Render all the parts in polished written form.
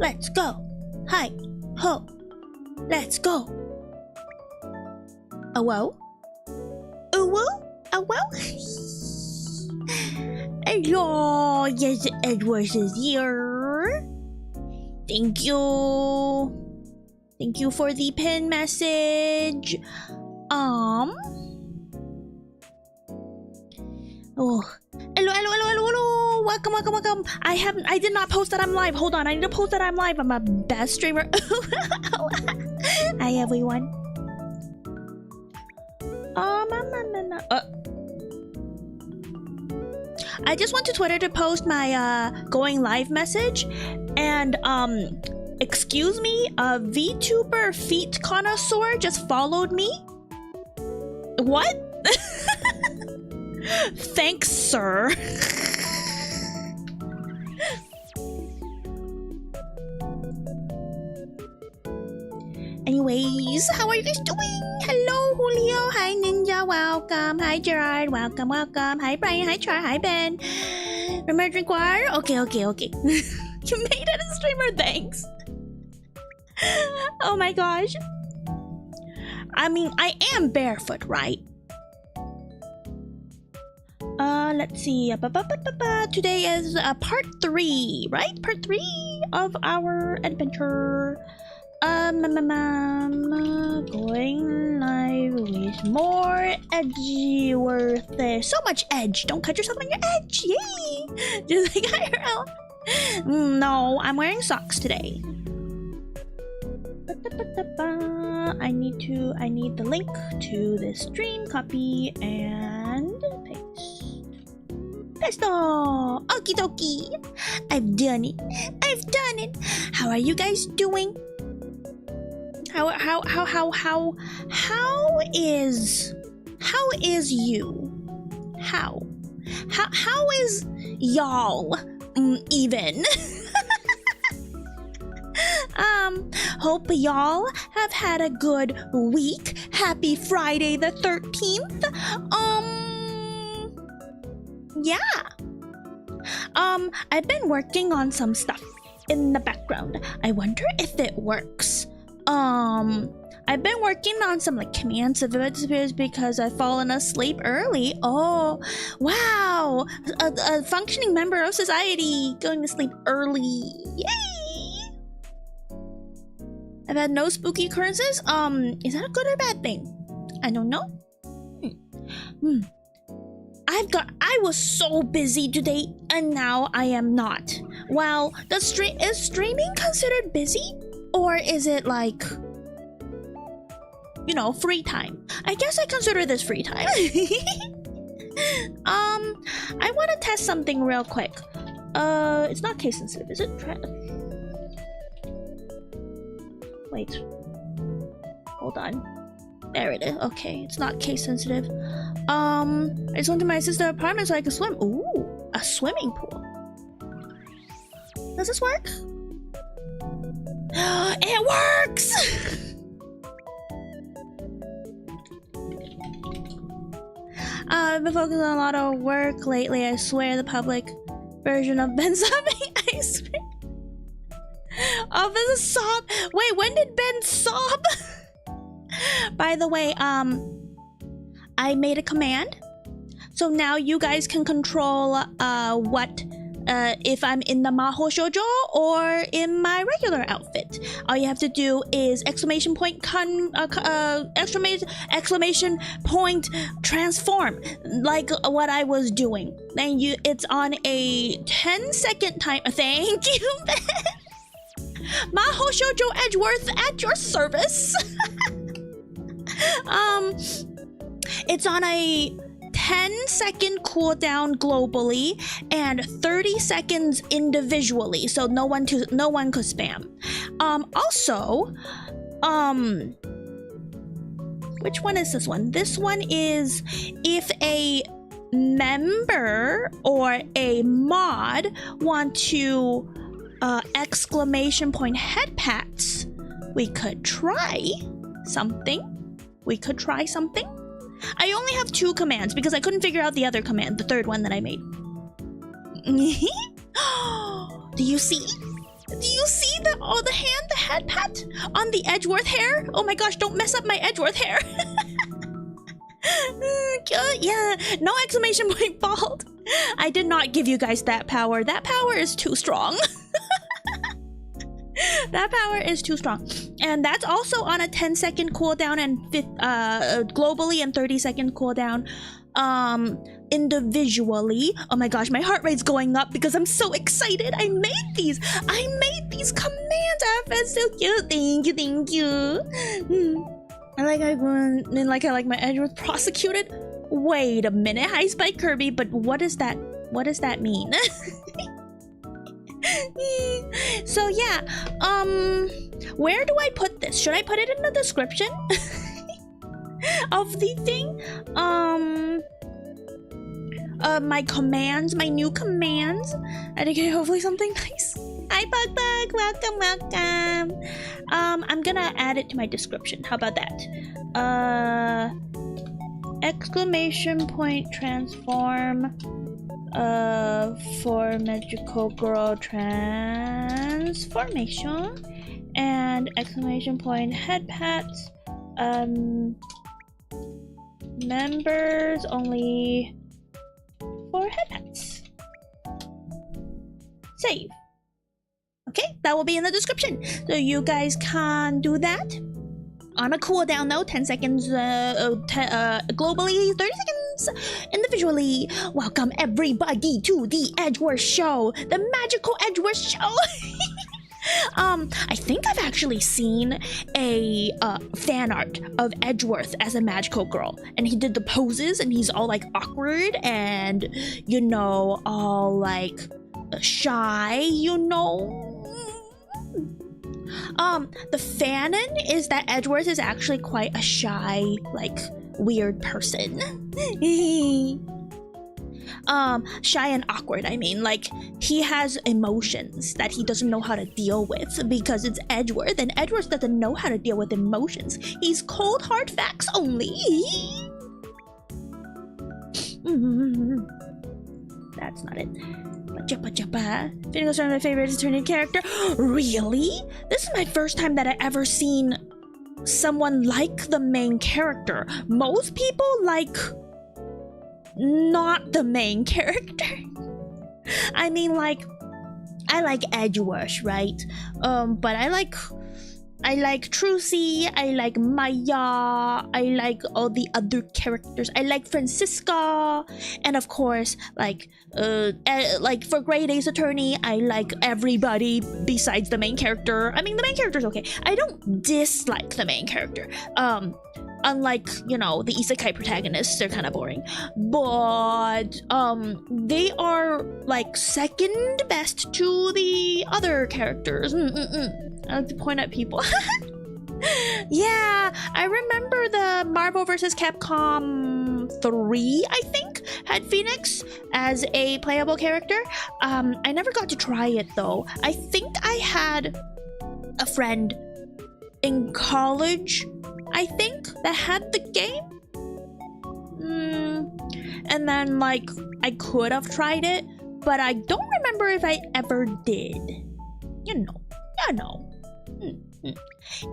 Let's go. Hi. Ho. Let's go. Oh, whoa. Oh, whoa. Oh, whoa. Hello. Yes, Edgeworth is here. Thank you. Thank you for the pin message. Oh. Hello. Welcome. I did not post that I'm live. Hold on, I need to post that I'm live. I'm a best streamer. Hi, everyone. I just went to Twitter to post my going live message, and excuse me, a VTuber feet connoisseur just followed me. What? Thanks, sir. Anyways, how are you guys doing? Hello, Julio. Hi, Ninja. Welcome. Hi, Gerard. Welcome. Hi, Brian. Hi, Char. Hi, Ben. Remember to drink water? Okay. You made it a streamer. Thanks. Oh my gosh. I mean, I am barefoot, right? Let's see. Today is part 3, right? Part 3 of our adventure. Going live with more Edgeworth. There's so much edge. Don't cut yourself on your edge. Yay! Just like IRL. No, I'm wearing socks today. I need the link to the stream, copy and paste. Pesto! Okie dokie! I've done it! How are you guys doing? How is you? How is y'all even? Hope y'all have had a good week. Happy Friday the 13th. Yeah. I've been working on some stuff in the background. I wonder if it works. I've been working on some like commands of vtubers because I've fallen asleep early. Oh, wow! A functioning member of society going to sleep early. Yay! I've had no spooky occurrences. Is that a good or bad thing? I don't know. I was so busy today, and now I am not. Well, is streaming considered busy? Or is it like, you know, free time? I guess I consider this free time. I want to test something real quick. It's not case sensitive, is it? Wait. Hold on. There it is. Okay, it's not case sensitive. I just went to my sister's apartment so I could swim. Ooh, a swimming pool. Does this work? It works! I've been focusing on a lot of work lately. I swear the public version of Ben sobbing ice cream. Oh, this is sob. Wait, when did Ben sob? By the way, I made a command. So now you guys can control if I'm in the Maho Shoujo or in my regular outfit. All you have to do is exclamation point transform, like what I was doing. Then it's on a 10-second time. Thank you, Ben. Maho Shoujo Edgeworth at your service. It's on a 10-second cooldown globally and 30 seconds individually, so no one could spam. Also, which one is this one? This one is if a member or a mod want to exclamation point headpats, we could try something. I only have 2 commands because I couldn't figure out the other command, the third one that I made. Do you see? Do you see the head pat on the Edgeworth hair? Oh my gosh, don't mess up my Edgeworth hair. Yeah, no exclamation point bald. I did not give you guys that power. That power is too strong. That power is too strong. And that's also on a 10-second cooldown and globally and 30-second cooldown. Individually. Oh my gosh, my heart rate's going up because I'm so excited. I made these commands. I feel so cute. Thank you. I like my Edgeworth prosecuted. Wait a minute, hi Spike Kirby, but what does that mean? So yeah, where do I put this? Should I put it in the description of the thing? My commands, my new commands. I think hopefully something nice. Hi Bug, welcome. I'm gonna add it to my description. How about that? Exclamation point transform for magical girl transformation, and exclamation point headpats members only for headpats. Save. Okay, that will be in the description, so you guys can do that on a cooldown though. 10 seconds globally, 30 seconds individually. Welcome everybody to the Edgeworth show, the magical Edgeworth show. I think I've actually seen a fan art of Edgeworth as a magical girl, and he did the poses and he's all like awkward and, you know, all like shy, you know. The fanon is that Edgeworth is actually quite a shy, like, weird person. Shy and awkward, I mean. Like, he has emotions that he doesn't know how to deal with because it's Edgeworth, and Edgeworth doesn't know how to deal with emotions. He's cold, hard facts only. That's not it. Finnegan's my favorite returning character. Really? This is my first time that I ever seen someone like the main character. Most people like not the main character. I mean, like, I like Edgeworth, right? But I like Trucy, I like Maya, I like all the other characters. I like Francisca, and of course, like for Grade Ace Attorney, I like everybody besides the main character. I mean, the main character's okay. I don't dislike the main character. Unlike, you know, the isekai protagonists, they're kind of boring. But, they are, like, second best to the other characters. I like to point at people. Yeah, I remember the Marvel vs. Capcom 3, I think, had Phoenix as a playable character. I never got to try it, though. I think I had a friend in college, I think, that had the game. And then, like, I could have tried it, but I don't remember if I ever did. You know.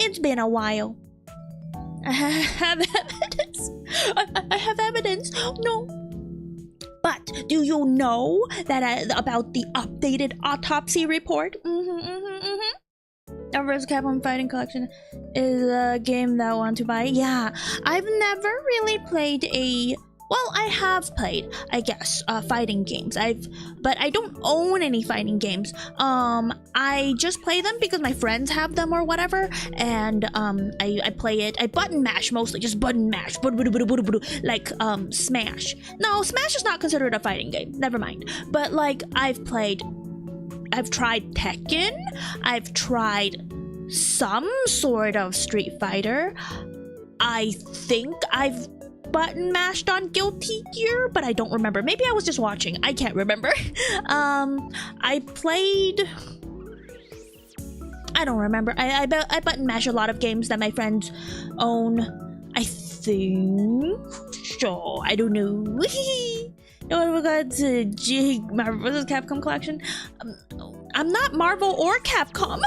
It's been a while. I have evidence. I have evidence. No. But do you know that about the updated autopsy report? Vs. Capcom Fighting Collection is a game that I want to buy. Yeah, I've never really played I have played, I guess, fighting games. But I don't own any fighting games. I just play them because my friends have them or whatever, and I play it. I button mash mostly, just button mash, like Smash. No, Smash is not considered a fighting game. Never mind. But like I've tried Tekken. I've tried some sort of Street Fighter. I think I've button mashed on Guilty Gear, but I don't remember. Maybe I was just watching. I can't remember. I don't remember. I button mash a lot of games that my friends own. I think so. I don't know. Don't forget to Marvel vs. Capcom collection. I'm not Marvel or Capcom.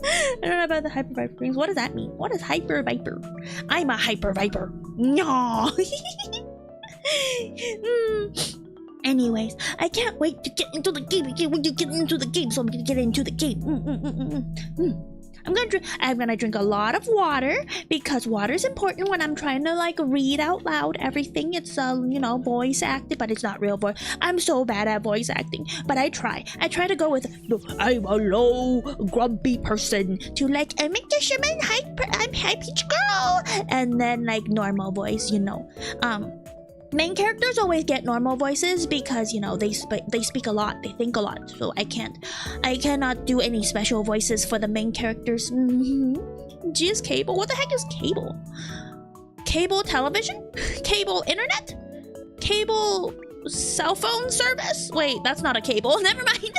I don't know about the Hyper Viper things. What does that mean? What is Hyper Viper? I'm a Hyper Viper. No. Anyways, I can't wait to get into the game. I can't wait to get into the game, so I'm gonna get into the game. I'm gonna drink a lot of water because water is important when I'm trying to like read out loud everything. It's you know, voice acted, but it's not real voice. I'm so bad at voice acting, but I try to go with I'm a low grumpy person to like I'm happy girl, and then like normal voice, you know. Main characters always get normal voices because, you know, they speak a lot, they think a lot, so I cannot do any special voices for the main characters. Geez, cable? What the heck is cable? Cable television? Cable internet? Cable cell phone service? Wait, that's not a cable. Never mind.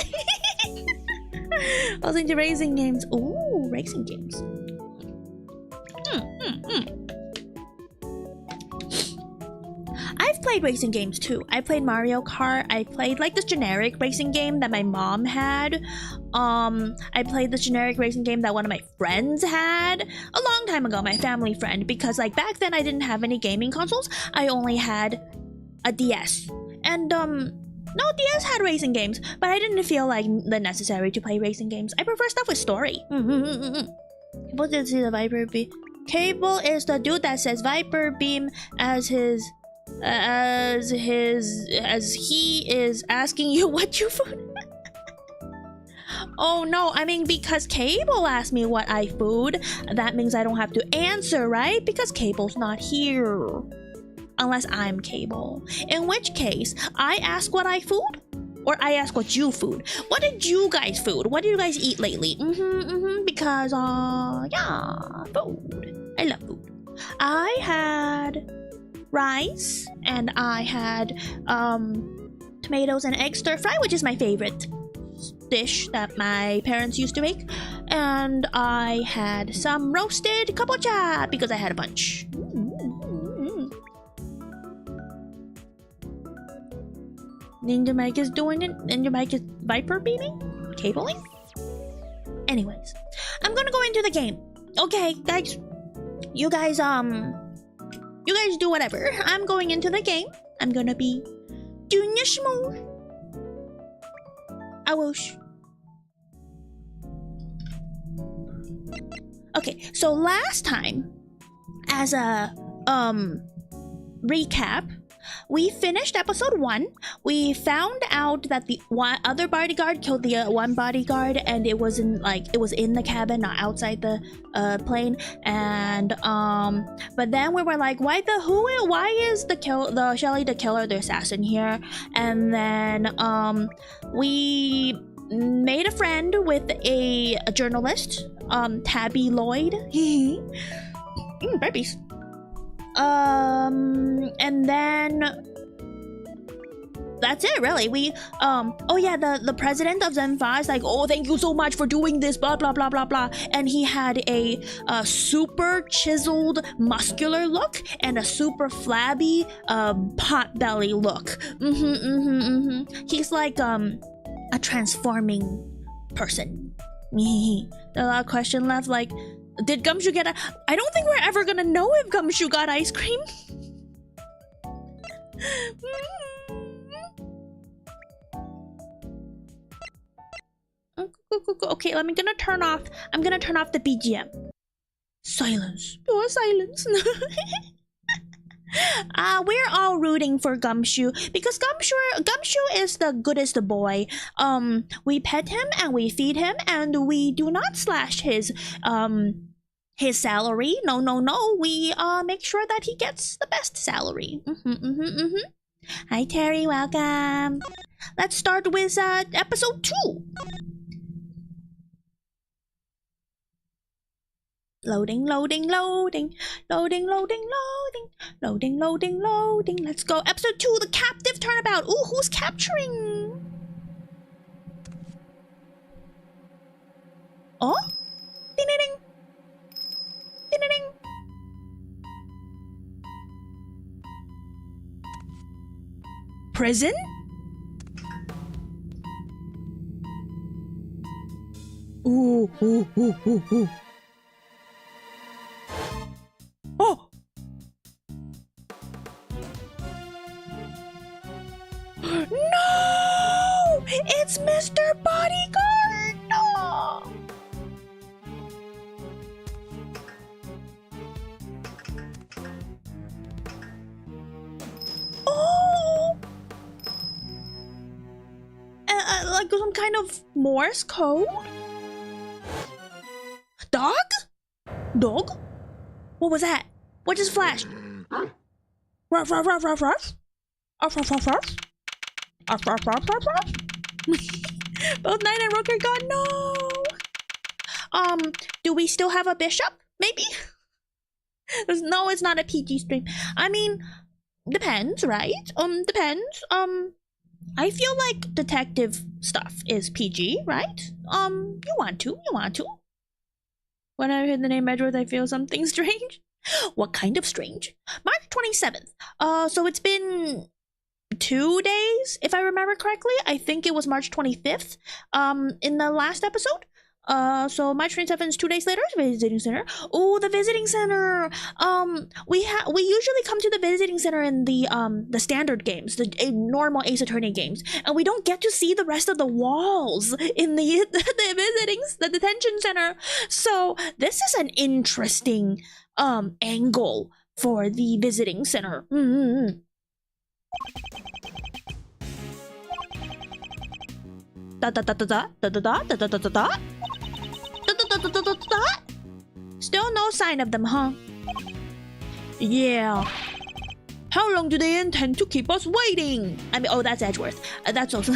I was into racing games. Ooh, racing games. I've played racing games too. I played Mario Kart. I played like this generic racing game that my mom had. I played this generic racing game that one of my friends had a long time ago, my family friend, because like back then I didn't have any gaming consoles. I only had a DS. And no, DS had racing games, but I didn't feel like the necessary to play racing games. I prefer stuff with story. What did see the Viper Beam? Cable is the dude that says Viper Beam as he is asking you what you food. Oh no, I mean because Cable asked me what I food, that means I don't have to answer, right? Because Cable's not here. Unless I'm Cable. In which case, I ask what I food, or I ask what you food. What did you guys food? What did you guys eat lately? Because, yeah, food. I love food. I had rice, and I had, tomatoes and egg stir fry, which is my favorite dish that my parents used to make. And I had some roasted kabocha, because I had a bunch. Ninja Mike is doing it. Ninja Mike is Viper beaming? Cabling? Anyways, I'm gonna go into the game. Okay, guys. You guys do whatever. I'm going into the game. I'm gonna be doing a smooth. I wish. Okay, so last time, as a recap, we finished episode 1. We found out that the other bodyguard killed the one bodyguard, and it was in the cabin, not outside the plane. And but then we were like, why is the Shelly the killer, the assassin here? And then we made a friend with a journalist, Tabby Lloyd. Burpees. And then that's it, really. We oh yeah, the president of Zenfa is like, oh, thank you so much for doing this, blah blah blah blah blah. And he had a super chiseled muscular look and a super flabby pot belly look. He's like a transforming person. A lot of question left, like, did Gumshoe get I don't think we're ever gonna know if Gumshoe got ice cream. Okay, I'm gonna turn off the BGM. Silence. Oh, silence. We're all rooting for Gumshoe because Gumshoe is the goodest boy. We pet him and we feed him and we do not slash his salary. No. We make sure that he gets the best salary. Hi Terry, welcome. Let's start with episode 2. Loading. Let's go. Episode 2, the captive turnabout. Ooh, who's capturing? Oh? Ding-ding-ding. Ding-ding-ding. prison? Ooh, ooh, ooh, ooh, ooh. Oh! No! It's Mr. Bodyguard! No! Oh! Like some kind of Morse code? Dog? Dog? What was that? What just flashed? Ruff, ruff, ruff, ruff, ruff. Ruff, ruff, ruff, ruff. Ruff, ruff, ruff, ruff, ruff. Both Knight and Rook are gone. No! Do we still have a bishop? Maybe? No, it's not a PG stream. I mean, depends, right? Depends. I feel like detective stuff is PG, right? You want to. When I hear the name Edgeworth, I feel something strange. What kind of strange? March 27th. So it's been 2 days, if I remember correctly. I think it was March 25th, in the last episode. So March 27th is 2 days later. Visiting center. Oh, the visiting center. We usually come to the visiting center in the standard games, the normal Ace Attorney games, and we don't get to see the rest of the walls in the the detention center. So this is an interesting angle for the visiting center. Da da da da da da da da da da da da. Still no sign of them, huh? Yeah. How long do they intend to keep us waiting? I mean, oh, that's Edgeworth. That's also...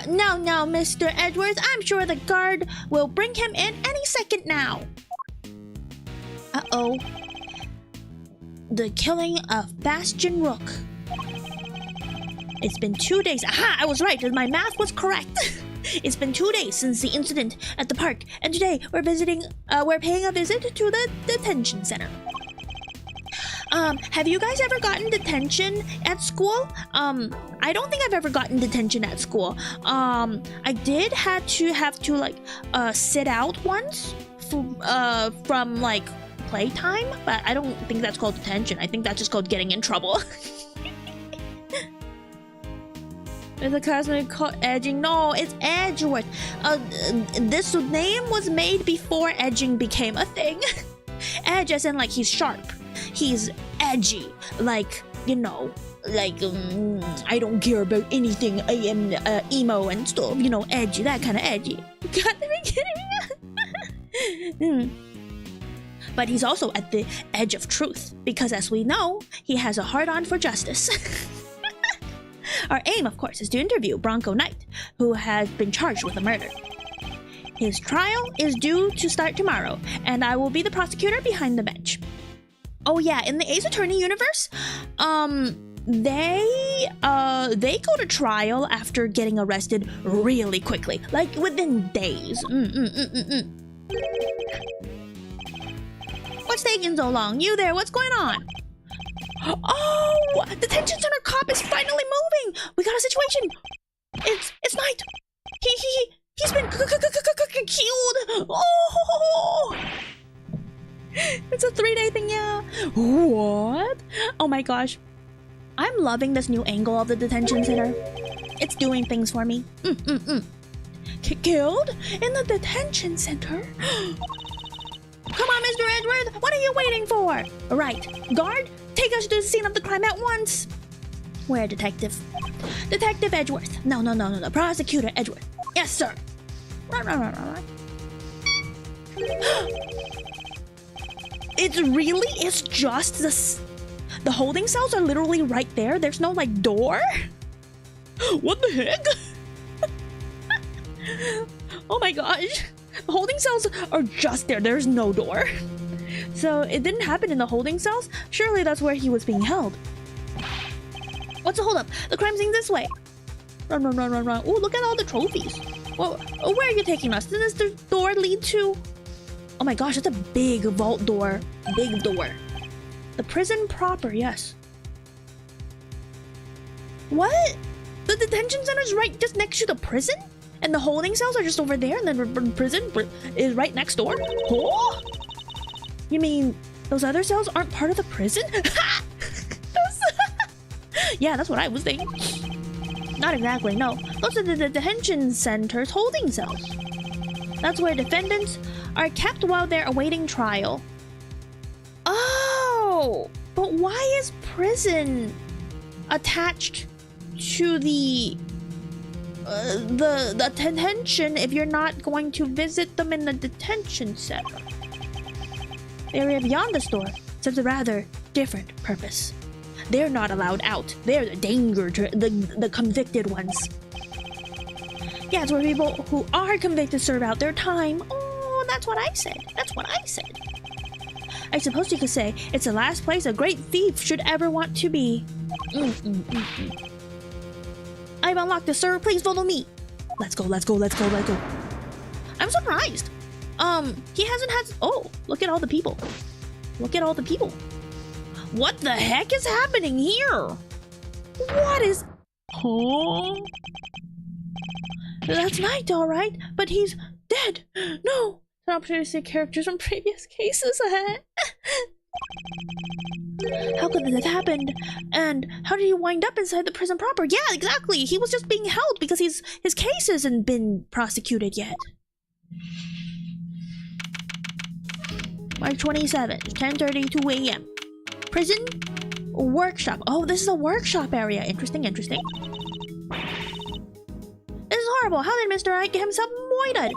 No, Mr. Edgeworth. I'm sure the guard will bring him in any second now. Uh-oh. The killing of Bastion Rook. It's been 2 days. Aha! I was right. My math was correct. It's been 2 days since the incident at the park, and today we're paying a visit to the detention center. Have you guys ever gotten detention at school? I don't think I've ever gotten detention at school. I did have to like sit out once from like playtime, but I don't think that's called detention. I think that's just called getting in trouble. Is a classmate called Edging? No, it's Edgeworth. This name was made before edging became a thing. Edge as in like he's sharp. He's edgy. Like, you know, like I don't care about anything. I am emo and stuff. You know, edgy, that kind of edgy. God, are you kidding me? But he's also at the edge of truth because, as we know, he has a hard-on for justice. Our aim, of course, is to interview Bronco Knight, who has been charged with a murder. His trial is due to start tomorrow, and I will be the prosecutor behind the bench. Oh yeah, in the Ace Attorney universe, they go to trial after getting arrested really quickly, like within days. What's taking so long? You there, what's going on? Oh, the detention center cop is finally moving. We got a situation. It's Knight. He's been killed. Oh, it's a 3-day thing, yeah. What? Oh my gosh, I'm loving this new angle of the detention center. It's doing things for me. Killed in the detention center. Come on, Mr. Edgeworth. What are you waiting for? Right, guard. Take us to the scene of the crime at once. Where, detective? Detective Edgeworth. No. Prosecutor Edgeworth. Yes, sir. It's just the holding cells are literally right there. There's no like door. What the heck? Oh my gosh. The holding cells are just there. There's no door. So it didn't happen in the holding cells? Surely that's where he was being held. What's the holdup? The crime scene this way. Run. Ooh, look at all the trophies. Whoa, where are you taking us? Does this door lead to... Oh my gosh, that's a big vault door. Big door. The prison proper, yes. What? The detention center is right just next to the prison? And the holding cells are just over there, and then the prison is right next door? Oh? You mean those other cells aren't part of the prison? Yeah, that's what I was thinking. Not exactly, no. Those are the detention center's holding cells. That's where defendants are kept while they're awaiting trial. Oh! But why is prison attached to the detention if you're not going to visit them in the detention center? The area beyond the store serves a rather different purpose. They're not allowed out. They're the danger to the convicted ones. Yeah, it's where people who are convicted serve out their time. Oh, that's what I said. That's what I said. I suppose you could say it's the last place a great thief should ever want to be. I've unlocked this, sir. Please follow me. Let's go, let's go, let's go, let's go. I'm surprised. He hasn't had... Oh, look at all the people. Look at all the people. What the heck is happening here? What is... Oh... That's Knight, all right, but he's dead. No, an opportunity to see characters from previous cases. How could this have happened? And how did he wind up inside the prison proper? Yeah, exactly. He was just being held because his case hasn't been prosecuted yet. March 27th, 10:30 to 2 a.m. Prison workshop. Oh, this is a workshop area. Interesting, interesting. This is horrible. How did Mr. Ike get himself moited?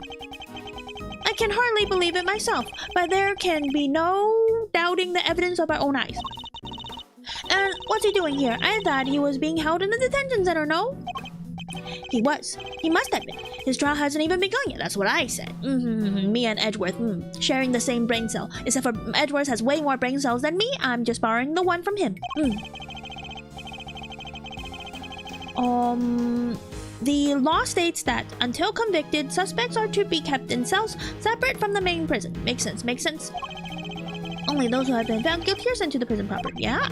I can hardly believe it myself, but there can be no doubting the evidence of our own eyes. And what's he doing here? I thought he was being held in the detention center, no? He was. He must have been. His trial hasn't even begun yet. That's what I said. Me and Edgeworth, sharing the same brain cell. Except for Edgeworth has way more brain cells than me. I'm just borrowing the one from him. The law states that until convicted, suspects are to be kept in cells separate from the main prison. Makes sense, makes sense. Only those who have been found guilty are sent to the prison proper. Yeah.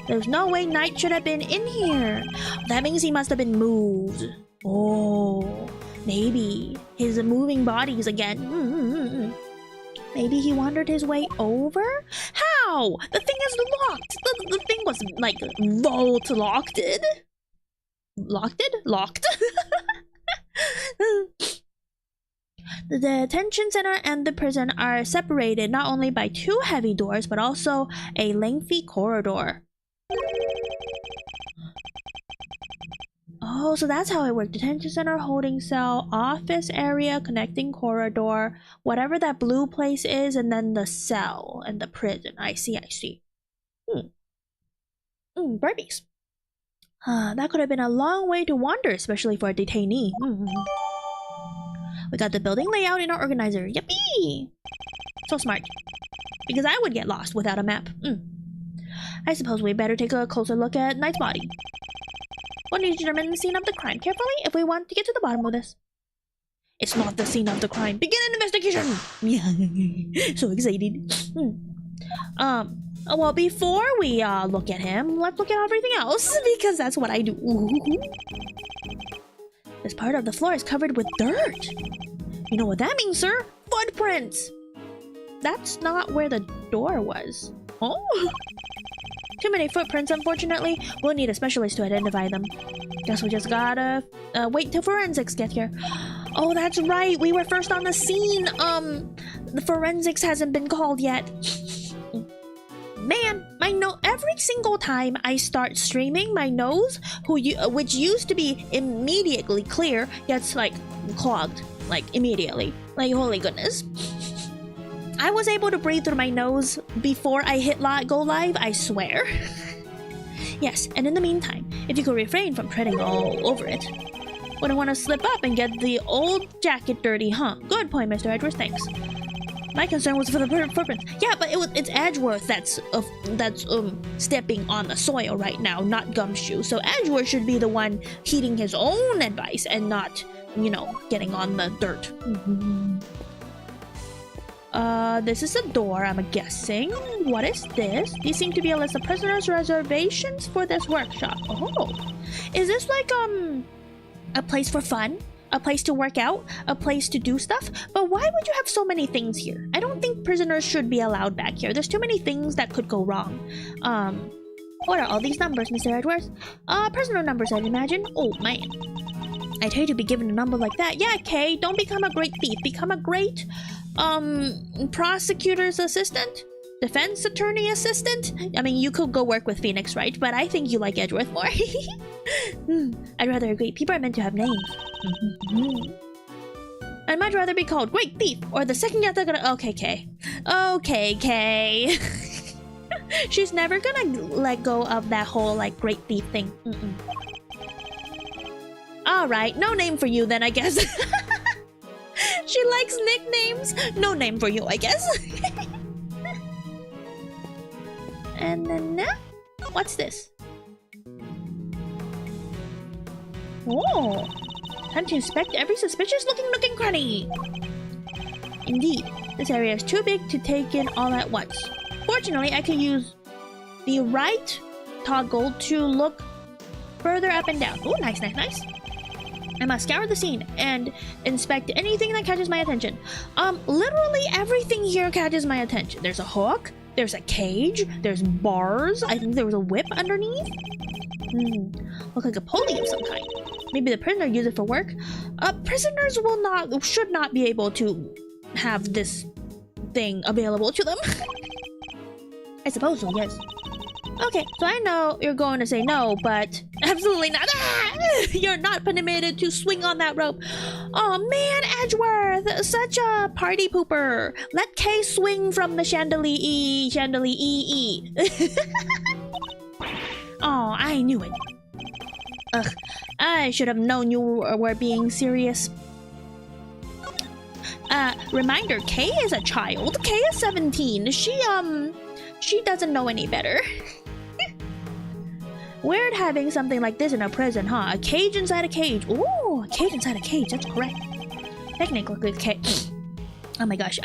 There's no way Knight should have been in here. That means he must have been moved. Oh, maybe his moving bodies again. Maybe he wandered his way over? How? The thing is locked. The thing was like vault locked. Locked? The detention center and the prison are separated not only by 2 heavy doors, but also a lengthy corridor. Oh, so that's how it worked. Detention center, holding cell, office area, connecting corridor, whatever that blue place is, and then the cell and the prison. I see. Burpees. That could have been a long way to wander, especially for a detainee. We got the building layout in our organizer. Yippee! So smart. Because I would get lost without a map. I suppose we better take a closer look at Knight's body. We'll need to determine the scene of the crime carefully if we want to get to the bottom of this. It's not the scene of the crime. Begin an investigation! So excited. Well, before we look at him, let's look at everything else, because that's what I do. This part of the floor is covered with dirt. You know what that means, sir? Footprints! That's not where the door was. Oh! Too many footprints, unfortunately. We'll need a specialist to identify them. Guess we just gotta wait till forensics get here. Oh, that's right. We were first on the scene. The forensics hasn't been called yet. Man, my nose, every single time I start streaming, my nose, which used to be immediately clear, gets like clogged, like immediately. Like, holy goodness. I was able to breathe through my nose before I hit go live, I swear. Yes, and in the meantime, if you could refrain from treading all over it. Wouldn't want to slip up and get the old jacket dirty, huh? Good point, Mr. Edgeworth, thanks. My concern was for the footprints. Yeah, but it's Edgeworth that's stepping on the soil right now, not Gumshoe. So Edgeworth should be the one heeding his own advice and not, you know, getting on the dirt. This is a door, I'm guessing. What is this? These seem to be a list of prisoners' reservations for this workshop. Oh. Is this like, a place for fun? A place to work out? A place to do stuff? But why would you have so many things here? I don't think prisoners should be allowed back here. There's too many things that could go wrong. What are all these numbers, Mr. Edgeworth? Prisoner numbers, I'd imagine. Oh, man. I'd hate to be given a number like that. Yeah, Kay, don't become a great thief. Become a great, prosecutor's assistant? Defense attorney assistant? I mean, you could go work with Phoenix, right? But I think you like Edgeworth more. I'd rather a great thief are meant to have names. I'd much rather be called Great Thief or the second gonna. Okay, Kay. Okay, Kay. She's never gonna let go of that whole, like, Great Thief thing. Alright, no name for you then, I guess. She likes nicknames. No name for you, I guess. And then, what's this? Oh, time to inspect every suspicious-looking nook and cranny. Indeed, this area is too big to take in all at once. Fortunately, I can use the right toggle to look further up and down. Oh, nice, nice, nice. I must scour the scene and inspect anything that catches my attention. Literally everything here catches my attention. There's a hook, there's a cage, there's bars. I think there was a whip underneath. Look like a pulley of some kind. Maybe the prisoner used it for work. Prisoners should not be able to have this thing available to them. I suppose so, yes. Okay, so I know you're going to say no, but absolutely not. You're not permitted to swing on that rope. Oh man, Edgeworth, such a party pooper. Let Kay swing from the chandelier. Oh, I knew it. Ugh, I should have known you were being serious. Reminder, Kay is a child. Kay is 17. She doesn't know any better. Weird having something like this in a prison, huh? A cage inside a cage. Ooh, a cage inside a cage. That's correct. Technically, Kay. Oh my gosh,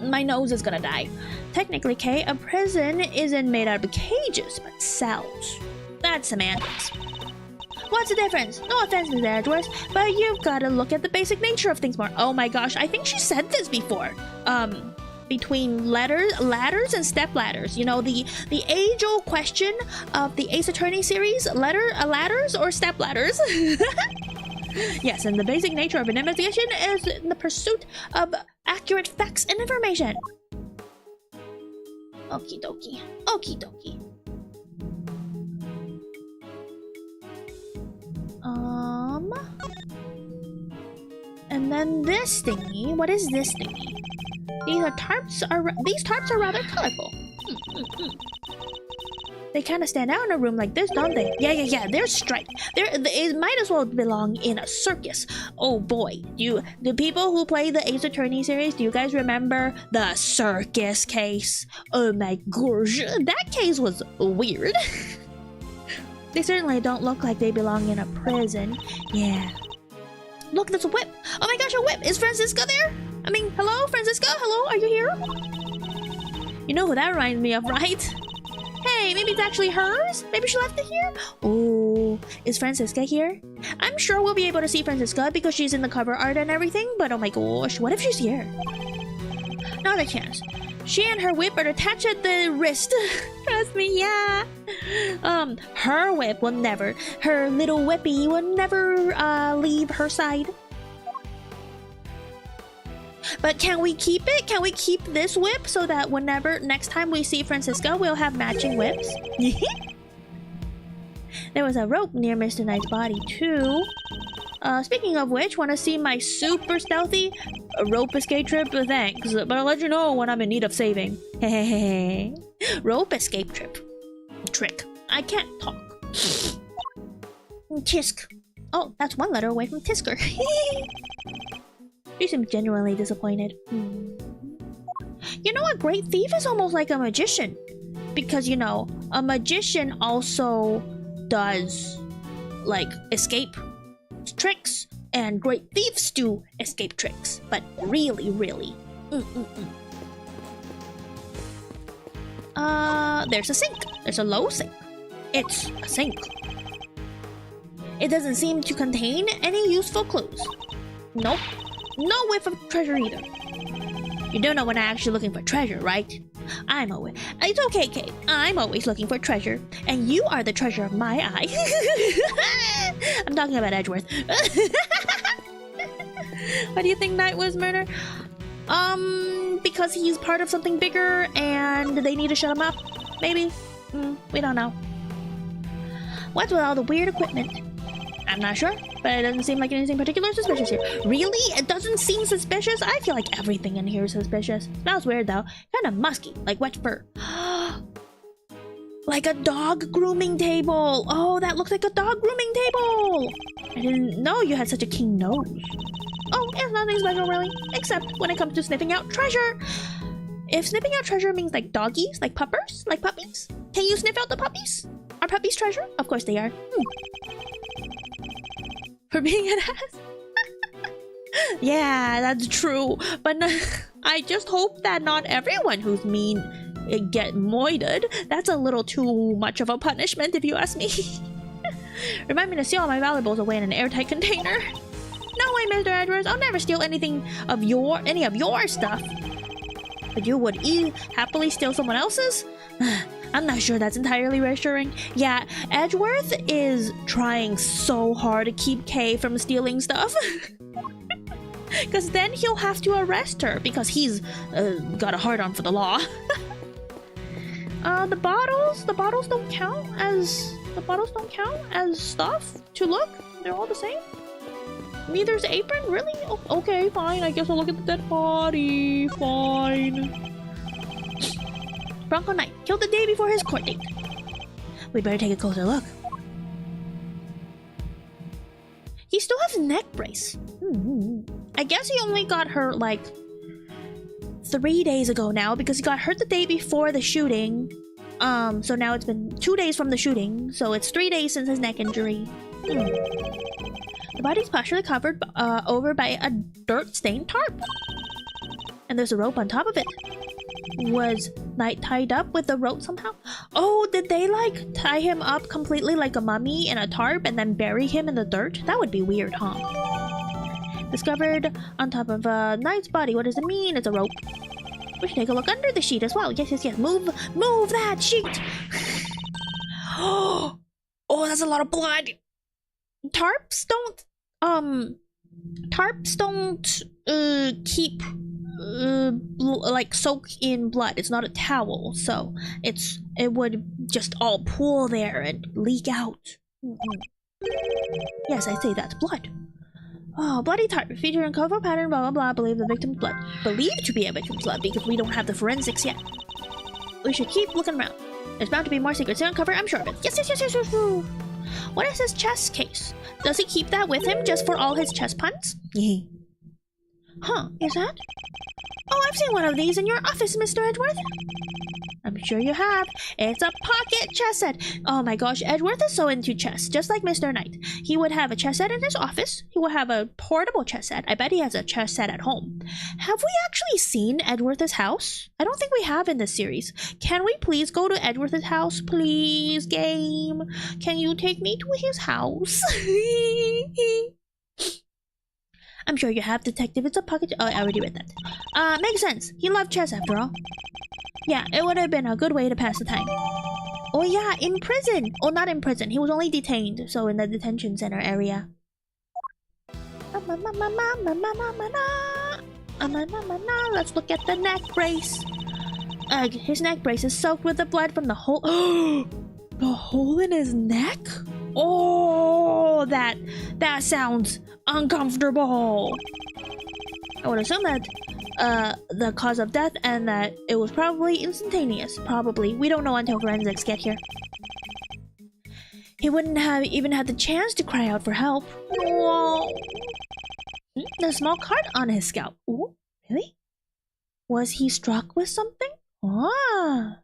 my nose is gonna die. Technically, Kay, a prison isn't made out of cages, but cells. That's semantics. What's the difference? No offense, Mr. Edgeworth, but you've gotta look at the basic nature of things more. Oh my gosh, I think she said this before. Between ladders and step ladders. You know, the age-old question of the Ace Attorney series, ladders or step ladders? Yes, and the basic nature of an investigation is the pursuit of accurate facts and information. Okie dokie. Okie dokie. And then this thingy. What is this thingy? These tarps are rather colorful. They kind of stand out in a room like this, don't they? Yeah. They're striped. It might as well belong in a circus. Oh boy, the people who play the Ace Attorney series, do you guys remember the circus case? Oh my gosh, that case was weird. They certainly don't look like they belong in a prison. Yeah. Look, there's a whip. Oh my gosh, a whip. Is Francisca there? I mean, hello, Francisca? Hello, are you here? You know who that reminds me of, right? Hey, maybe it's actually hers? Maybe she left it here? Oh, is Francisca here? I'm sure we'll be able to see Francisca because she's in the cover art and everything, but oh my gosh, what if she's here? Not a chance. She and her whip are attached at the wrist. Trust me, yeah. Her whip will never, her little whippy will never leave her side. But can we keep it? Can we keep this whip so that next time we see Francisca, we'll have matching whips? There was a rope near Mr. Knight's body too. Speaking of which, want to see my super stealthy rope escape trip? Thanks, but I'll let you know when I'm in need of saving. Hehehe. Rope escape trick. I can't talk. Tisk. Oh, that's one letter away from Tisker. She seems genuinely disappointed. You know, a great thief is almost like a magician. Because, you know, a magician also does, like, escape tricks. And great thieves do escape tricks. But really, really. There's a sink. There's a low sink. It's a sink. It doesn't seem to contain any useful clues. Nope. No whiff of treasure either. You don't know when I'm actually looking for treasure, right? It's okay, Kate. I'm always looking for treasure, and you are the treasure of my eye. I'm talking about Edgeworth. Why do you think Knight was murdered? Because he's part of something bigger, and they need to shut him up. Maybe. We don't know. What's with all the weird equipment? I'm not sure, but it doesn't seem like anything particular suspicious here. Really? It doesn't seem suspicious? I feel like everything in here is suspicious. Smells weird though. Kind of musky, like wet fur. Like a dog grooming table. Oh, that looks like a dog grooming table. I didn't know you had such a keen nose. Oh, it's nothing special really, except when it comes to sniffing out treasure. If sniffing out treasure means like doggies, like puppers, like puppies, can you sniff out the puppies? Are puppies treasure? Of course they are. For being an ass? Yeah, that's true. But I just hope that not everyone who's mean get moided. That's a little too much of a punishment if you ask me. Remind me to seal all my valuables away in an airtight container. No way, Mr. Edgeworth. I'll never steal any of your stuff. But you would happily steal someone else's? I'm not sure that's entirely reassuring. Yeah, Edgeworth is trying so hard to keep Kay from stealing stuff. Because then he'll have to arrest her because he's got a hard-on for the law. The bottles don't count as stuff to look. They're all the same. Neither's apron? Really? Oh, okay, fine. I guess I'll look at the dead body. Fine. Bronco Knight, killed the day before his court date. We'd better take a closer look. He still has a neck brace. I guess he only got hurt like 3 days ago now because he got hurt the day before the shooting. So now it's been 2 days from the shooting, so it's 3 days since his neck injury. The body's partially covered over by a dirt-stained tarp. And there's a rope on top of it. Was Knight tied up with the rope somehow? Oh, did they like tie him up completely like a mummy in a tarp and then bury him in the dirt? That would be weird, huh? Discovered on top of Knight's body. What does it mean? It's a rope. We should take a look under the sheet as well. Yes. Move that sheet. Oh, that's a lot of blood. Tarps don't keep like soak in blood. It's not a towel, so it would just all pool there and leak out. Yes, I say that's blood. Oh, bloody tarp featuring cover pattern, blah blah blah. Believe the victim's blood. Believed to be a victim's blood because we don't have the forensics yet. We should keep looking around. There's bound to be more secrets to uncover. I'm sure of it. Yes. What is his chest case? Does he keep that with him just for all his chest puns? Huh, is that? Oh, I've seen one of these in your office, Mr. Edgeworth. I'm sure you have. It's a pocket chess set. Oh my gosh, Edgeworth is so into chess, just like Mr. Knight. He would have a chess set in his office. He would have a portable chess set. I bet he has a chess set at home. Have we actually seen Edgeworth's house? I don't think we have in this series. Can we please go to Edgeworth's house? Please, game. Can you take me to his house? I'm sure you have, Detective. It's a pocket... Oh, I already read that. Makes sense. He loved chess after all. Yeah, it would have been a good way to pass the time. Oh yeah, in prison! Oh, not in prison. He was only detained, so in the detention center area. Let's look at the neck brace. His neck brace is soaked with the blood from the hole... The hole in his neck? Oh, that sounds uncomfortable. I would assume that the cause of death and that it was probably instantaneous. Probably. We don't know until forensics get here. He wouldn't have even had the chance to cry out for help. Whoa. There's a small cut on his scalp. Ooh, really? Was he struck with something? Ah.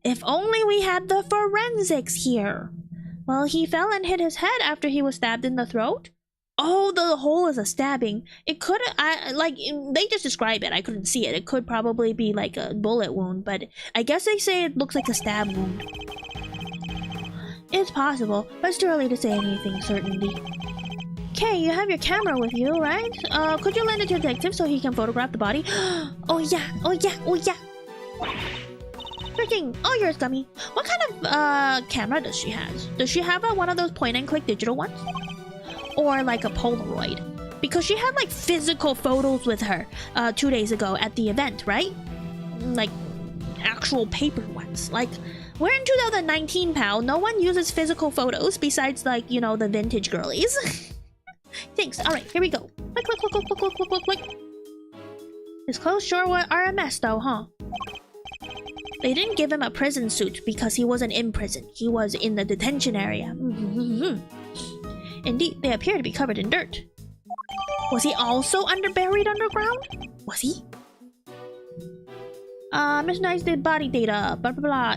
If only we had the forensics here. Well, he fell and hit his head after he was stabbed in the throat. Oh, the hole is a stabbing. It could, they just describe it. I couldn't see it. It could probably be like a bullet wound, but I guess they say it looks like a stab wound. It's possible, but it's too early to say anything certainly. Okay, you have your camera with you, right? Could you lend it to the detective so he can photograph the body? Oh yeah, oh yeah, oh yeah. Freaking, oh yours, Gummy. What kind of camera does she have? Does she have one of those point and click digital ones? Or like a Polaroid? Because she had like physical photos with her 2 days ago at the event, right? Like actual paper ones. Like, we're in 2019, pal. No one uses physical photos besides like, you know, the vintage girlies. Thanks. Alright, here we go. Click, click, click, click, click, click, click, click. His clothes sure are a mess though, huh? They didn't give him a prison suit because he wasn't in prison. He was in the detention area. Indeed, they appear to be covered in dirt. Was he also buried underground? Was he? Mr. Knight's dead body data. Blah, blah, blah.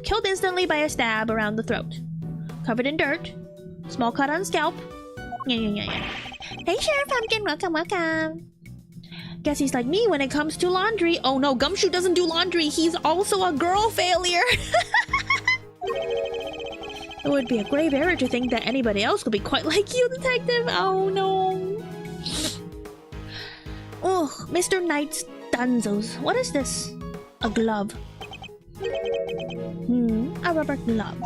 Killed instantly by a stab around the throat. Covered in dirt. Small cut on scalp. Yeah. Hey, Sheriff Pumpkin. Welcome, welcome. Guess he's like me when it comes to laundry. Oh no, Gumshoe doesn't do laundry. He's also a girl failure. It would be a grave error to think that anybody else could be quite like you, detective. Oh no. Oh, Mr. Knight's dunzos. What is this? A glove. A rubber glove.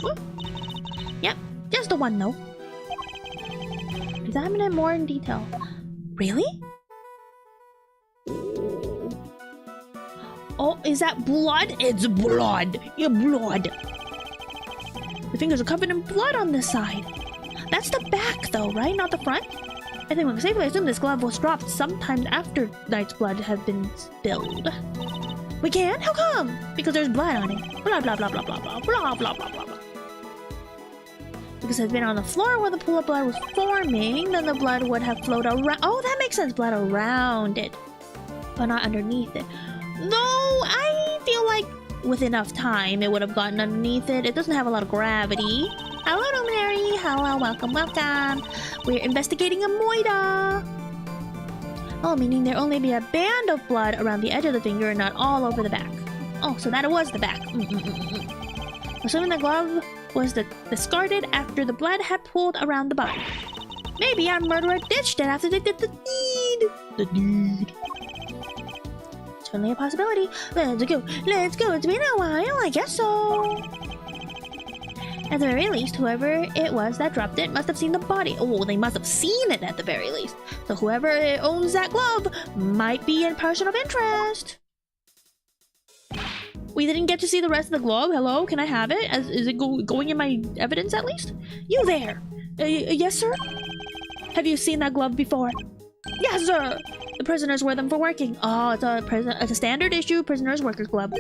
Yep, just the one though. Examine it more in detail. Really? Oh, is that blood? It's blood. Yeah, blood. The fingers are covered in blood on this side. That's the back though, right? Not the front? I think we can safely assume this glove was dropped sometime after Knight's blood had been spilled. We can? How come? Because there's blood on it. Blah blah blah blah blah blah blah blah blah blah. Because it had been on the floor where the pool of blood was forming, then the blood would have flowed around. Oh, that makes sense. Blood around it, but not underneath it. Though I feel like with enough time, it would have gotten underneath it. It doesn't have a lot of gravity. Hello, Luminary. Hello, welcome, welcome. We're investigating a moida. Oh, meaning there only be a band of blood around the edge of the finger and not all over the back. Oh, so that was the back. Assuming the glove was discarded after the blood had pooled around the body. Maybe our murderer ditched it after they did the deed. The deed. Certainly a possibility. Let's go. Let's go. It's been a while. I guess so. At the very least, whoever it was that dropped it must have seen the body. Oh, they must have seen it at the very least. So whoever owns that glove might be a person of interest. We didn't get to see the rest of the glove. Hello, can I have it? Is it going in my evidence at least? You there? Yes, sir? Have you seen that glove before? Yes, sir! The prisoners wear them for working. Oh, it's a standard issue prisoner's workers glove.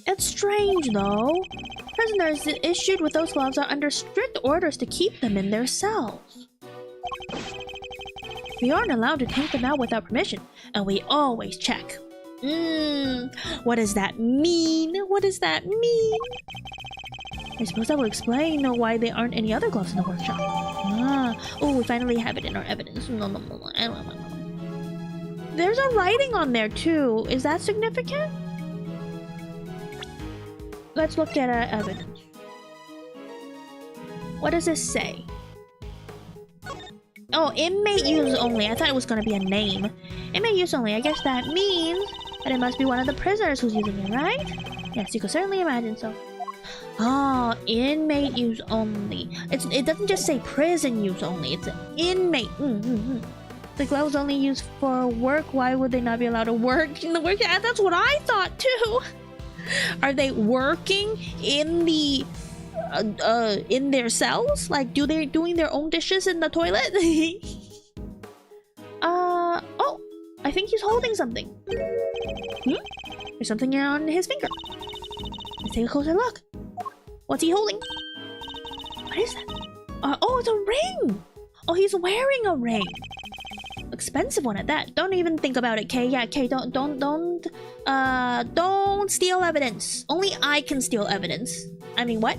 It's strange, though. Prisoners issued with those gloves are under strict orders to keep them in their cells. We aren't allowed to take them out without permission, and we always check. What does that mean? What does that mean? I suppose that will explain why there aren't any other gloves in the workshop. Oh, we finally have it in our evidence. There's a writing on there too. Is that significant? Let's look at our evidence. What does this say? Oh, inmate use only. I thought it was going to be a name. Inmate use only. I guess that means that it must be one of the prisoners who's using it, right? Yes, you could certainly imagine so. Oh, inmate use only. It doesn't just say prison use only. It's inmate. The gloves only used for work. Why would they not be allowed to work in the work? That's what I thought too. Are they working in the in their cells? Like, they doing their own dishes in the toilet? Oh, I think he's holding something. There's something on his finger. Let's take a closer look. What's he holding? What is that? Oh, it's a ring. Oh, he's wearing a ring. Expensive one at that. Don't even think about it, Kay. Yeah, Kay, don't steal evidence. Only I can steal evidence. I mean, what?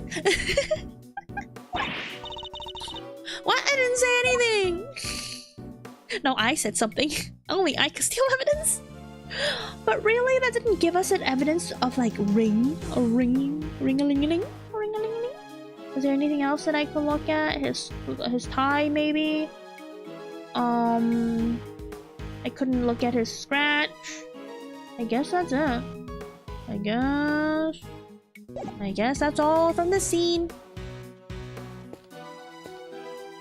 What? I didn't say anything! No, I said something. Only I could steal evidence. But really, that didn't give us an evidence of like ring-a-ling-a-ling? Ring-a-ling-a-ling? Is there anything else that I could look at? His tie, maybe? I couldn't look at his scratch. I guess that's it. I guess that's all from the scene.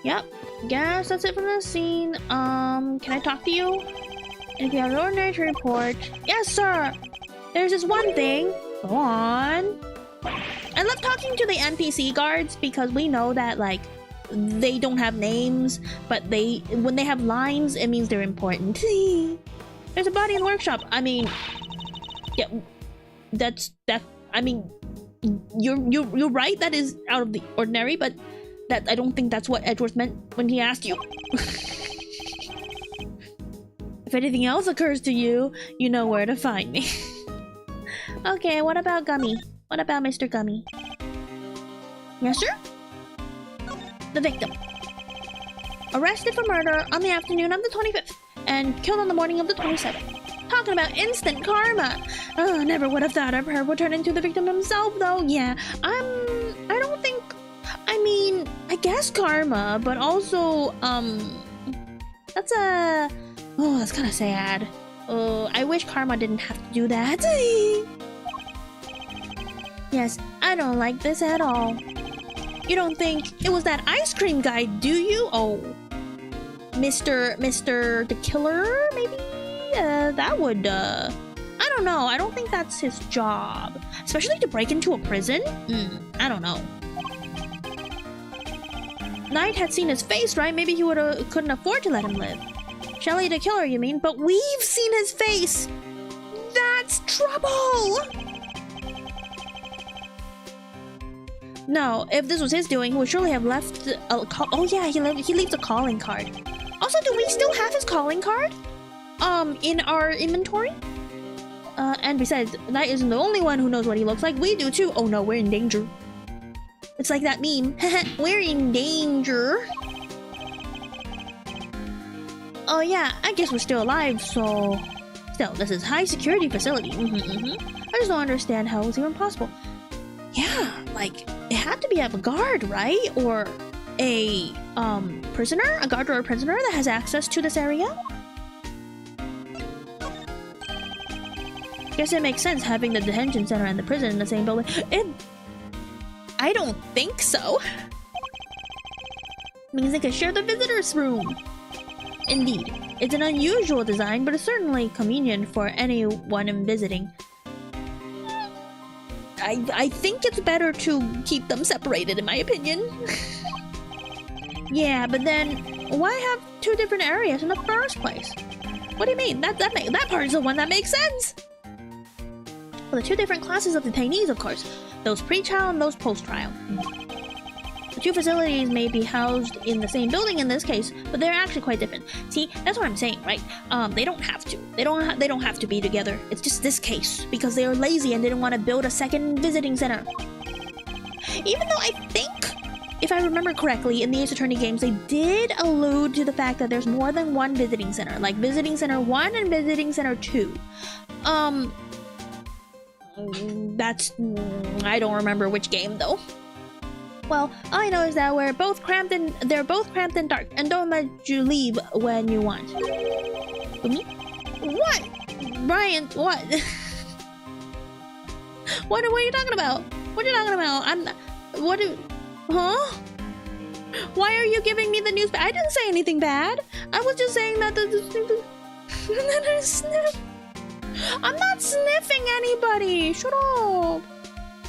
Yep, guess that's it from the scene. Can I talk to you? If you have an ordinary to report. Yes, sir! There's this one thing. Go on. I love talking to the NPC guards because we know that, like, they don't have names, but when they have lines, it means they're important. There's a body in the workshop. I mean, yeah, I mean, you're right. That is out of the ordinary, but I don't think that's what Edgeworth meant when he asked you. If anything else occurs to you, you know where to find me. Okay, what about Guumi? What about Mr. Guumi? Yes, sir? The victim. Arrested for murder on the afternoon of the 25th and killed on the morning of the 27th. Talking about instant karma. Oh, never would have thought of her would turn into the victim himself, though. Yeah, I don't think... I mean, I guess karma, but also, that's a... Oh, that's kind of sad. Oh, I wish karma didn't have to do that. Yes, I don't like this at all. You don't think it was that ice cream guy, do you? Oh, Mr. the Killer, maybe? That would, I don't know. I don't think that's his job. Especially to break into a prison? I don't know. Knight had seen his face, right? Maybe he couldn't afford to let him live. Shelly the Killer, you mean? But we've seen his face! That's trouble! No, if this was his doing, he would surely have left a call. Oh yeah, he leaves a calling card. Also, do we still have his calling card? In our inventory? And besides, Knight isn't the only one who knows what he looks like. We do too. Oh no, we're in danger. It's like that meme. We're in danger. Oh yeah, I guess we're still alive, so... Still, this is high security facility. I just don't understand how it was even possible. Yeah, like, it had to be a guard, right? Or a, prisoner? A guard or a prisoner that has access to this area? Guess it makes sense having the detention center and the prison in the same building. I don't think so. Means they could share the visitor's room. Indeed, it's an unusual design, but it's certainly convenient for anyone visiting. I think it's better to keep them separated, in my opinion. Yeah, but then why have two different areas in the first place? What do you mean? That part is the one that makes sense. Well, the two different classes of detainees, of course. Those pre-trial and those post-trial. The two facilities may be housed in the same building in this case, but they're actually quite different. See, that's what I'm saying, right? They don't have to. They don't have to be together. It's just this case because they are lazy and didn't want to build a second visiting center. Even though I think, if I remember correctly, in the Ace Attorney games, they did allude to the fact that there's more than one visiting center, like Visiting Center 1 and Visiting Center 2. I don't remember which game though. Well, all I know is that they're both cramped and dark, and don't let you leave when you want. Me? What? Brian, what? What are you talking about? What are you talking about? Huh? Why are you giving me the news? I didn't say anything bad. I was just saying that I'm not sniffing anybody. Shut up.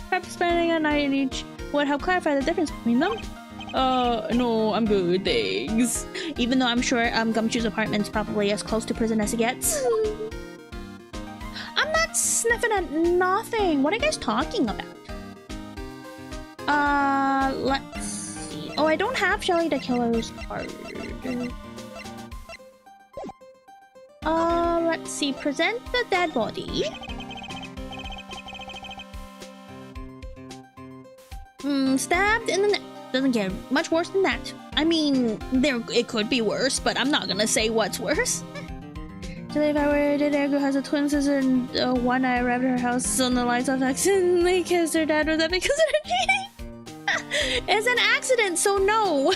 Perhaps spending a night in each would help clarify the difference between them. No, I'm good, thanks. Even though I'm sure Gumshoe's apartment's probably as close to prison as it gets. I'm not sniffing at nothing. What are you guys talking about? Let's see. Oh, I don't have Shelly the Killer's card. Let's see. Present the dead body. Stabbed in the neck. Doesn't get much worse than that. I mean, it could be worse, but I'm not gonna say what's worse. So if I were to dare who has a twin sister and one night arrived at her house on the lights off accidentally kissed her dad, was that because of her cheating? It's an accident, so no.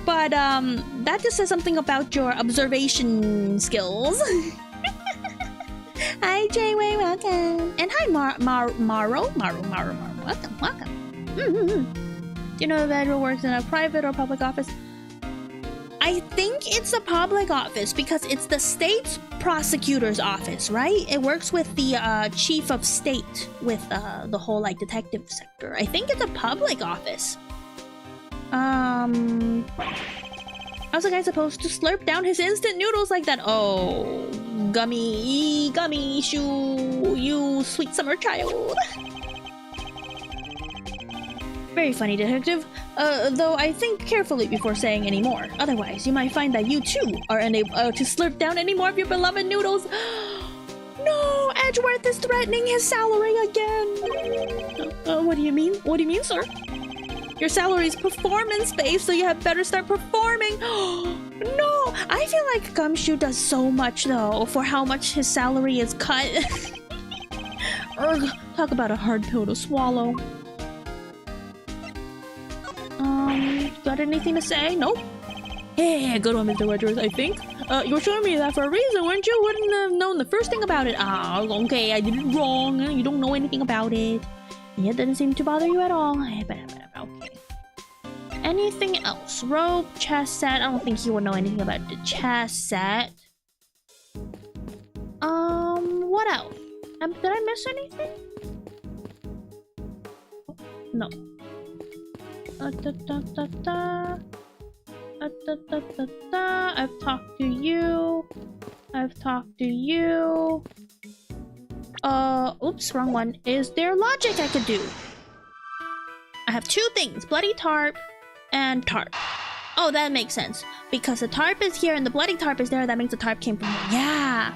But that just says something about your observation skills. Hi, Jayway, welcome. And hi, Maro, welcome. Do you know if Edgeworth works in a private or public office? I think it's a public office because it's the state's prosecutor's office, right? It works with the chief of state with the whole like detective sector. I think it's a public office. How's the guy supposed to slurp down his instant noodles like that? Oh, gummy shoo, you sweet summer child. Very funny, detective. Though I think carefully before saying any more. Otherwise, you might find that you too are unable to slurp down any more of your beloved noodles. No, Edgeworth is threatening his salary again. What do you mean? What do you mean, sir? Your salary is performance-based, so you had better start performing. No, I feel like Gumshoe does so much, though, for how much his salary is cut. Ugh, talk about a hard pill to swallow. Got anything to say? Nope. Yeah, good one, Mr. Edgeworth, I think. You were showing me that for a reason, weren't you? Wouldn't have known the first thing about it. Ah, okay, I did it wrong. You don't know anything about it. Yeah, it doesn't seem to bother you at all. Okay. Anything else? Rope, chess set. I don't think he would know anything about the chess set. What else? Did I miss anything? No. I've talked to you. Oops, wrong one. Is there logic I could do? I have two things, bloody tarp and tarp. Oh, that makes sense. Because the tarp is here and the bloody tarp is there, that means the tarp came from here. Yeah.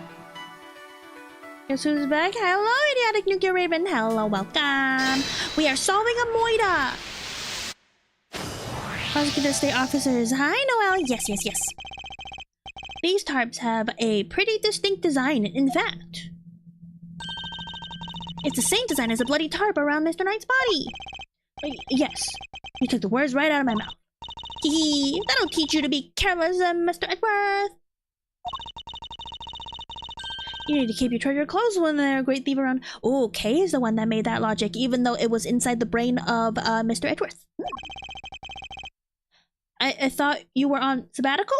Guess who's back? Hello, idiotic nuclear raven. Hello, welcome. We are solving a moida. Prosecutor state officers. Hi, Noelle. Yes. These tarps have a pretty distinct design, in fact. It's the same design as a bloody tarp around Mr. Knight's body. Yes. You took the words right out of my mouth. Hee, that'll teach you to be careless, Mr. Edgeworth. You need to keep your treasure close when there's a great thief around. Oh, Kay is the one that made that logic, even though it was inside the brain of Mr. Edgeworth. I thought you were on sabbatical?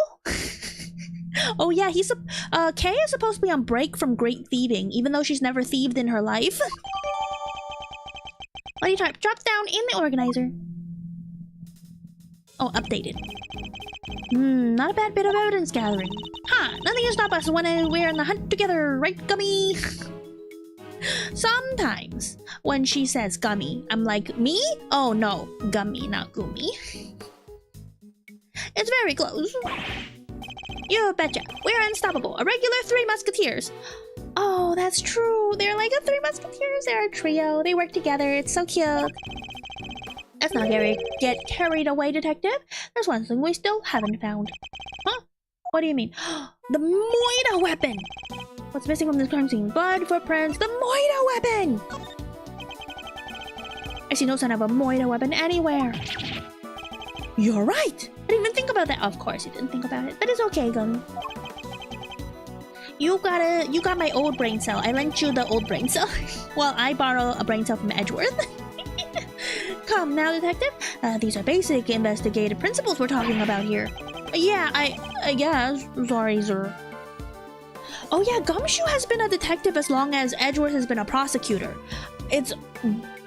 Oh yeah, Kay is supposed to be on break from great thieving, even though she's never thieved in her life. Bloody tarp drops down in the organizer. Oh, updated. Not a bad bit of evidence gathering. Huh, nothing can stop us when we're in the hunt together, right, Gummy? Sometimes, when she says Gummy, I'm like, me? Oh no, Gummy, not Guumi. It's very close. You betcha. We're unstoppable. A regular 3 musketeers. Oh, that's true. They're like a 3 musketeers. They're a trio. They work together. It's so cute. Let's not get carried away, detective. There's one thing we still haven't found. Huh? What do you mean? The Moida weapon! What's missing from this crime scene? Blood, footprints, the Moida weapon! I see no sign of a Moida weapon anywhere. You're right! I didn't even think about that. Of course you didn't think about it, but it's okay, Gummy. You got my old brain cell. I lent you the old brain cell. Well, I borrow a brain cell from Edgeworth. Come now, detective. These are basic investigative principles we're talking about here. Yeah, I guess. Sorry, sir. Oh yeah, Gumshoe has been a detective as long as Edgeworth has been a prosecutor. It's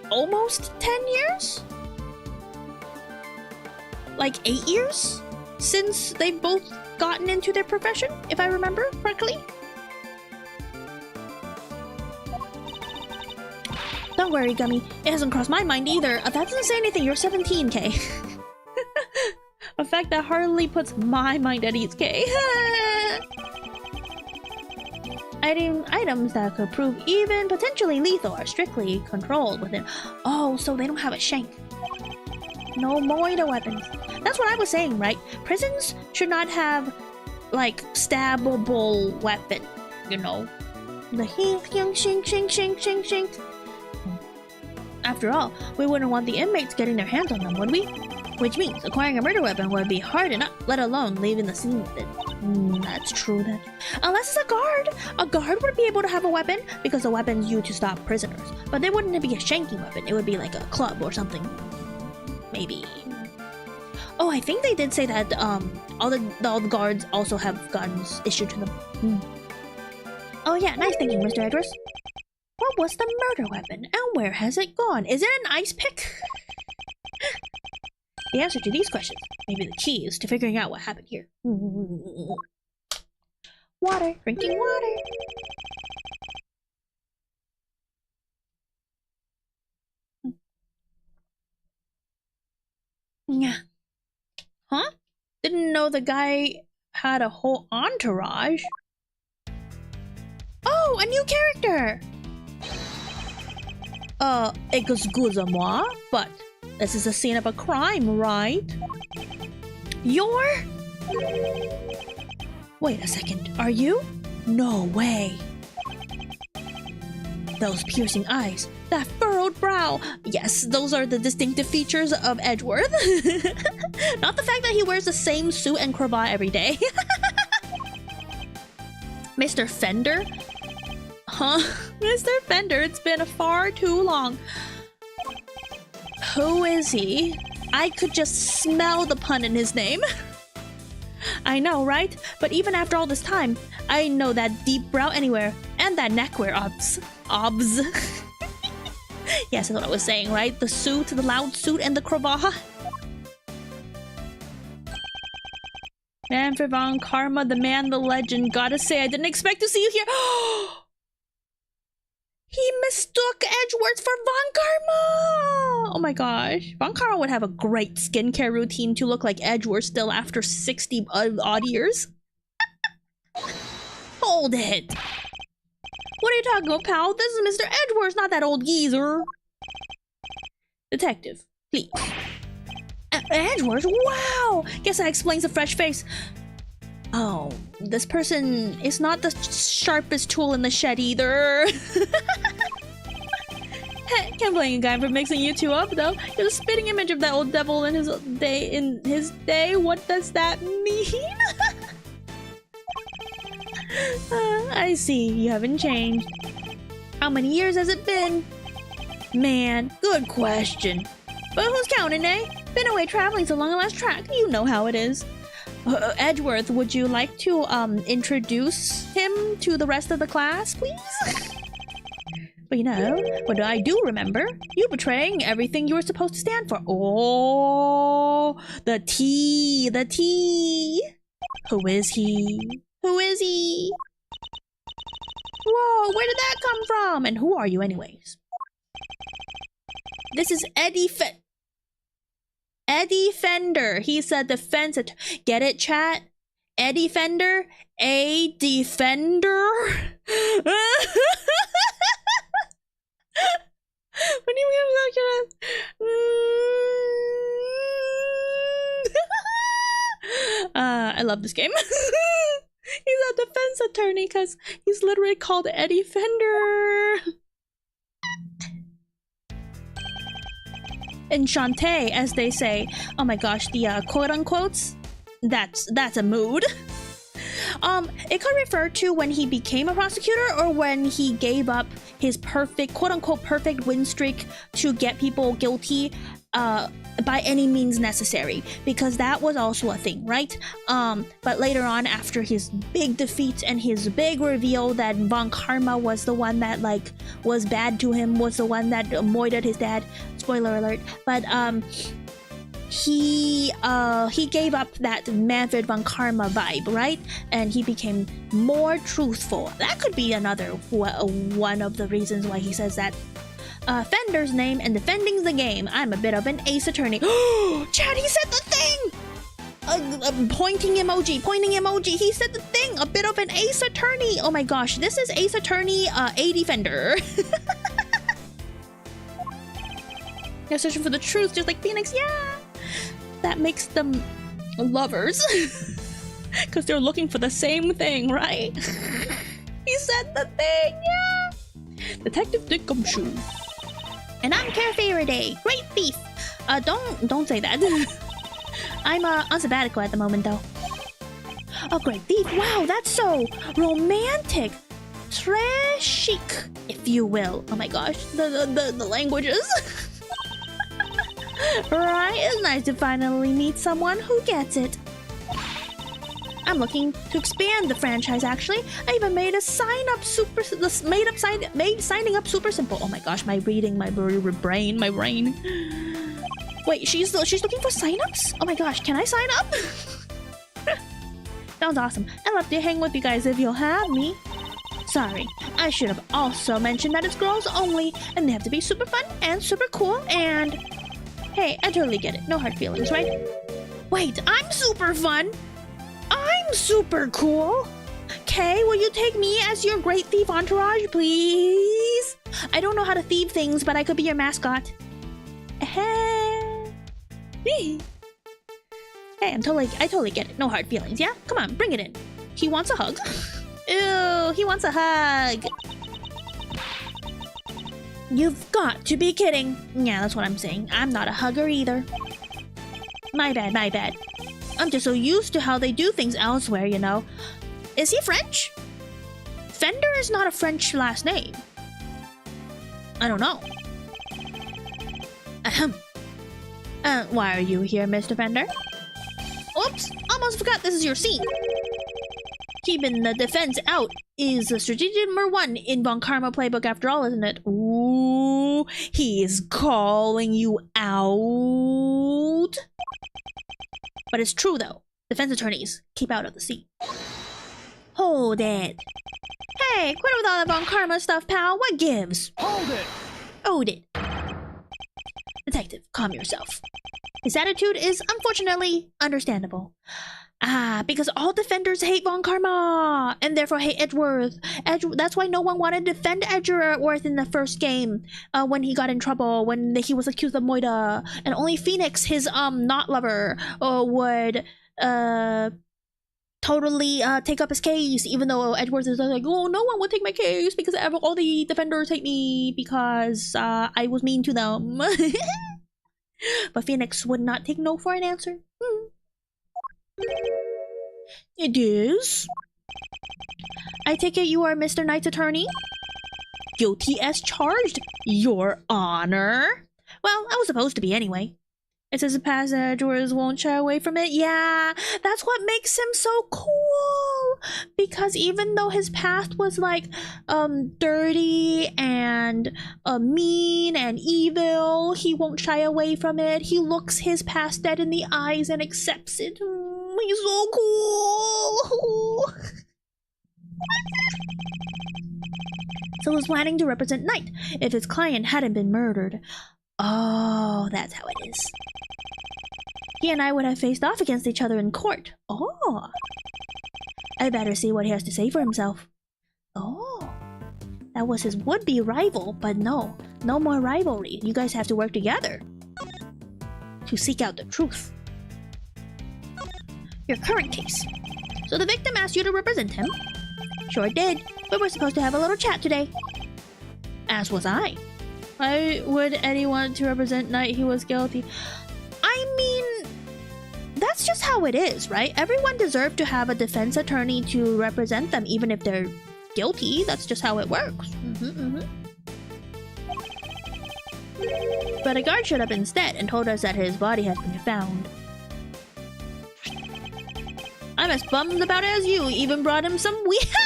almost 10 years? Like 8 years? Since they've both gotten into their profession, if I remember correctly. Don't worry, Gummy. It hasn't crossed my mind either. That doesn't say anything. You're 17, K. A fact that hardly puts my mind at ease, K. Items that could prove even potentially lethal are strictly controlled within. Oh, so they don't have a shank. No moida weapons. That's what I was saying, right? Prisons should not have, like, stabbable weapon. You know? The shink, shink, shink, shink, shink. After all, we wouldn't want the inmates getting their hands on them, would we? Which means acquiring a murder weapon would be hard enough, let alone leaving the scene with it. That's true then. Unless it's a guard! A guard would be able to have a weapon because the weapon's used to stop prisoners. But they wouldn't be a shanking weapon, it would be like a club or something. Maybe. Oh, I think they did say that all the guards also have guns issued to them. Oh yeah, nice thinking, Mr. Edgeworth. What was the murder weapon, and where has it gone? Is it an ice pick? The answer to these questions may be the keys to figuring out what happened here. Water, drinking water. Yeah. Huh? Didn't know the guy had a whole entourage. Oh, a new character! Excuse-moi, but this is a scene of a crime, right? You're... Wait a second, are you? No way! Those piercing eyes, that furrowed brow. Yes, those are the distinctive features of Edgeworth. Not the fact that he wears the same suit and cravat every day. Mr. Fender? Huh? Mr. Fender, it's been far too long. Who is he? I could just smell the pun in his name. I know, right? But even after all this time, I know that deep brow anywhere, and that neckwear obs. Yes, that's what I was saying, right? The suit, the loud suit, and the cravat. Man for Von Karma, the man, the legend. Gotta say, I didn't expect to see you here. He mistook Edgeworth for Von Karma! Oh my gosh. Von Karma would have a great skincare routine to look like Edgeworth still after 60 odd years. Hold it! What are you talking about, pal? This is Mr. Edgeworth, not that old geezer. Detective, please. Edgeworth? Wow! Guess that explains the fresh face. Oh, this person is not the sharpest tool in the shed either. Can't blame a guy for mixing you two up, though. You're the spitting image of that old devil in his day. What does that mean? I see. You haven't changed. How many years has it been? Man, good question. But who's counting, eh? Been away traveling so long I lost track. You know how it is. Edgeworth, would you like to introduce him to the rest of the class, please? But you know, what I do remember, you betraying everything you were supposed to stand for. Oh, the T. Who is he? Who is he? Whoa, where did that come from? And who are you anyways? This is Eddie Fender. He's a defense Get it, chat? Eddie Fender? A defender? When you I love this game. He's a defense attorney because he's literally called Eddie Fender. Enchanté, as they say. Oh my gosh, the quote-unquotes? That's a mood. It could refer to when he became a prosecutor or when he gave up his perfect, quote-unquote perfect win streak to get people guilty by any means necessary, because that was also a thing, right? But later on, after his big defeat and his big reveal that Von Karma was the one that like was bad to him, was the one that moided his dad, spoiler alert, but he gave up that Manfred Von Karma vibe, right? And he became more truthful. That could be another one of the reasons why he says that. Fender's name and defending's the game. I'm a bit of an ace attorney. Oh, Chad, he said the thing! Pointing emoji, pointing emoji. He said the thing, a bit of an ace attorney. Oh my gosh, this is ace attorney, a defender. They're searching for the truth, just like Phoenix. Yeah, that makes them lovers, because they're looking for the same thing, right? He said the thing. Yeah. Detective Dick Gumshoe. And I'm Care Faraday, great thief. Don't say that. I'm on sabbatical at the moment, though. Oh, great thief! Wow, that's so romantic, très chic, if you will. Oh my gosh, the languages. Right, it's nice to finally meet someone who gets it. I'm looking to expand the franchise. Actually, I even made a signing up super simple. Oh my gosh, my reading, my brain. Wait, she's looking for signups? Oh my gosh, can I sign up? Sounds awesome. I'd love to hang with you guys if you'll have me. Sorry, I should have also mentioned that it's girls only, and they have to be super fun and super cool, and... Hey, I totally get it. No hard feelings, right? Wait, I'm super fun? I'm super cool? Okay, will you take me as your great thief entourage, please? I don't know how to thieve things, but I could be your mascot. Hey, I totally get it. No hard feelings, yeah? Come on, bring it in. He wants a hug. Ew, he wants a hug. You've got to be kidding. Yeah, that's what I'm saying. I'm not a hugger either. My bad. I'm just so used to how they do things elsewhere, you know. Is he French? Fender is not a French last name. I don't know. Ahem. Why are you here, Mr. Fender? Oops, almost forgot this is your scene. Keeping the defense out is a strategy number 1 in Von Karma playbook after all, isn't it? Ooh, he's calling you out. But it's true though. Defense attorneys keep out of the scene. Hold it. Hey, quit with all that Von Karma stuff, pal. What gives? Hold it. Detective, calm yourself. His attitude is unfortunately understandable. Because all defenders hate Von Karma, and therefore hate Edgeworth. That's why no one wanted to defend Edgeworth in the first game, when he got in trouble, when he was accused of Moida. And only Phoenix, his not lover, would totally take up his case, even though Edgeworth is like, oh, no one would take my case because all the defenders hate me because I was mean to them. But Phoenix would not take no for an answer. It is. I take it you are Mr. Knight's attorney? Guilty as charged, Your Honor. Well, I was supposed to be anyway. It says the past Edgeworth won't shy away from it. Yeah, that's what makes him so cool. Because even though his past was like dirty and mean and evil, he won't shy away from it. He looks his past dead in the eyes and accepts it. He's so cool. So he's planning to represent Knight if his client hadn't been murdered. Oh, that's how it is. He and I would have faced off against each other in court. Oh. I better see what he has to say for himself. Oh. That was his would-be rival, but no more rivalry. You guys have to work together to seek out the truth. Your current case. So the victim asked you to represent him? Sure did, but we're supposed to have a little chat today. As was I. Why would Eddie want to represent Knight? He was guilty. I mean, that's just how it is, right? Everyone deserves to have a defense attorney to represent them, even if they're guilty. That's just how it works. But a guard showed up instead and told us that his body has been found. I'm as bummed about it as you. Even brought him some weenies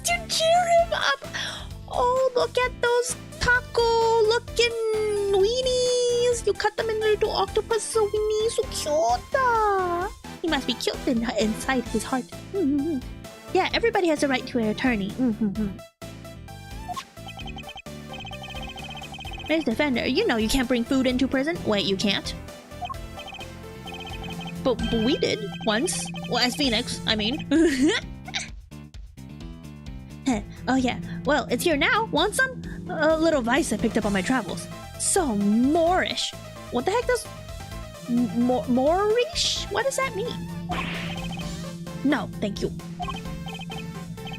to cheer him up. Oh, look at those taco-looking weenies. You cut them into little octopus weenies. So cute. He must be cute inside his heart. Yeah, everybody has a right to an attorney. Miss Defender, you know you can't bring food into prison. Wait, you can't? But we did once. Well, as Phoenix, I mean. Oh yeah, well, it's here now. Want some? A little vice I picked up on my travels. So Moorish. What the heck does Moorish? What does that mean? No, thank you.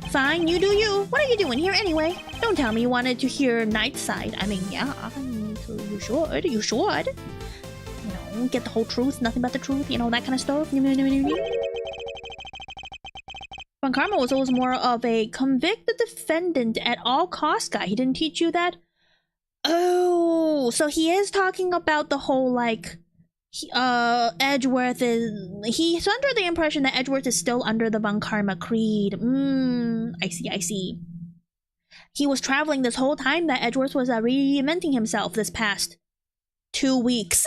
Fine, you do you. What are you doing here anyway? Don't tell me you wanted to hear Night Side. I mean, yeah, so you should. You should. You know, get the whole truth, nothing but the truth, you know, that kind of stuff. Von Karma was always more of a convict the defendant at all costs guy. He didn't teach you that? Oh, so he is talking about the whole, like, Edgeworth is... He's under the impression that Edgeworth is still under the Von Karma creed. I see. He was traveling this whole time that Edgeworth was reinventing himself this past 2 weeks.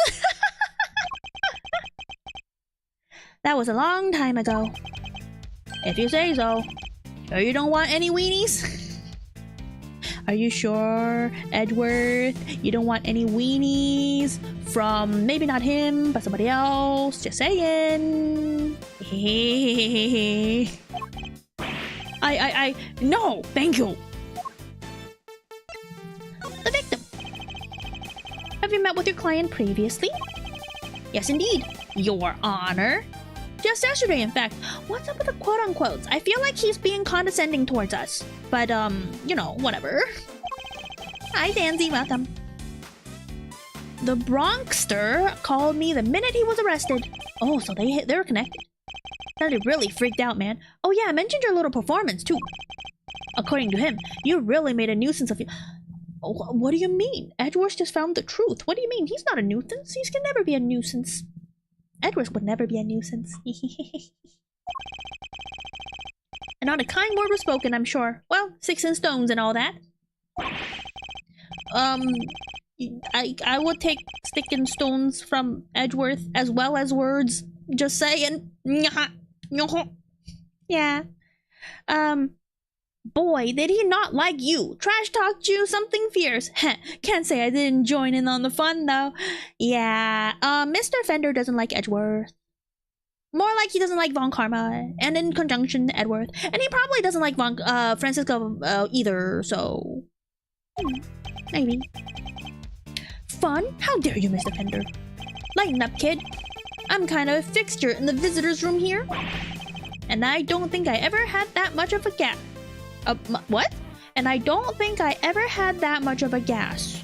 That was a long time ago. If you say so. Sure you don't want any weenies? Are you sure, Edgeworth? You don't want any weenies from maybe not him, but somebody else? Just saying. No, thank you. The victim. Have you met with your client previously? Yes, indeed, Your Honor. Just yesterday, in fact. What's up with the quote-unquotes? I feel like he's being condescending towards us. But, you know, whatever. Hi, Danzy, welcome. The Bronxster called me the minute he was arrested. Oh, so they're connected. Sounded really freaked out, man. Oh yeah, I mentioned your little performance, too. According to him, you really made a nuisance of you. Oh, what do you mean? Edgeworth just found the truth. What do you mean? He's not a nuisance. He can never be a nuisance. Edgeworth would never be a nuisance. And not a kind word was spoken, I'm sure. Well, 6 and stones and all that. I would take stick and stones from Edgeworth as well as words. Just saying. Yeah. Boy, did he not like you. Trash talked you something fierce. Can't say I didn't join in on the fun, though. Yeah, Mr. Fender doesn't like Edgeworth. More like he doesn't like Von Karma, and in conjunction, Edgeworth. And he probably doesn't like Francisco either, so... maybe. Fun? How dare you, Mr. Fender? Lighten up, kid. I'm kind of a fixture in the visitor's room here. And I don't think I ever had that much of a gas. What? And I don't think I ever had that much of a gas.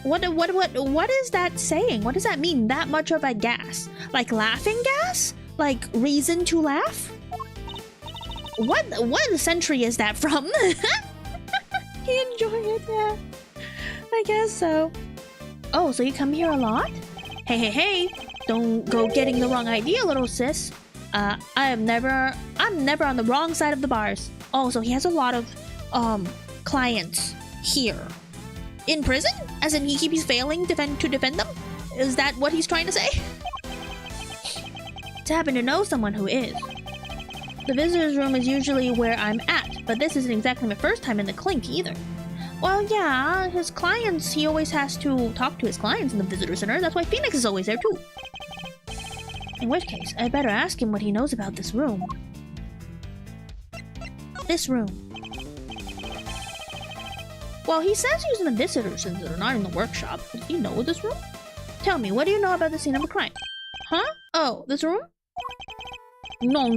What is that saying? What does that mean, that much of a gas? Like laughing gas? Like reason to laugh? What century is that from? You enjoy it, yeah. I guess so. Oh, so you come here a lot? Hey. Don't go getting the wrong idea, little sis. I'm never on the wrong side of the bars. Oh, so he has a lot of, clients here. In prison? As in he keeps failing to defend them? Is that what he's trying to say? To happen to know someone who is. The visitor's room is usually where I'm at, but this isn't exactly my first time in the clink either. Well, yeah, his clients, he always has to talk to his clients in the visitor center. That's why Phoenix is always there too. In which case, I better ask him what he knows about this room. This room. Well, he says he's in the visitor center, not in the workshop. Does he know this room? Tell me, what do you know about the scene of a crime? Huh? Oh, this room? No,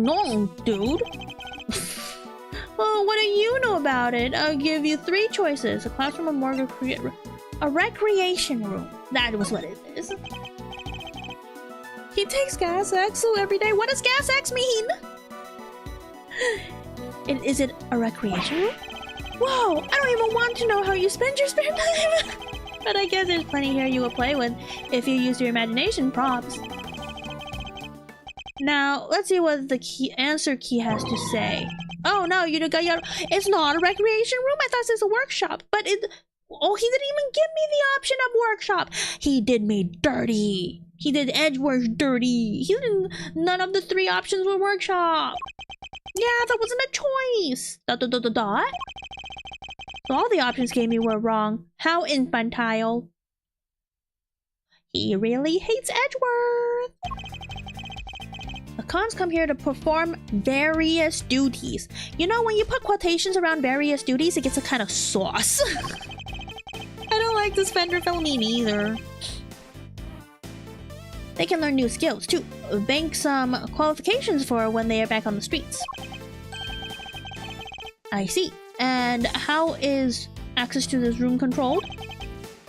dude. Well, what do you know about it? I'll give you 3 choices. A classroom, a morgue, a recreation room. That was what it is. He takes gas X every day. What does gas X mean? Is it a recreation room? Whoa, I don't even want to know how you spend your spare time. But I guess there's plenty here you will play with if you use your imagination prompts. Now, let's see what the answer key has to say. Oh no, it's not a recreation room. I thought this was a workshop. But he didn't even give me the option of workshop. He did me dirty. He did Edgeworth dirty. None of the 3 options were workshop. Yeah, that wasn't a choice. So all the options gave me were wrong. How infantile. He really hates Edgeworth. The cons come here to perform various duties. You know, when you put quotations around various duties, it gets a kind of sauce. I don't like this Fender Filmini either. They can learn new skills too. Bank some qualifications for when they are back on the streets. I see. And how is access to this room controlled?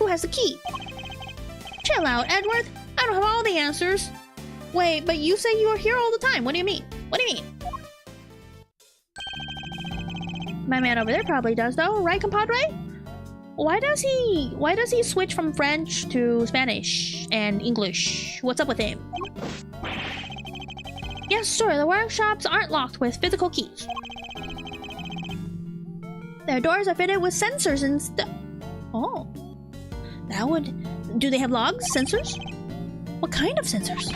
Who has the key? Chill out, Edgeworth. I don't have all the answers. Wait, but you say you are here all the time. What do you mean? What do you mean? My man over there probably does though, right, compadre? Why does he switch from French to Spanish and English? What's up with him? Yes, sir, the workshops aren't locked with physical keys. Their doors are fitted with sensors and stuff. Oh. That would... Do they have logs? Sensors? What kind of sensors?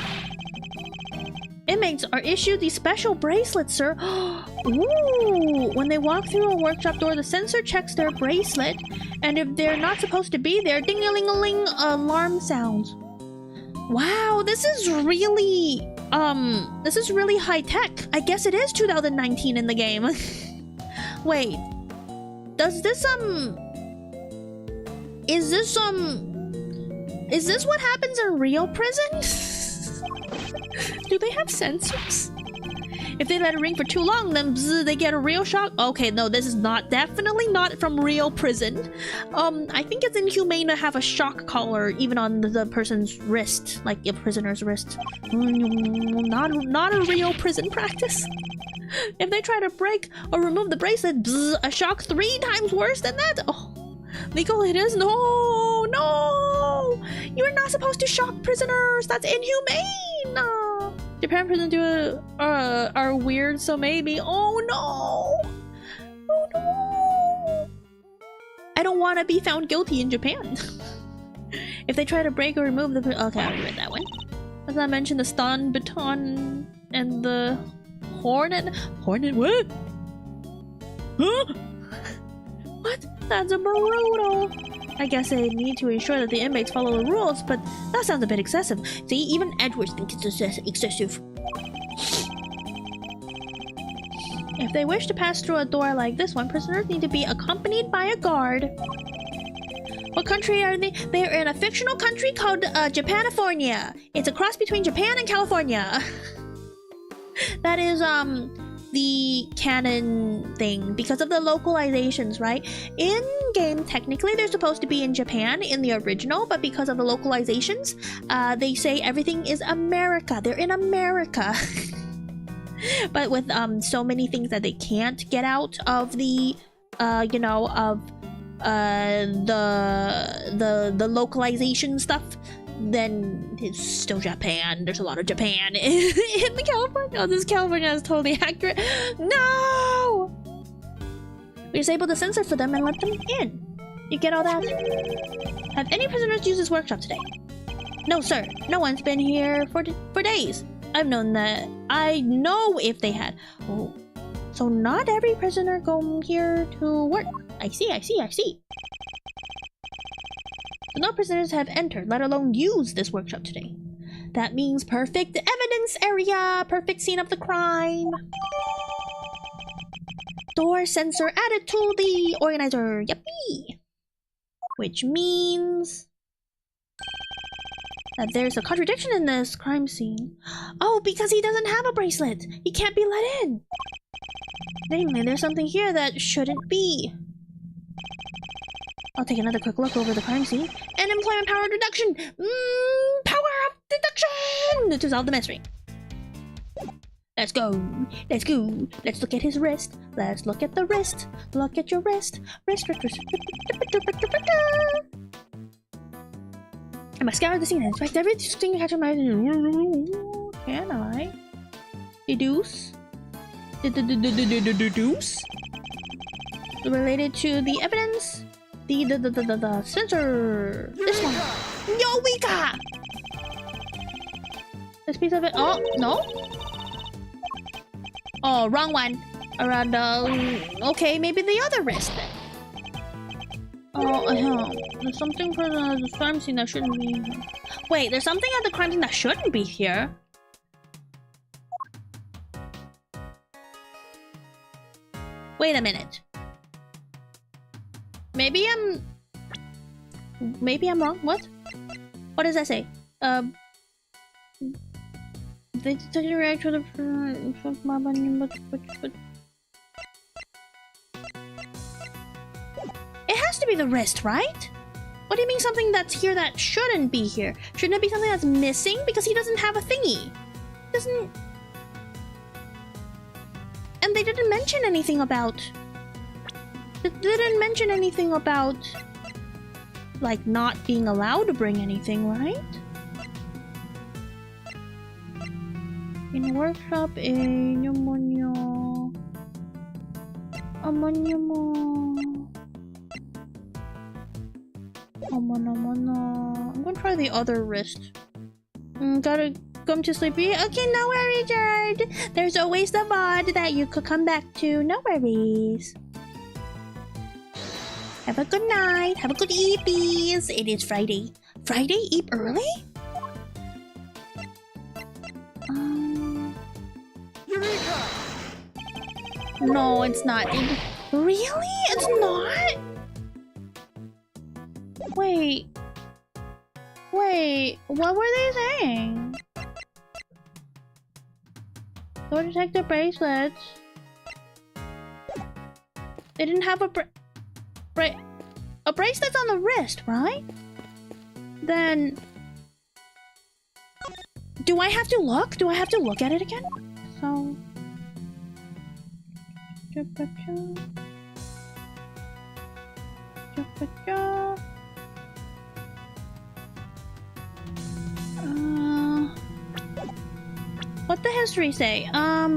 Inmates are issued these special bracelets, sir. Ooh! When they walk through a workshop door, the sensor checks their bracelet, and if they're not supposed to be there, ding-a-ling-a-ling alarm sounds. Wow, this is really high tech. I guess it is 2019 in the game. Wait, does this is this what happens in real prison? Do they have sensors? If they let it ring for too long, then bzz, they get a real shock. Okay, no, this is definitely not from real prison. I think it's inhumane to have a shock collar even on the person's wrist, like a prisoner's wrist. Not a real prison practice. If they try to break or remove the bracelet, bzz, a shock 3 times worse than that. Oh, legal it is. No, no, you're not supposed to shock prisoners. That's inhumane. Japan prisons are weird, so maybe. Oh no! Oh no! I don't want to be found guilty in Japan. If they try to break or remove the... Okay, I already read that one. Let's not mention the stun baton and the hornet. Hornet what? Huh? What? That's a brutal. I guess they need to ensure that the inmates follow the rules, but that sounds a bit excessive. See, even Edgeworth thinks it's excessive. If they wish to pass through a door like this one, prisoners need to be accompanied by a guard. What country are they? They are in a fictional country called Japanifornia. It's a cross between Japan and California. That is, the canon thing because of the localizations, right? In game, technically they're supposed to be in Japan in the original, but because of the localizations, they say everything is America. They're in America. But with so many things that they can't get out of the you know, of the localization stuff, then it's still Japan. There's a lot of Japan in the California. Oh, this California is totally accurate. No! We disable the sensor for them and let them in. You get all that? Have any prisoners used this workshop today? No, sir. No one's been here for days. I've known that. I know if they had. Oh, so not every prisoner go here to work. I see. No prisoners have entered, let alone used this workshop today. That means perfect evidence area, perfect scene of the crime. Door sensor added to the organizer, yippee! Which means that there's a contradiction in this crime scene. Oh, because he doesn't have a bracelet. He can't be let in. Namely, there's something here that shouldn't be. I'll take another quick look over the crime scene. And employment power deduction! Power of deduction! To solve the mystery. Let's go. Let's go. Let's look at his wrist. Let's look at the wrist. Look at your wrist. Wrist. I must scour the scene and inspect everything catching my... Can I? Deduce? Deduce? Related to the evidence? The sensor. This one. Eureka! This piece of it. Oh, no. Oh, wrong one. Around, okay, maybe the other wrist then. There's something for the crime scene that shouldn't be here. Wait, there's something at the crime scene that shouldn't be here? Wait a minute. Maybe I'm wrong. What? What does that say? They detected a react to the It has to be the wrist, right? What do you mean something that's here that shouldn't be here? Shouldn't it be something that's missing? Because he doesn't have a thingy. Doesn't... And they didn't mention anything about... They didn't mention anything about... like, not being allowed to bring anything, right? In a workshop, I'm gonna try the other wrist. Gotta come to sleepy. Okay, no worries, Jared. There's always the VOD that you could come back to. No worries. Have a good night. Have a good eepies. It is Friday. Friday? Eat early? Eureka! No, it's not. Really? It's not? Wait. Wait. What were they saying? Door detector bracelets. They didn't have a bracelet's on the wrist, right? Then... Do I have to look? Do I have to look at it again? So... What the history say? No.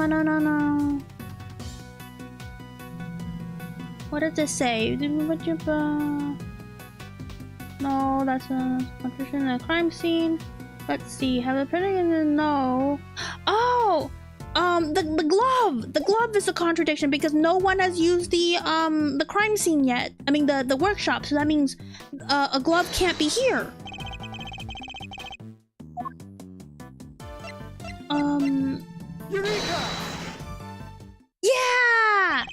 What does this say? No, that's a contrition in a crime scene. Let's see. Have the printer? No. Oh, the glove. The glove is a contradiction because no one has used the crime scene yet. I mean the workshop. So that means a glove can't be here. Eureka! Yeah!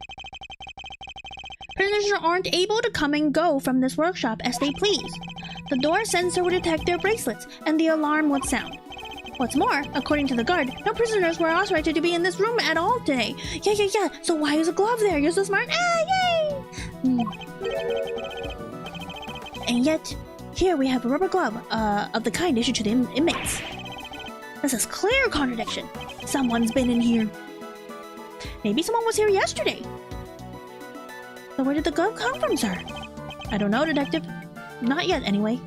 Prisoners aren't able to come and go from this workshop as they please. The door sensor would detect their bracelets, and the alarm would sound. What's more, according to the guard, no prisoners were authorized to be in this room at all today. Yeah. So why is a glove there? You're so smart. Yay! And yet, here we have a rubber glove, of the kind issued to the inmates. This is clear contradiction. Someone's been in here. Maybe someone was here yesterday. So where did the glove come from, sir? I don't know, detective. Not yet, anyway.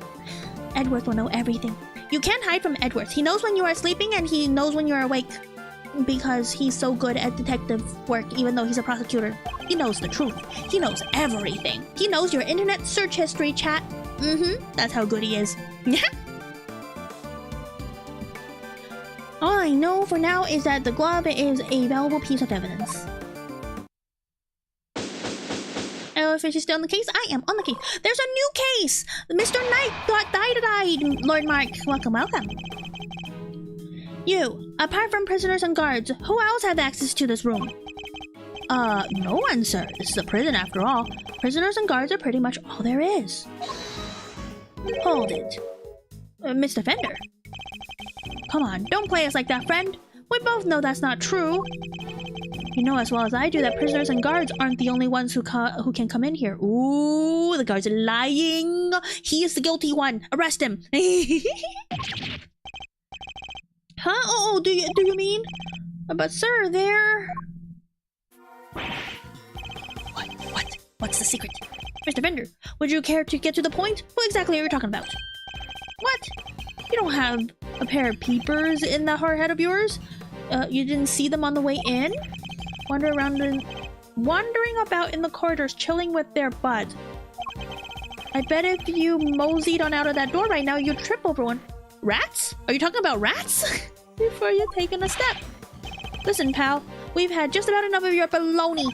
Edgeworth will know everything. You can't hide from Edgeworth. He knows when you are sleeping and he knows when you are awake. Because he's so good at detective work, even though he's a prosecutor. He knows the truth. He knows everything. He knows your internet search history, chat. That's how good he is. All I know for now is that the glove is a valuable piece of evidence. Jellyfish is still on the case? I am on the case. There's a new case! Mr. Knight died, Lord Mark. Welcome. You, apart from prisoners and guards, who else have access to this room? No one, sir. This is a prison after all. Prisoners and guards are pretty much all there is. Hold it. Mr. Fender. Come on, don't play us like that, friend. We both know that's not true. You know as well as I do that prisoners and guards aren't the only ones who can come in here. Ooh, the guards are lying. He is the guilty one. Arrest him. Huh? Oh, do you mean? But sir, they're... What's the secret? Mr. Fender, would you care to get to the point? Who exactly are you talking about? What? You don't have a pair of peepers in that hard head of yours? You didn't see them on the way in? Wandering about in the corridors, chilling with their buds. I bet if you moseyed on out of that door right now, you'd trip over one. Rats? Are you talking about rats? Before you're taking a step. Listen, pal, we've had just about enough of your baloney.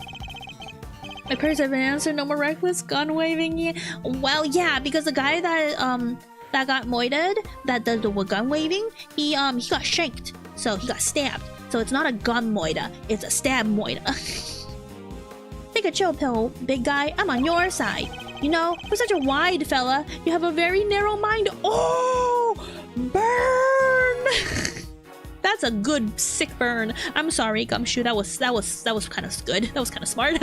My prayers have been answered. No more reckless gun waving yet. Well, yeah, because the guy that got moited, that does the gun waving, he got shanked, so he got stabbed. So it's not a gun moida, it's a stab moida. Take a chill pill, big guy. I'm on your side. You know, for such a wide fella, you have a very narrow mind. Oh, burn! That's a good sick burn. I'm sorry, Gumshoe. That was kind of good. That was kind of smart.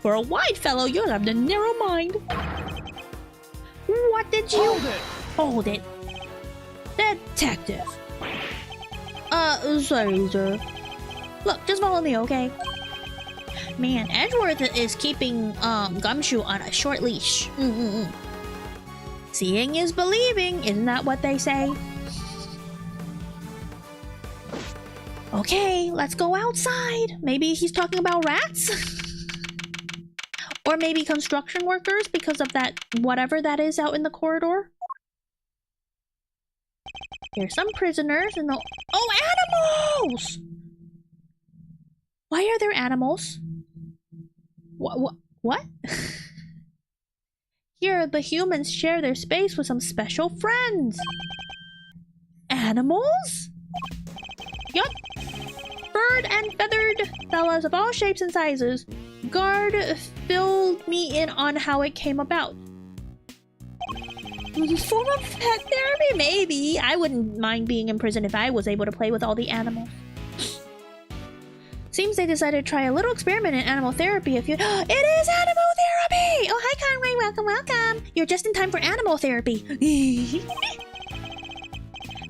For a wide fellow, you have the narrow mind. What did you hold it? Detective. Sorry, sir. Look, just follow me, okay? Man, Edgeworth is keeping Gumshoe on a short leash. Seeing is believing, isn't that what they say? Okay, let's go outside. Maybe he's talking about rats? Or maybe construction workers because of that whatever that is out in the corridor. Here's some prisoners and the— oh, animals! Why are there animals? What? Here, the humans share their space with some special friends. Animals? Yup. Bird and feathered fellas of all shapes and sizes. Guard filled me in on how it came about. Form of pet therapy? Maybe. I wouldn't mind being in prison if I was able to play with all the animals. Seems they decided to try a little experiment in animal therapy. If you— it is animal therapy! Oh, hi Conway, welcome. You're just in time for animal therapy.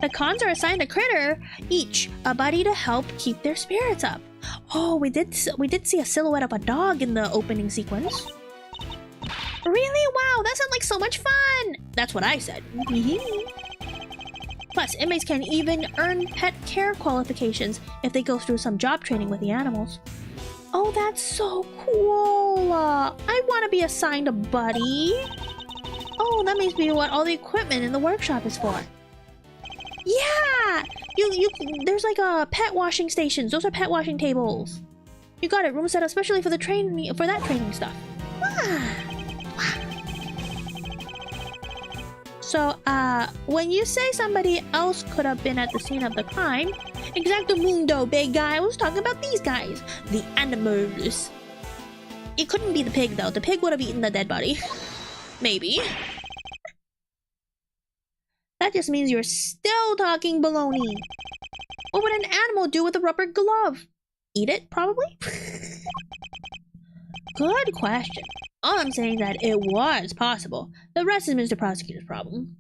The cons are assigned a critter each, a buddy to help keep their spirits up. Oh, we did see a silhouette of a dog in the opening sequence. Really? Wow, that sounds like so much fun! That's what I said. Plus, inmates can even earn pet care qualifications if they go through some job training with the animals. Oh, that's so cool! I want to be assigned a buddy. Oh, that makes me what all the equipment in the workshop is for. Yeah! There's like pet washing stations. Those are pet washing tables. You got it. Room set up especially for the training, for that training stuff. Wow. So, when you say somebody else could have been at the scene of the crime, exactamundo, big guy. I was talking about these guys, the animals. It couldn't be the pig though. The pig would have eaten the dead body. Maybe. That just means you're still talking baloney. What would an animal do with a rubber glove? Eat it, probably? Good question. All I'm saying is that it was possible. The rest is Mr. Prosecutor's problem.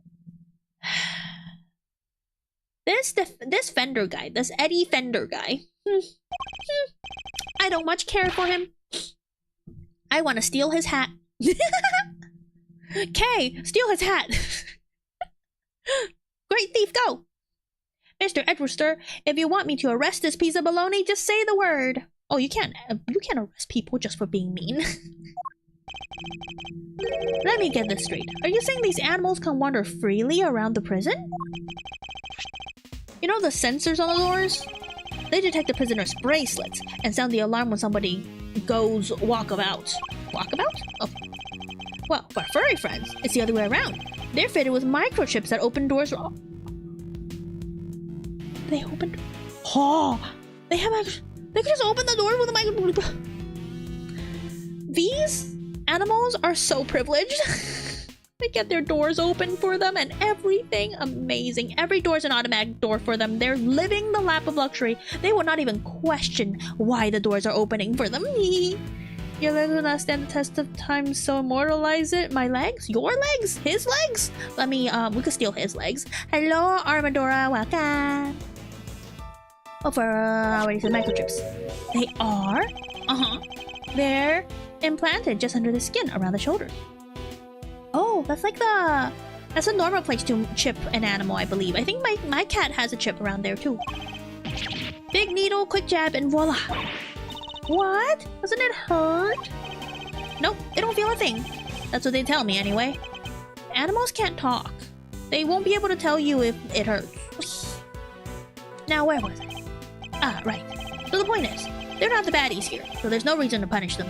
This Fender guy, this Eddie Fender guy. I don't much care for him. I want to steal his hat. Kay, steal his hat. Great thief, go! Mr. Edgeworth, if you want me to arrest this piece of baloney, just say the word. Oh, you can't arrest people just for being mean. Let me get this straight. Are you saying these animals can wander freely around the prison? You know the sensors on the doors? They detect the prisoner's bracelets and sound the alarm when somebody goes walkabout. Walkabout? Oh. Well, for furry friends, it's the other way around. They're fitted with microchips that open doors. They opened. Oh, they have actually. They can just open the door with a micro. These animals are so privileged. They get their doors open for them and everything amazing. Every door is an automatic door for them. They're living the lap of luxury. They will not even question why the doors are opening for them. Your legs will not stand the test of time, so immortalize it. My legs? Your legs? His legs? Let me, we could steal his legs. Hello, Armadora, welcome. Oh, for, what is the microchips? They are? They're implanted just under the skin, around the shoulders. Oh, that's like that's a normal place to chip an animal, I believe. I think my cat has a chip around there, too. Big needle, quick jab, and voila. What? Doesn't it hurt? Nope, they don't feel a thing. That's what they tell me anyway. Animals can't talk. They won't be able to tell you if it hurts. Now, where was I? Ah, right. So the point is, They're not the baddies here, so there's no reason to punish them.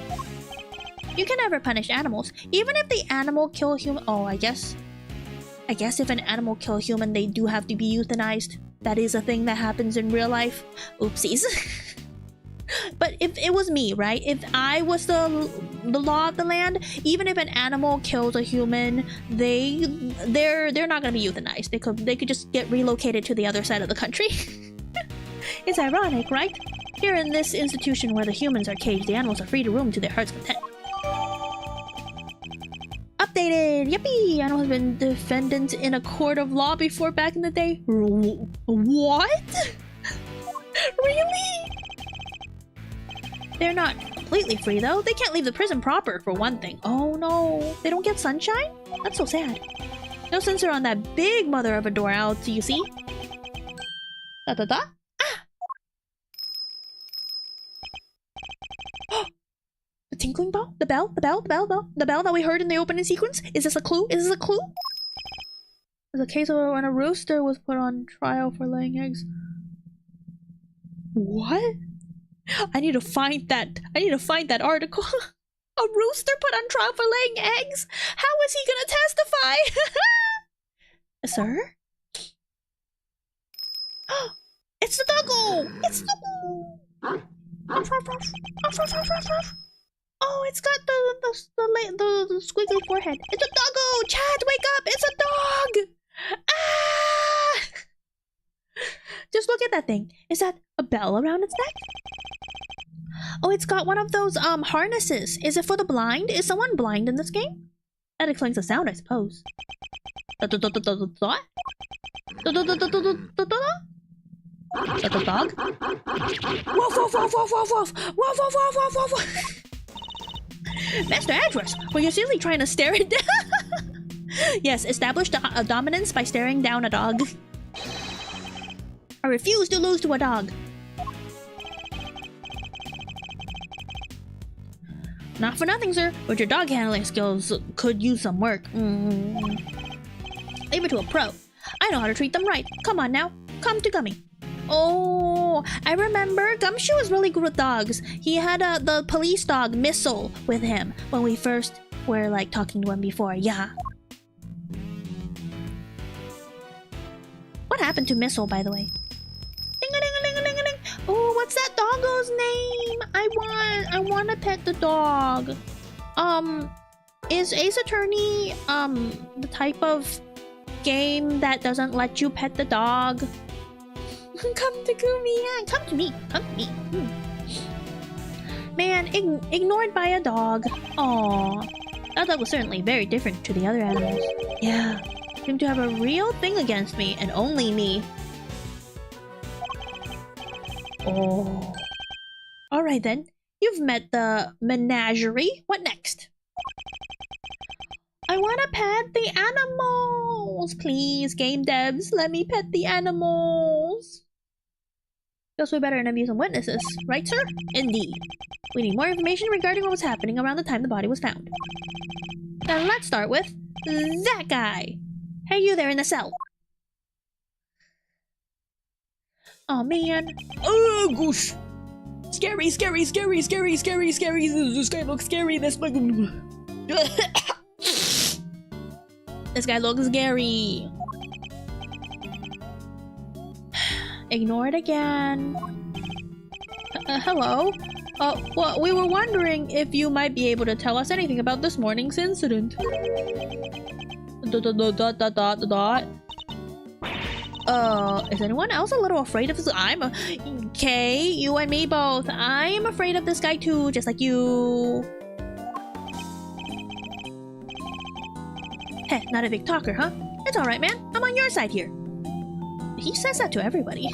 You can never punish animals, even if the animal kill human. Oh, I guess if an animal kill a human, they do have to be euthanized. That is a thing that happens in real life. Oopsies. But if it was me, right? If I was the law of the land, even if an animal kills a human, they're not gonna be euthanized. They could just get relocated to the other side of the country. It's ironic, right? Here in this institution where the humans are caged, the animals are free to roam to their heart's content. Updated! Yippee! Animals have been defendants in a court of law before back in the day. What? Really? They're not completely free though. They can't leave the prison proper, for one thing. Oh no. They don't get sunshine? That's so sad. No sensor on that big mother of a door out, you see? Da da da. The tinkling bell? The bell that we heard in the opening sequence? Is this a clue? Is this a clue? There's a case of when a rooster was put on trial for laying eggs. What? I need to find that article. A rooster put on trial for laying eggs? How is he gonna testify? Sir? It's the doggo! It's the Oh, it's got the squiggly forehead. It's a doggo! Chad, wake up! It's a dog! Ah! Just look at that thing. Is that a bell around its neck? Oh, it's got one of those harnesses. Is it for the blind? Is someone blind in this game? That explains the sound, I suppose. What? The dog? Woof woof woof woof woof woof woof woof woof woof woof. Master Edgeworth, were you seriously trying to stare it down? Yes, establish a dominance by staring down a dog. I refuse to lose to a dog. Not for nothing, sir, but your dog handling skills could use some work. Leave it to a pro. I know how to treat them right. Come on now. Come to Guumi. Oh, I remember Gumshoe was really good with dogs. He had the police dog Missile with him when we first were like talking to him before. Yeah. What happened to Missile, by the way? Ding-a-ding-a-ding-a-ding-a-ding. Oh, what's that doggo's name? I want to pet the dog. Is Ace Attorney the type of game that doesn't let you pet the dog? Come to Guumi, yeah, come to me. Man, ignored by a dog. Aww. That dog was certainly very different to the other animals. Yeah, seemed to have a real thing against me, and only me. Oh. Alright then, you've met the menagerie. What next? I want to pet the animals! Please, game devs, let me pet the animals! Guess we better interview some witnesses, right sir? Indeed. We need more information regarding what was happening around the time the body was found. Then let's start with that guy! Hey you there in the cell! Oh man. Oh gosh! Scary, scary, scary, scary, scary, scary! This guy looks scary, this This guy looks scary. Ignore it again. Hello? Well, we were wondering if you might be able to tell us anything about this morning's incident. Is anyone else a little afraid of this? Okay, you and me both. I'm afraid of this guy too, just like you. Heh, not a big talker, huh? It's alright, man. I'm on your side here. He says that to everybody.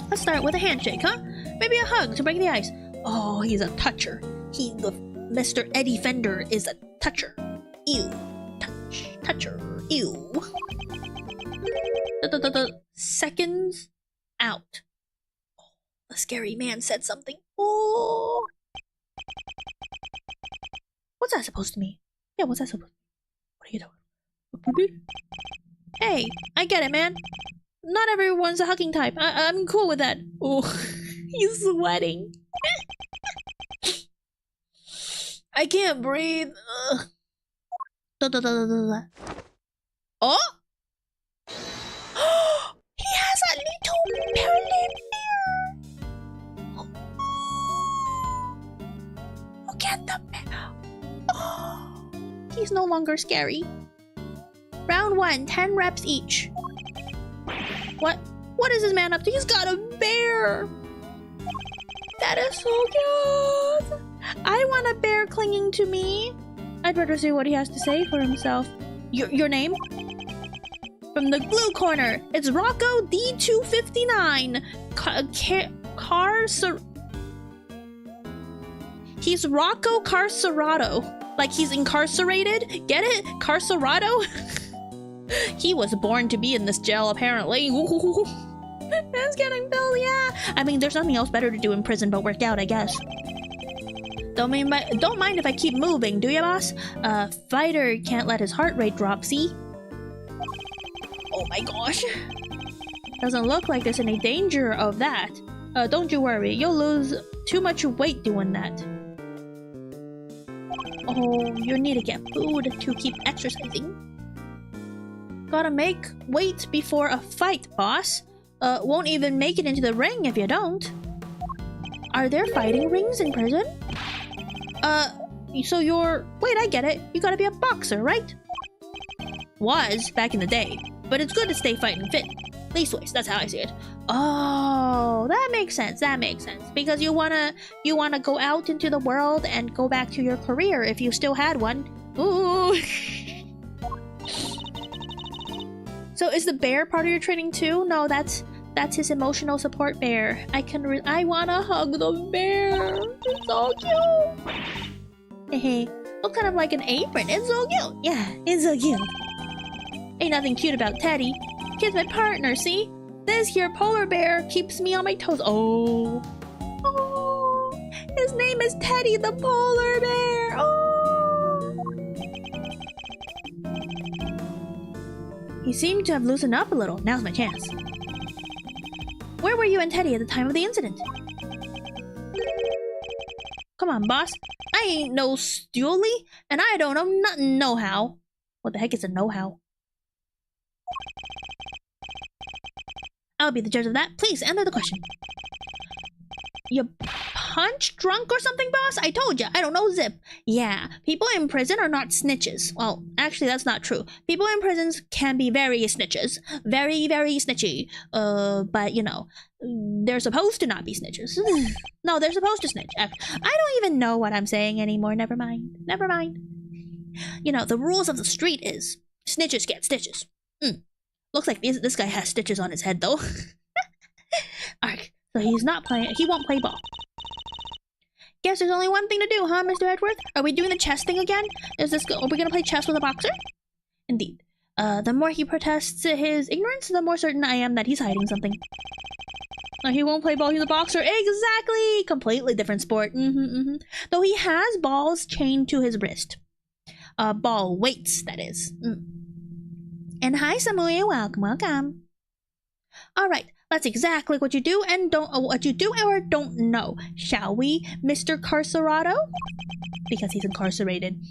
Let's start with a handshake, huh? Maybe a hug to break the ice. Oh, he's a toucher. Mr. Eddie Fender is a toucher. Ew. Toucher. Ew. Seconds out. Oh, the scary man said something. Oh. What's that supposed to mean? Yeah, what's that supposed to mean? What are you doing? Hey, I get it, man. Not everyone's a hugging type. I'm cool with that. Oh, he's sweating. I can't breathe. Oh! He has a little parallel bear. Look at the bear. Oh, he's no longer scary. Round 1, 10 reps each. What? What is this man up to? He's got a bear. That is so cute. I want a bear clinging to me. I'd rather see what he has to say for himself. Your name? From the blue corner, it's Rocco D259. He's Rocco Carcerado. Like he's incarcerated? Get it? Carcerado? He was born to be in this jail, apparently. It's getting dull, yeah. I mean, there's nothing else better to do in prison but work out, I guess. Don't mind if I keep moving, do ya, boss? Fighter can't let his heart rate drop, see? Oh my gosh. Doesn't look like there's any danger of that. Don't you worry, you'll lose too much weight doing that. Oh, you need to get food to keep exercising. Gotta make weight before a fight, boss. Won't even make it into the ring if you don't. Are there fighting rings in prison? So you're... Wait, I get it. You gotta be a boxer, right? Was, back in the day. But it's good to stay fighting fit. Leastways, that's how I see it. Oh, that makes sense. That makes sense. Because you wanna go out into the world and go back to your career if you still had one. Ooh. So is the bear part of your training too? No, that's his emotional support bear. I wanna hug the bear. It's so cute. Hey, look kind of like an apron. It's so cute. Yeah, it's so cute. Ain't nothing cute about Teddy. Kid's my partner, see? This here polar bear keeps me on my toes. Oh. Oh. His name is Teddy the polar bear. Oh. He seemed to have loosened up a little. Now's my chance. Where were you and Teddy at the time of the incident? Come on, boss. I ain't no stoolie, and I don't know nothing know-how. What the heck is a know-how? I'll be the judge of that. Please, answer the question. You punch drunk or something, boss? I told ya, I don't know zip. Yeah, people in prison are not snitches. Well, actually, that's not true. People in prisons can be very snitches. Very, very snitchy. But, you know, they're supposed to not be snitches. No, they're supposed to snitch. I don't even know what I'm saying anymore. Never mind. Never mind. You know, the rules of the street is snitches get stitches. Looks like this guy has stitches on his head, though. Alright, so he's not playing. He won't play ball. Guess there's only one thing to do, huh, Mr. Edgeworth? Are we doing the chess thing again? Are we gonna play chess with a boxer? Indeed. The more he protests his ignorance, the more certain I am that he's hiding something. No, he won't play ball. He's a boxer. Exactly. Completely different sport. Though he has balls chained to his wrist. Ball weights, that is. And hi, Samui. Welcome, welcome. All right, that's exactly what you do and don't what you do or don't know, shall we, Mr. Carcerado? Because he's incarcerated.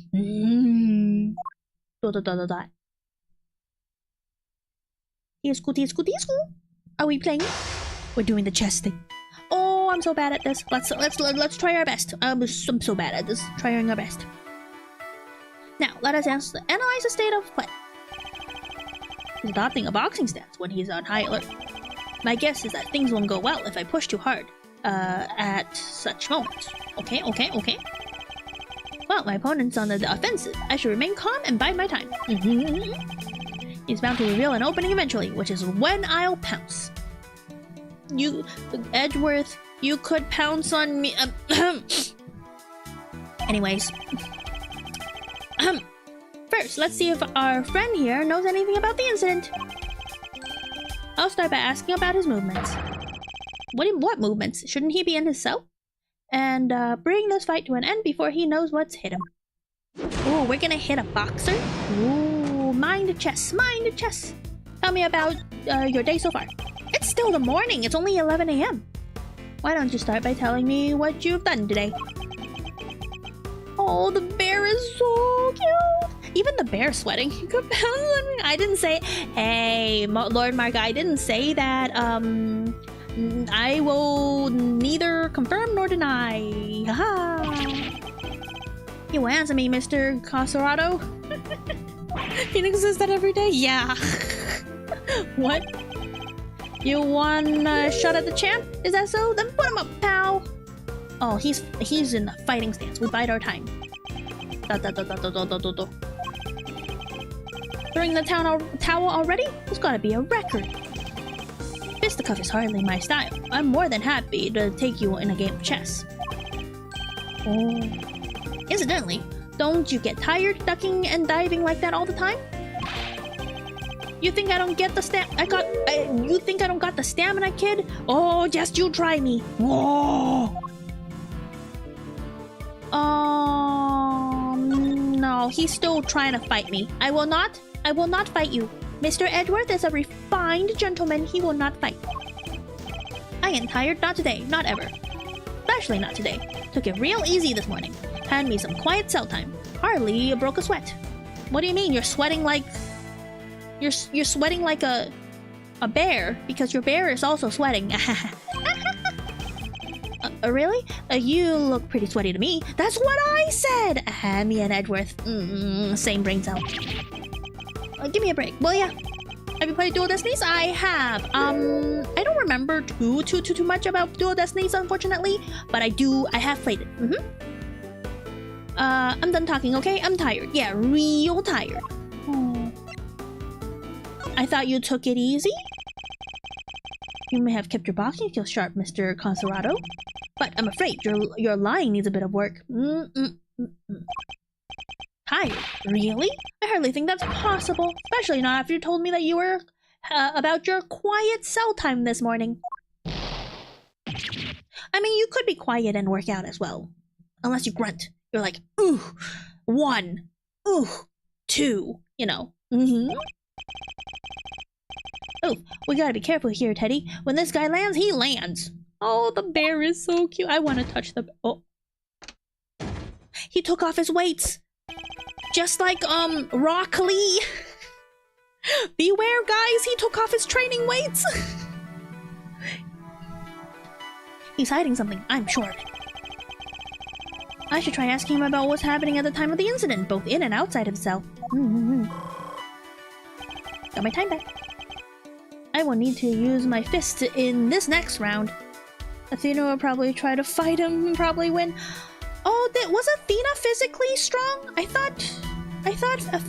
Tisku. Are we playing? We're doing the chess thing. Oh, I'm so bad at this. Let's try our best. I'm so bad at this. Trying our best. Now, let us analyze the state of play. He's adopting a boxing stance when he's on high alert. My guess is that things won't go well if I push too hard at such moments. Okay. Well, my opponent's on the offensive. I should remain calm and bide my time. He's bound to reveal an opening eventually, which is when I'll pounce. Edgeworth, you could pounce on me. Anyways. First, let's see if our friend here knows anything about the incident. I'll start by asking about his movements. What movements? Shouldn't he be in his cell? And bring this fight to an end before he knows what's hit him. Ooh, we're gonna hit a boxer? Ooh, mind chess. Tell me about your day so far. It's still the morning. It's only 11 a.m. Why don't you start by telling me what you've done today? Oh, the bear is so cute! Even the bear's sweating. I didn't say... Hey, Lord Mark, I didn't say that. I will neither confirm nor deny. Haha! You will answer me, Mr. Caserado? Phoenix says that every day? Yeah. What? You want a shot at the champ? Is that so? Then put him up, pal! Oh, he's in a fighting stance. We bide our time. Throwing the towel already? It's gotta be a record. Fisticuff is hardly my style. I'm more than happy to take you in a game of chess. Oh. Incidentally, don't you get tired ducking and diving like that all the time? You think I don't get the you think I don't got the stamina, kid? Oh, just you try me. Whoa. No, he's still trying to fight me. I will not fight you. Mr. Edgeworth is a refined gentleman. He will not fight. I ain't tired, not today, not ever. Especially not today. Took it real easy this morning. Had me some quiet cell time. Hardly broke a sweat. What do you mean? You're sweating like... You're sweating like a bear, because your bear is also sweating. Really? You look pretty sweaty to me. That's what I said! Me and Edgeworth. Same brain cell. Give me a break, will ya? Have you played Dual Destinies? I have. I don't remember too much about Dual Destinies, unfortunately, but I have played it. I'm done talking, okay? I'm tired. Yeah, real tired. I thought you took it easy? You may have kept your boxing skills sharp, Mr. Conserado, but I'm afraid your lying needs a bit of work. Tired? Really? I hardly think that's possible, especially not after you told me that you were about your quiet cell time this morning. I mean, you could be quiet and work out as well, unless you grunt. You're like, ooh, 1, ooh, 2, you know. Oh, we gotta be careful here, Teddy. When this guy lands, he lands. Oh, the bear is so cute. I want to touch the... Oh. He took off his weights. Just like, Rock Lee. Beware, guys. He took off his training weights. He's hiding something, I'm sure of it. I should try asking him about what's happening at the time of the incident, both in and outside himself. Got my time back. I will need to use my fist in this next round. Athena will probably try to fight him and probably win. Oh, was Athena physically strong? I thought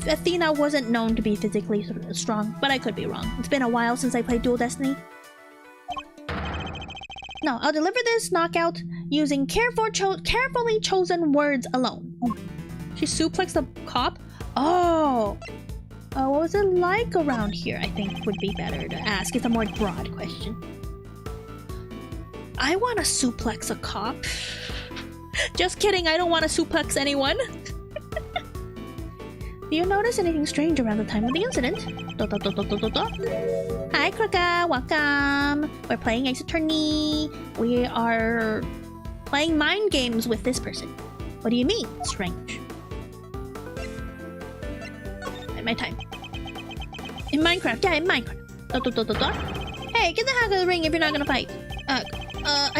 Athena wasn't known to be physically strong, but I could be wrong. It's been a while since I played Dual Destiny. No, I'll deliver this knockout using carefully chosen words alone. She suplexed the cop? Oh! What was it like around here, I think would be better to ask. It's a more broad question. I want to suplex a cop. Just kidding, I don't want to suplex anyone. Do you notice anything strange around the time of the incident? Hi, Krika, welcome. We're playing Ace Attorney. We are playing mind games with this person. What do you mean, strange? At my time. In Minecraft, yeah, in Minecraft. Hey, get the heck out of the ring if you're not gonna fight. I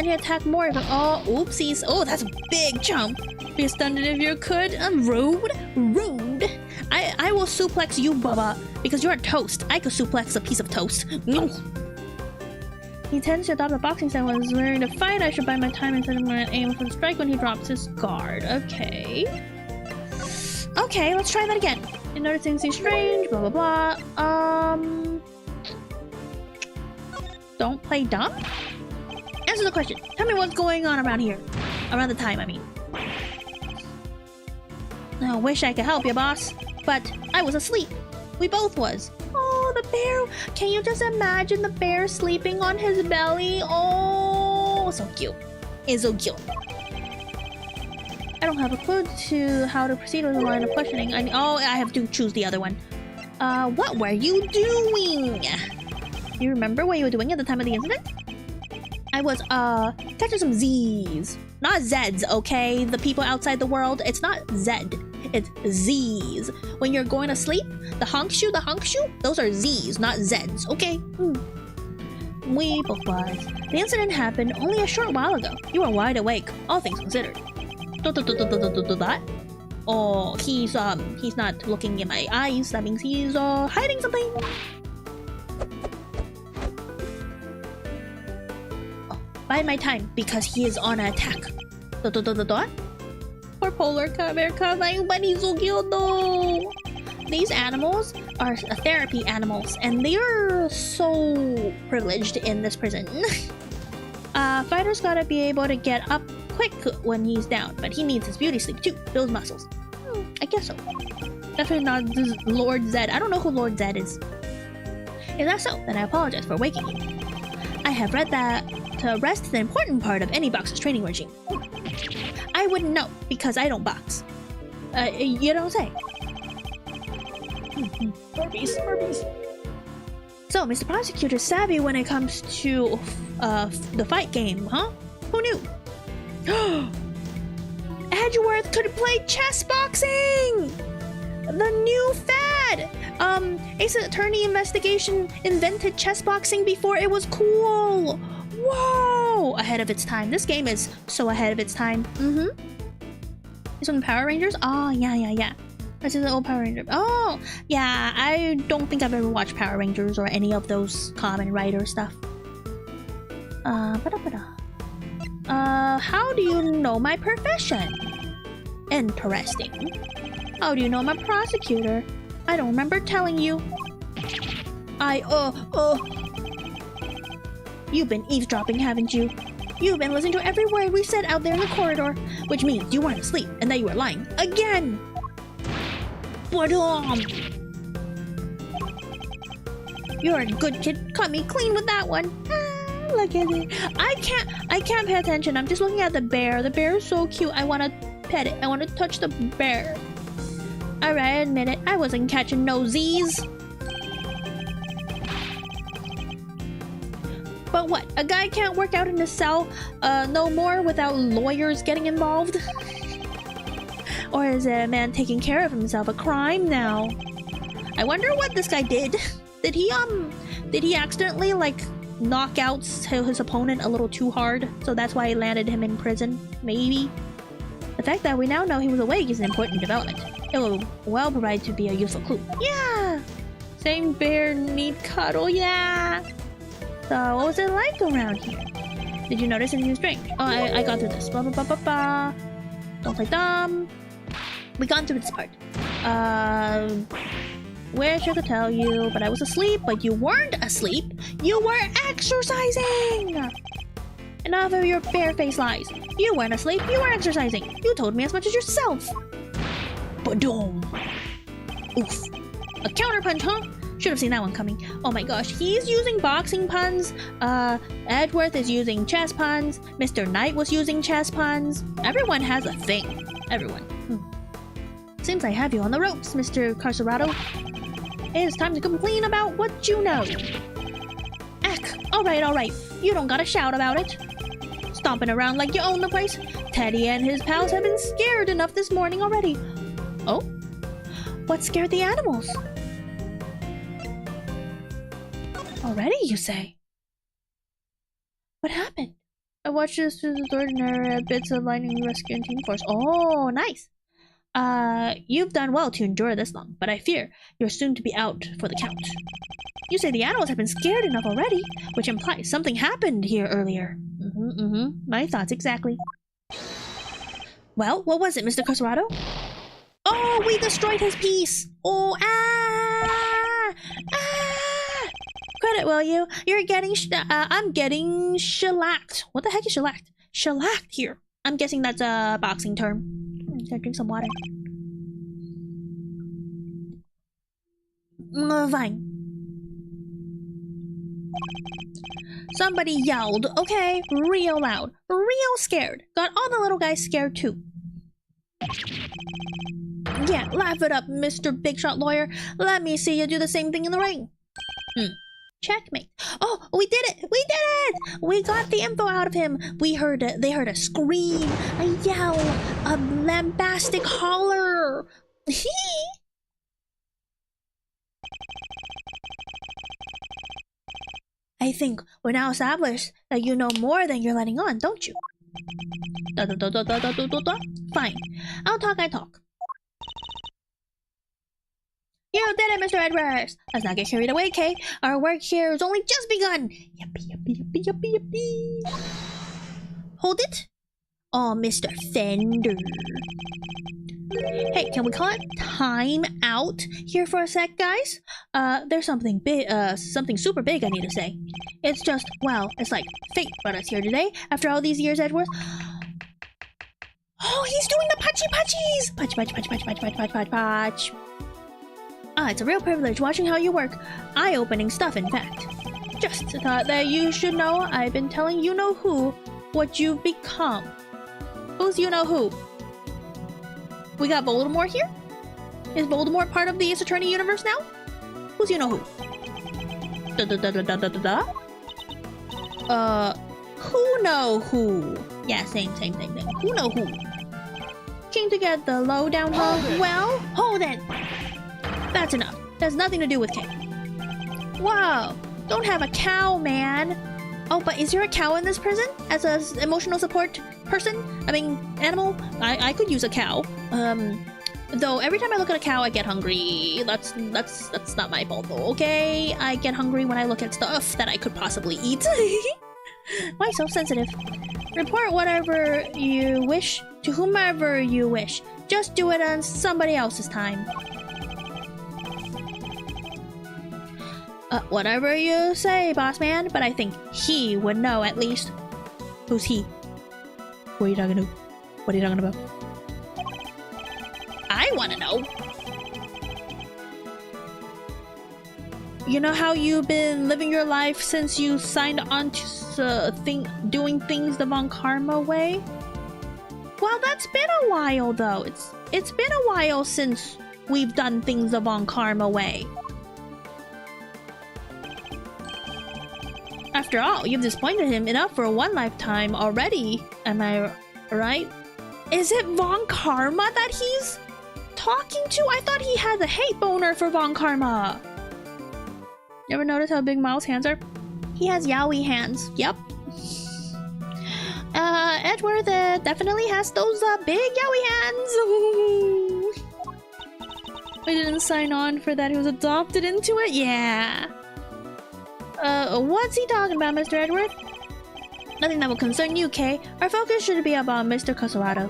need to attack more of them. Oh, oopsies. Oh, that's a big jump. Be stunned if you could. Rude. I will suplex you, Bubba, because you're a toast. I could suplex a piece of toast. No. He tends to adopt a boxing style when he's ready to fight. I should buy my time instead of aim for the strike when he drops his guard. Okay. Okay, let's try that again. You notice things seem strange, blah blah blah. Don't play dumb? Answer the question. Tell me what's going on around here. Around the time, I mean. I wish I could help you, boss. But I was asleep. We both was. Oh, the bear. Can you just imagine the bear sleeping on his belly? Oh, so cute. It's so cute. I don't have a clue to how to proceed with the line of questioning. I have to choose the other one. What were you doing? You remember what you were doing at the time of the incident? I was, catching some Z's. Not Z's, okay? The people outside the world, it's not Z. It's Z's. When you're going to sleep, the honk shoe, those are Z's, not Z's, okay? We both was. The incident happened only a short while ago. You were wide awake, all things considered. That? Oh, he's not looking in my eyes. That means he's, hiding something. Oh, bide my time, because he is on an attack. Poor polar bear cub, but he's so cute though. These animals are therapy animals, and they're so privileged in this prison. Fighter's gotta be able to get up quick when he's down, but he needs his beauty sleep too, build muscles. I guess so. Definitely not Lord Zed. I don't know who Lord Zed is. If that's so, then I apologize for waking you. I have read that to rest is an important part of any boxer's training regime. I wouldn't know, because I don't box. You don't say. Burpees. So, Mr. Prosecutor's savvy when it comes to the fight game, huh? Who knew? Edgeworth could play chess boxing! The new fad! Ace Attorney Investigation invented chess boxing before it was cool! Whoa! Ahead of its time. This game is so ahead of its time. It's from Power Rangers? Oh, yeah. This is the old Power Ranger. Oh, yeah, I don't think I've ever watched Power Rangers or any of those Kamen Rider stuff. How do you know my profession? Interesting. How do you know I'm a prosecutor? I don't remember telling you. You've been eavesdropping, haven't you? You've been listening to every word we said out there in the corridor, which means you weren't asleep and that you were lying again. You're a good kid. Cut me clean with that one. Look at it. I can't pay attention. I'm just looking at the bear. The bear is so cute. I want to pet it. I want to touch the bear. Alright, admit it. I wasn't catching no Z's. But what? A guy can't work out in the cell no more without lawyers getting involved? Or is a man taking care of himself a crime now? I wonder what this guy did. Did he accidentally like knock out his opponent a little too hard, so that's why it landed him in prison? Maybe. The fact that we now know he was awake is an important development. It will well provide to be a useful clue. Yeah! Same bear need cuddle, yeah! So what was it like around here? Did you notice anything strange? Oh, I got through this. Blah blah blah blah blah. Don't play dumb. We got through this part. Wish I could tell you, but I was asleep, but you weren't asleep. You were exercising! Enough of your bare-faced lies. You weren't asleep, you were exercising. You told me as much as yourself. Ba-doom. Oof. A counterpunch, huh? Should have seen that one coming. Oh my gosh, he's using boxing puns. Edgeworth is using chess puns. Mr. Knight was using chess puns. Everyone has a thing. Everyone. Seems I have you on the ropes, Mr. Carcerado. It's time to complain about what you know. Ack, alright. You don't gotta shout about it. Stomping around like you own the place. Teddy and his pals have been scared enough this morning already. Oh? What scared the animals? Already, you say? What happened? I watched this through the ordinary bits of lightning rescue and team force. Oh, nice. You've done well to endure this long, but I fear you're soon to be out for the count. You say the animals have been scared enough already, which implies something happened here earlier. My thoughts exactly. Well, what was it, Mr. Carcerado? Oh, we destroyed his piece! Oh, Credit, will you? You're getting I'm getting shellacked. What the heck is shellacked? Shellacked here. I'm guessing that's a boxing term. Gotta drink some water. Fine. Somebody yelled, okay, real loud, real scared. Got all the little guys scared too. Yeah, laugh it up, Mr. Big Shot Lawyer. Let me see you do the same thing in the ring. Checkmate. Oh, we did it! We did it! We got the info out of him. They heard a scream, a yell, a lambastic holler. I think we're now established that you know more than you're letting on, don't you? Fine. I'll talk, I talk. You did it, Mr. Edgeworth! Let's not get carried away, Kay. Our work here has only just begun! Yippee. Hold it? Oh, Mr. Fender. Hey, can we call it time out here for a sec, guys? There's something big, something super big I need to say. It's just, well, it's like fate brought us here today after all these years, Edgeworth. Oh, he's doing the patchy. Patch. Ah, it's a real privilege watching how you work. Eye-opening stuff, in fact. Just thought that you should know I've been telling you-know-who what you've become. Who's you-know-who? We got Voldemort here? Is Voldemort part of the Ace Attorney universe now? Who's you-know-who? Who know who? Yeah, same thing. Who know who? Came to get the lowdown low? Well, hold it! That's enough. That's nothing to do with Kay. Whoa! Don't have a cow, man! Oh, but is there a cow in this prison? As a emotional support person? I mean, animal? I could use a cow. Though every time I look at a cow, I get hungry. That's not my fault though, okay? I get hungry when I look at stuff that I could possibly eat. Why so sensitive? Report whatever you wish to whomever you wish. Just do it on somebody else's time. Whatever you say, boss man, but I think he would know at least. Who's he? What are you talking to? What are you talking about? I want to know. You know how you've been living your life since you signed on to doing things the Von Karma way? Well, that's been a while though. It's been a while since we've done things the Von Karma way. After all, you've disappointed him enough for one lifetime already. Am I right? Is it Von Karma that he's talking to? I thought he had a hate boner for Von Karma. You ever notice how big Miles' hands are? He has yaoi hands. Yep. Edgeworth definitely has those big yaoi hands. I didn't sign on for that. He was adopted into it? Yeah. What's he talking about, Mr. Edgeworth? Nothing that will concern you, Kay. Our focus should be about Mr. Cossolato.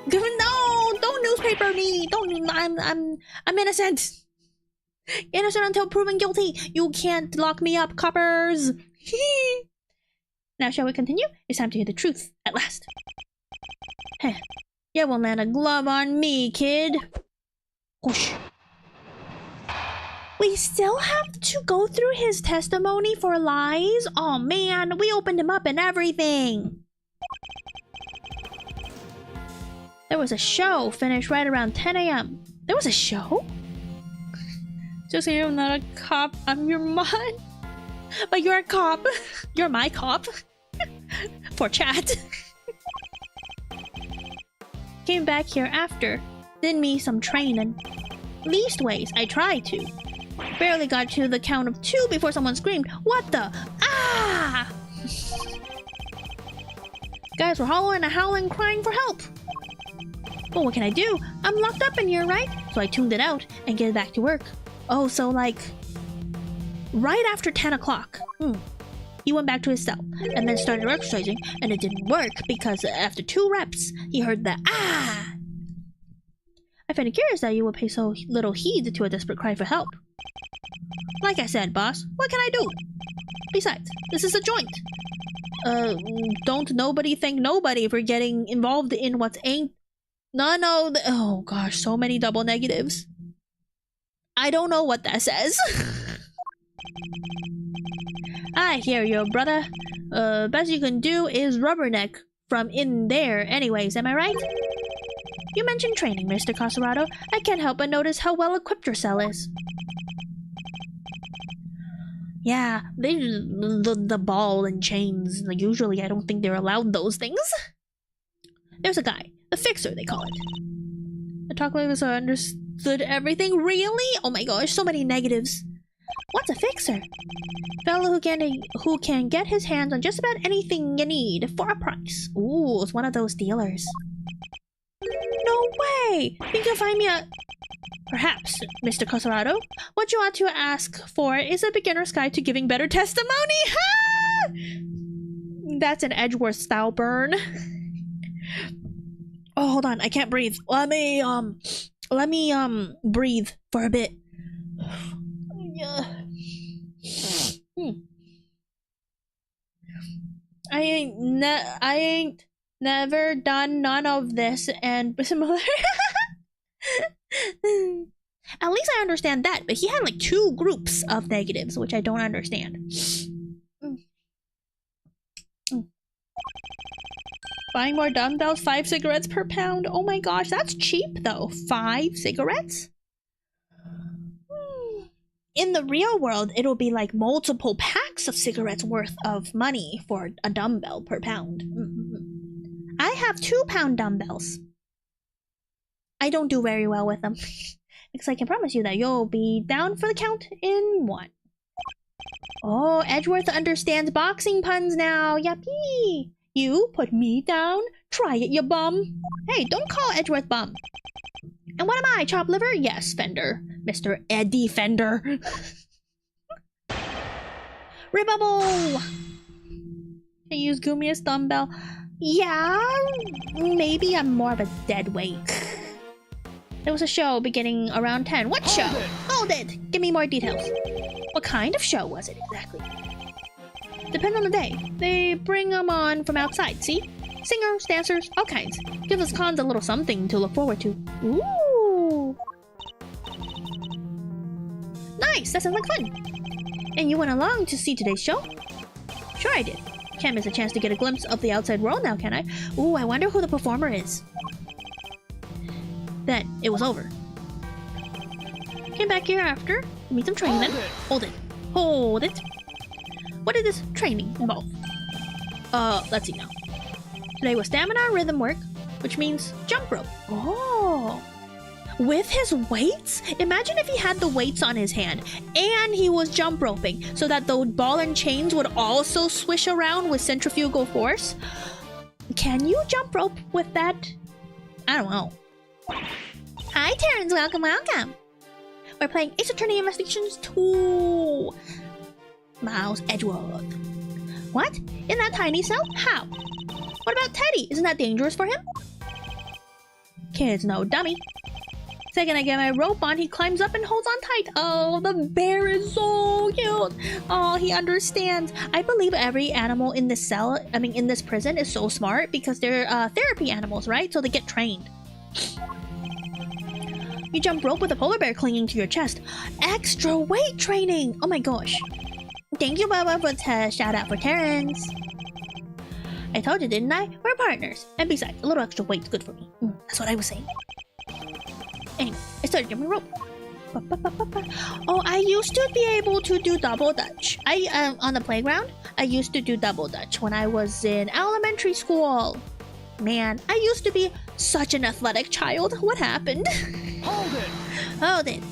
No! Don't newspaper me! Don't- I'm innocent! Innocent until proven guilty! You can't lock me up, coppers! Now shall we continue? It's time to hear the truth, at last. Heh. You won't land a glove on me, kid! Whoosh. We still have to go through his testimony for lies? Oh man, we opened him up and everything! There was a show finished right around 10 AM. There was a show? Just so I'm not a cop, I'm your mom. But you're a cop. You're my cop. For chat. Came back here after. Did me some training. Leastways, I tried to. Barely got to the count of 2 before someone screamed, "What the? Ah!" Guys were hollering and howling, crying for help. Well, what can I do? I'm locked up in here, right? So I tuned it out and get back to work. Oh, so like... right after 10 o'clock. He went back to his cell and then started exercising, and it didn't work because after 2 reps, he heard the "ah!" I find it curious that you would pay so little heed to a desperate cry for help. Like I said, boss, what can I do? Besides, this is a joint. Don't nobody thank nobody for getting involved in what's ain't... No, oh gosh, so many double negatives. I don't know what that says. I hear you, brother. Best you can do is rubberneck from in there anyways, am I right? You mentioned training, Mr. Cossolato. I can't help but notice how well equipped your cell is. Yeah, the ball and chains. Like, usually I don't think they're allowed those things. There's a guy. The fixer, they call it. The talkers understood everything. Really? Oh my gosh, so many negatives. What's a fixer? Fellow who can get his hands on just about anything you need for a price. Ooh, it's one of those dealers. No way! Think you'll find me a... Perhaps, Mr. Coserado. What you ought to ask for is a beginner's guide to giving better testimony. Ha! That's an Edgeworth style burn. Oh, hold on, I can't breathe. Let me breathe for a bit. I ain't never done none of this and similar. At least I understand that, but he had like 2 groups of negatives, which I don't understand. Buying more dumbbells, 5 cigarettes per pound. Oh my gosh, that's cheap though. 5 cigarettes? In the real world, it'll be like multiple packs of cigarettes worth of money for a dumbbell per pound. I have 2-pound dumbbells. I don't do very well with them. Because I can promise you that you'll be down for the count in 1. Oh, Edgeworth understands boxing puns now. Yuppie! You put me down? Try it, you bum. Hey, don't call Edgeworth bum. And what am I, chop liver? Yes, Fender. Mr. Eddie Fender. Rebubble! I use Guumi as dumbbell. Yeah, maybe I'm more of a dead weight. There was a show beginning around 10. What show? Hold it! Give me more details. What kind of show was it exactly? Depends on the day. They bring them on from outside, see? Singers, dancers, all kinds. Give us cons a little something to look forward to. Ooh! Nice! That sounds like fun! And you went along to see today's show? Sure I did. Can't miss a chance to get a glimpse of the outside world now, can I? Ooh, I wonder who the performer is. Then, it was over. Came back here after, meet some training then. Hold it. Hold it. What did this training involve? Let's see now. Today was stamina rhythm work, which means jump rope. Oh. With his weights? Imagine if he had the weights on his hand and he was jump roping so that the ball and chains would also swish around with centrifugal force. Can you jump rope with that? I don't know. Hi, Terrence. Welcome, welcome. We're playing Ace Attorney Investigations 2. Miles Edgeworth. What? In that tiny cell? How? What about Teddy? Isn't that dangerous for him? Kid's no dummy. Second I get my rope on, he climbs up and holds on tight. Oh, the bear is so cute. Oh, he understands. I believe every animal in this in this prison is so smart because they're therapy animals, right? So they get trained. You jump rope with a polar bear clinging to your chest. Extra weight training! Oh my gosh. Thank you, Bubba, for the shout out for Terrence. I told you, didn't I? We're partners. And besides, a little extra weight's good for me. That's what I was saying. Anyway, I started jumping rope. Oh, I used to be able to do double dutch. On the playground, I used to do double dutch when I was in elementary school. Man, I used to be such an athletic child. What happened? Hold it! Hold it.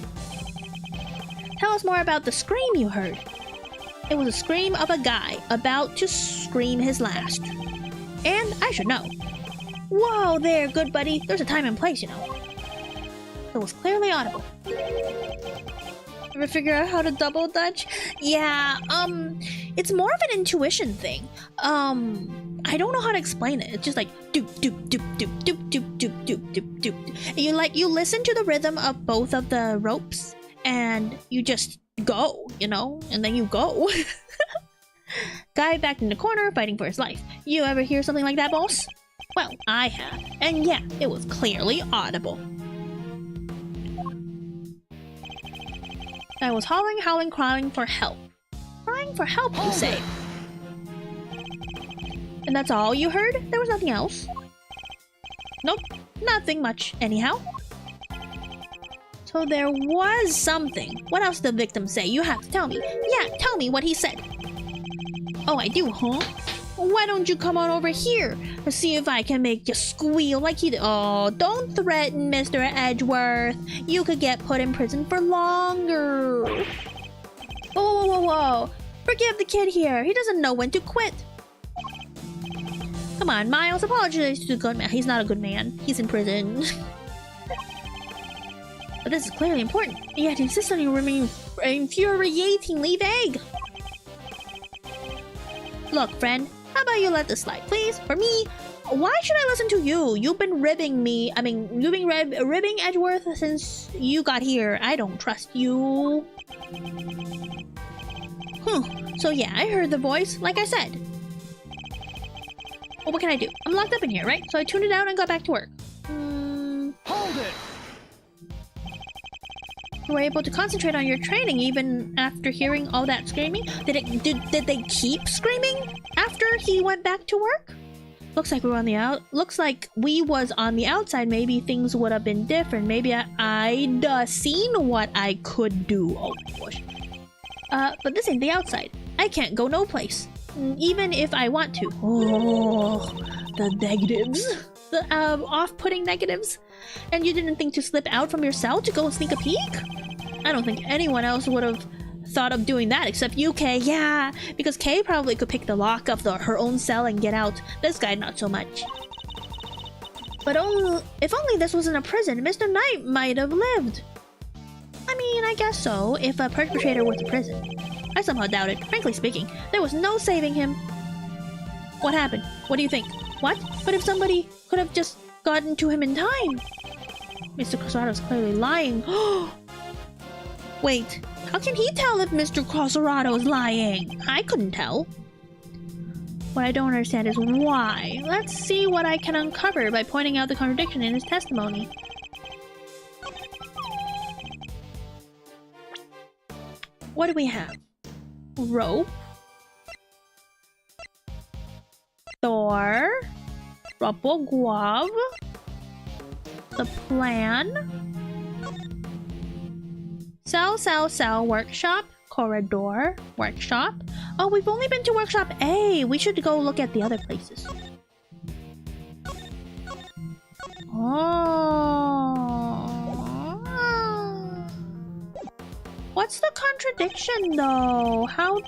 Tell us more about the scream you heard. It was a scream of a guy about to scream his last. And I should know. Whoa there, good buddy. There's a time and place, you know. It was clearly audible. Ever figure out how to double dutch? Yeah, it's more of an intuition thing. I don't know how to explain it. It's just like doop doop doop doop doop doop doop doop doop doop. You listen to the rhythm of both of the ropes and you just go, you know, and then you go. Guy backed in the corner fighting for his life. You ever hear something like that, boss? Well, I have. And yeah, it was clearly audible. I was howling, crying for help. Crying for help, you say? And that's all you heard? There was nothing else? Nope, nothing much anyhow. So there was something. What else did the victim say? You have to tell me. Yeah, tell me what he said. Oh, I do, huh? Why don't you come on over here and see if I can make you squeal like he did? Oh, don't threaten Mr. Edgeworth. You could get put in prison for longer. Whoa, whoa, whoa, whoa. Forgive the kid here. He doesn't know when to quit. Come on, Miles, apologize to the good man. He's not a good man. He's in prison. But this is clearly important. Yet he insists on you remaining infuriatingly vague. Look, friend, how about you let this slide, please? For me, why should I listen to you? You've been ribbing me. You've been ribbing Edgeworth since you got here. I don't trust you. So yeah, I heard the voice, like I said. Well, what can I do? I'm locked up in here, right? So I tuned it out and got back to work. Hold it! You were able to concentrate on your training even after hearing all that screaming? Did they keep screaming after he went back to work? Looks like we were on the Looks like we was on the outside. Maybe things would have been different. Maybe I'd seen what I could do. Oh gosh. But this ain't the outside. I can't go no place, even if I want to. Oh, the negatives. The off-putting negatives. And you didn't think to slip out from your cell to go and sneak a peek? I don't think anyone else would have thought of doing that except you, Kay. Yeah, because Kay probably could pick the lock of her own cell and get out. This guy, not so much. But if only this wasn't a prison, Mr. Knight might have lived. I mean, I guess so, if a perpetrator was in prison. I somehow doubt it. Frankly speaking, there was no saving him. What happened? What do you think? What? But if somebody could have just gotten to him in time. Mr. Crosarado's clearly lying. Wait, how can he tell if Mr. Crosarado is lying? I couldn't tell. What I don't understand is why. Let's see what I can uncover by pointing out the contradiction in his testimony. What do we have? Rope. Thor. Ropoguav. The plan. Cell, workshop. Corridor. Workshop. Oh, we've only been to workshop A. We should go look at the other places. Oh. What's the contradiction though? How...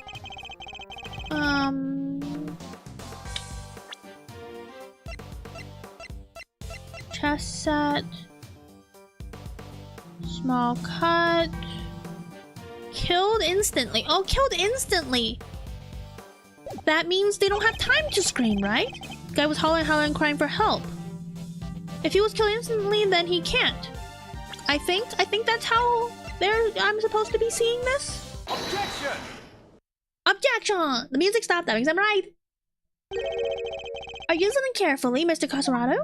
Chess set. Small cut. Killed instantly. Oh, killed instantly! That means they don't have time to scream, right? The guy was hollering, crying for help. If he was killed instantly, then he can't. I think that's how I'm supposed to be seeing this. Objection! Objection! The music stopped. That means I'm right. Are you listening carefully, Mr. Crosarado?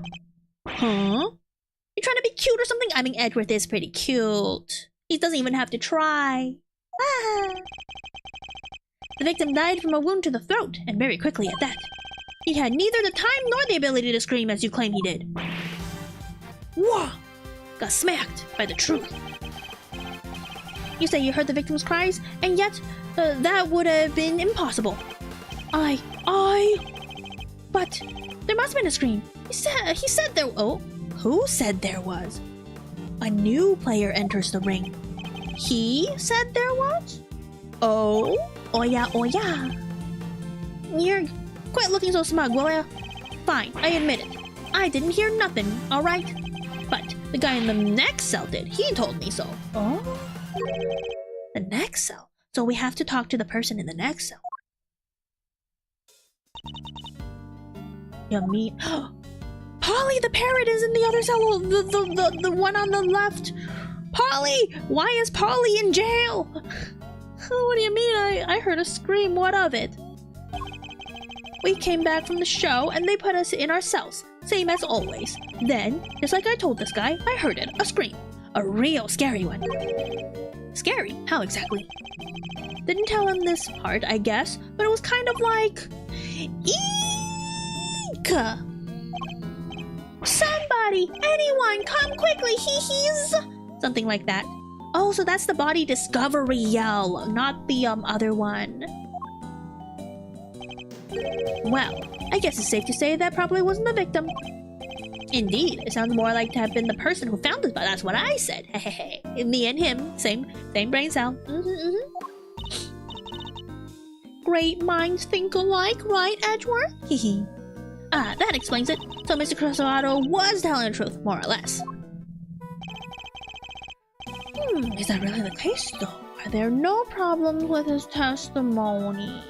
Huh? You trying to be cute or something? I mean, Edgeworth is pretty cute. He doesn't even have to try. Ah. The victim died from a wound to the throat, and very quickly at that. He had neither the time nor the ability to scream as you claim he did. Wah! Got smacked by the truth. You say you heard the victim's cries, and yet that would have been impossible. But there must have been a scream. He said there. Oh, who said there was? A new player enters the ring. He said there was? Oh yeah. You're quit looking so smug, will ya? Fine, I admit it. I didn't hear nothing, alright? But the guy in the next cell did. He told me so. Oh? The next cell? So we have to talk to the person in the next cell. You mean... Polly the parrot is in the other cell, the one on the left. Polly! Why is Polly in jail? What do you mean? I heard a scream. What of it? We came back from the show and they put us in our cells, same as always. Then, just like I told this guy, I heard it, a scream. A real scary one. Scary? How exactly? Didn't tell him this part, I guess, but it was kind of like... Eek! Somebody! Anyone! Come quickly! He's... Something like that. Oh, so that's the body discovery yell, not the other one. Well, I guess it's safe to say that probably wasn't the victim. Indeed, it sounds more like to have been the person who found it, but that's what I said. Hehehe. Me and him, same brain cell. Great minds think alike, right, Edgeworth? Hehe. Ah, that explains it. So Mr. Prosecutor was telling the truth, more or less. Is that really the case, though? Are there no problems with his testimony?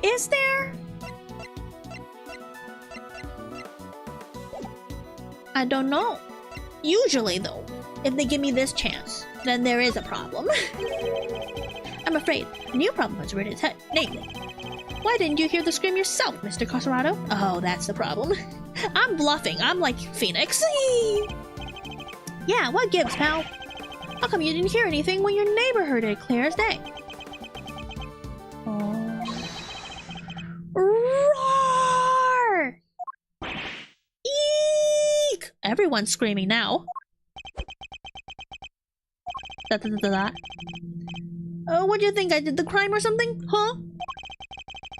Is there? I don't know. Usually, though, if they give me this chance, then there is a problem. I'm afraid a new problem has reared its head, namely, why didn't you hear the scream yourself, Mr. Coserado? Oh, that's the problem. I'm bluffing. I'm like Phoenix. Yeah, what gives, pal? How come you didn't hear anything when your neighbor heard it clear as day? Oh. Roar! Eek! Everyone's screaming now. What do you think? I did the crime or something? Huh?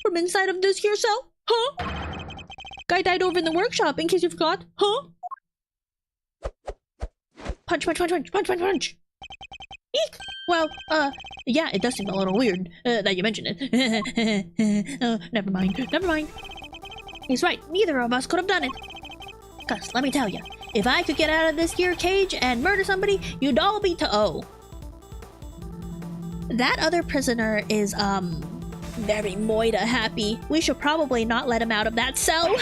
From inside of this here cell? Huh? Guy died over in the workshop, in case you forgot. Huh? Punch, punch, punch, punch, punch, punch, punch. Eek! Well, yeah, it does seem a little weird, that you mentioned it. Never mind, never mind. He's right, neither of us could have done it. Cause, let me tell you, if I could get out of this here cage and murder somebody, you'd all be to-oh. That other prisoner is, very Moida happy. We should probably not let him out of that cell.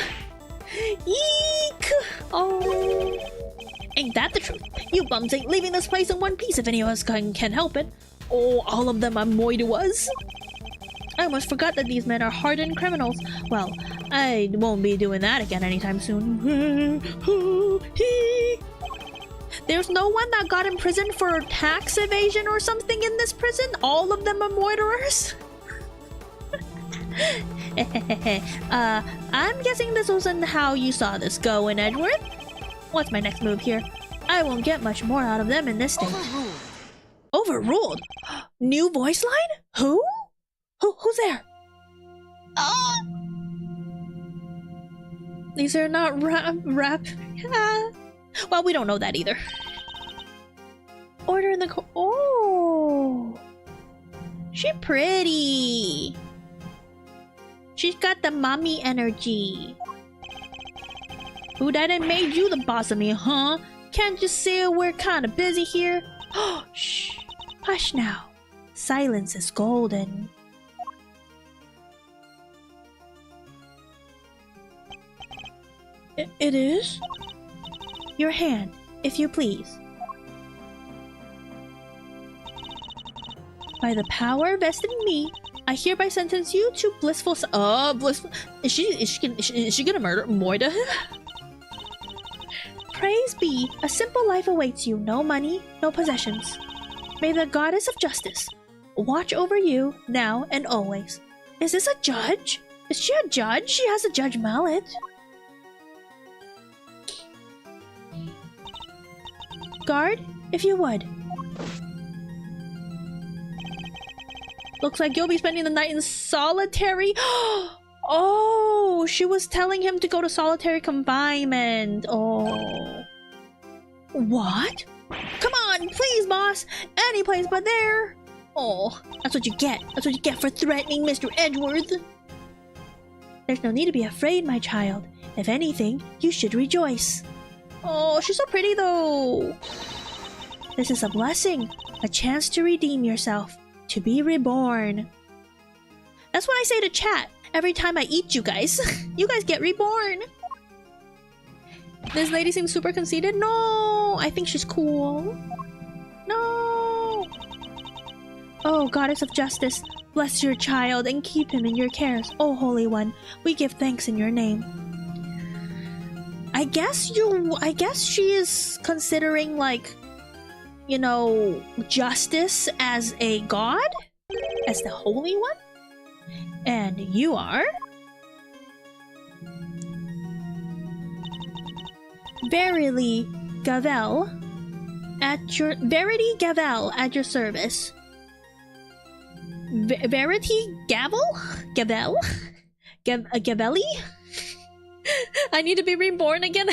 Eek! Oh. Ain't that the truth? You bums ain't leaving this place in one piece if any of us can help it. Oh, all of them are Moida was. I almost forgot that these men are hardened criminals. Well, I won't be doing that again anytime soon. There's no one that got imprisoned for tax evasion or something in this prison? All of them are moiterers? I'm guessing this wasn't how you saw this go in Edgeworth. What's my next move here? I won't get much more out of them in this state. Overruled? New voice line? Who's there? These are not rap. Well, we don't know that either. Order in the oh, she pretty. She's got the mommy energy. Who died and made you the boss of me, huh? Can't you see we're kind of busy here? Oh, shh. Hush now. Silence is golden. It is? Your hand, if you please. By the power vested in me, I hereby sentence you to blissful. Blissful. Is she gonna murder Moida? Praise be, a simple life awaits you. No money, no possessions. May the goddess of justice watch over you now and always. Is this a judge? Is she a judge? She has a judge mallet. Guard, if you would. Looks like you'll be spending the night in solitary. Oh, she was telling him to go to solitary confinement. Oh. What? Come on, please, boss. Any place but there. Oh, that's what you get. That's what you get for threatening Mr. Edgeworth. There's no need to be afraid, my child. If anything, you should rejoice. Oh, she's so pretty, though. This is a blessing. A chance to redeem yourself. To be reborn. That's what I say to chat every time I eat you guys. You guys get reborn. This lady seems super conceited. No, I think she's cool. No. Oh, goddess of justice, bless your child and keep him in your cares. Oh, Holy One, we give thanks in your name. I guess she is considering, like, you know, justice as a god? As the Holy One? And you are? Verily Gavel at your Verity Gavel at your service. Verity Gavel? Gavel? Gavelli? I need to be reborn again.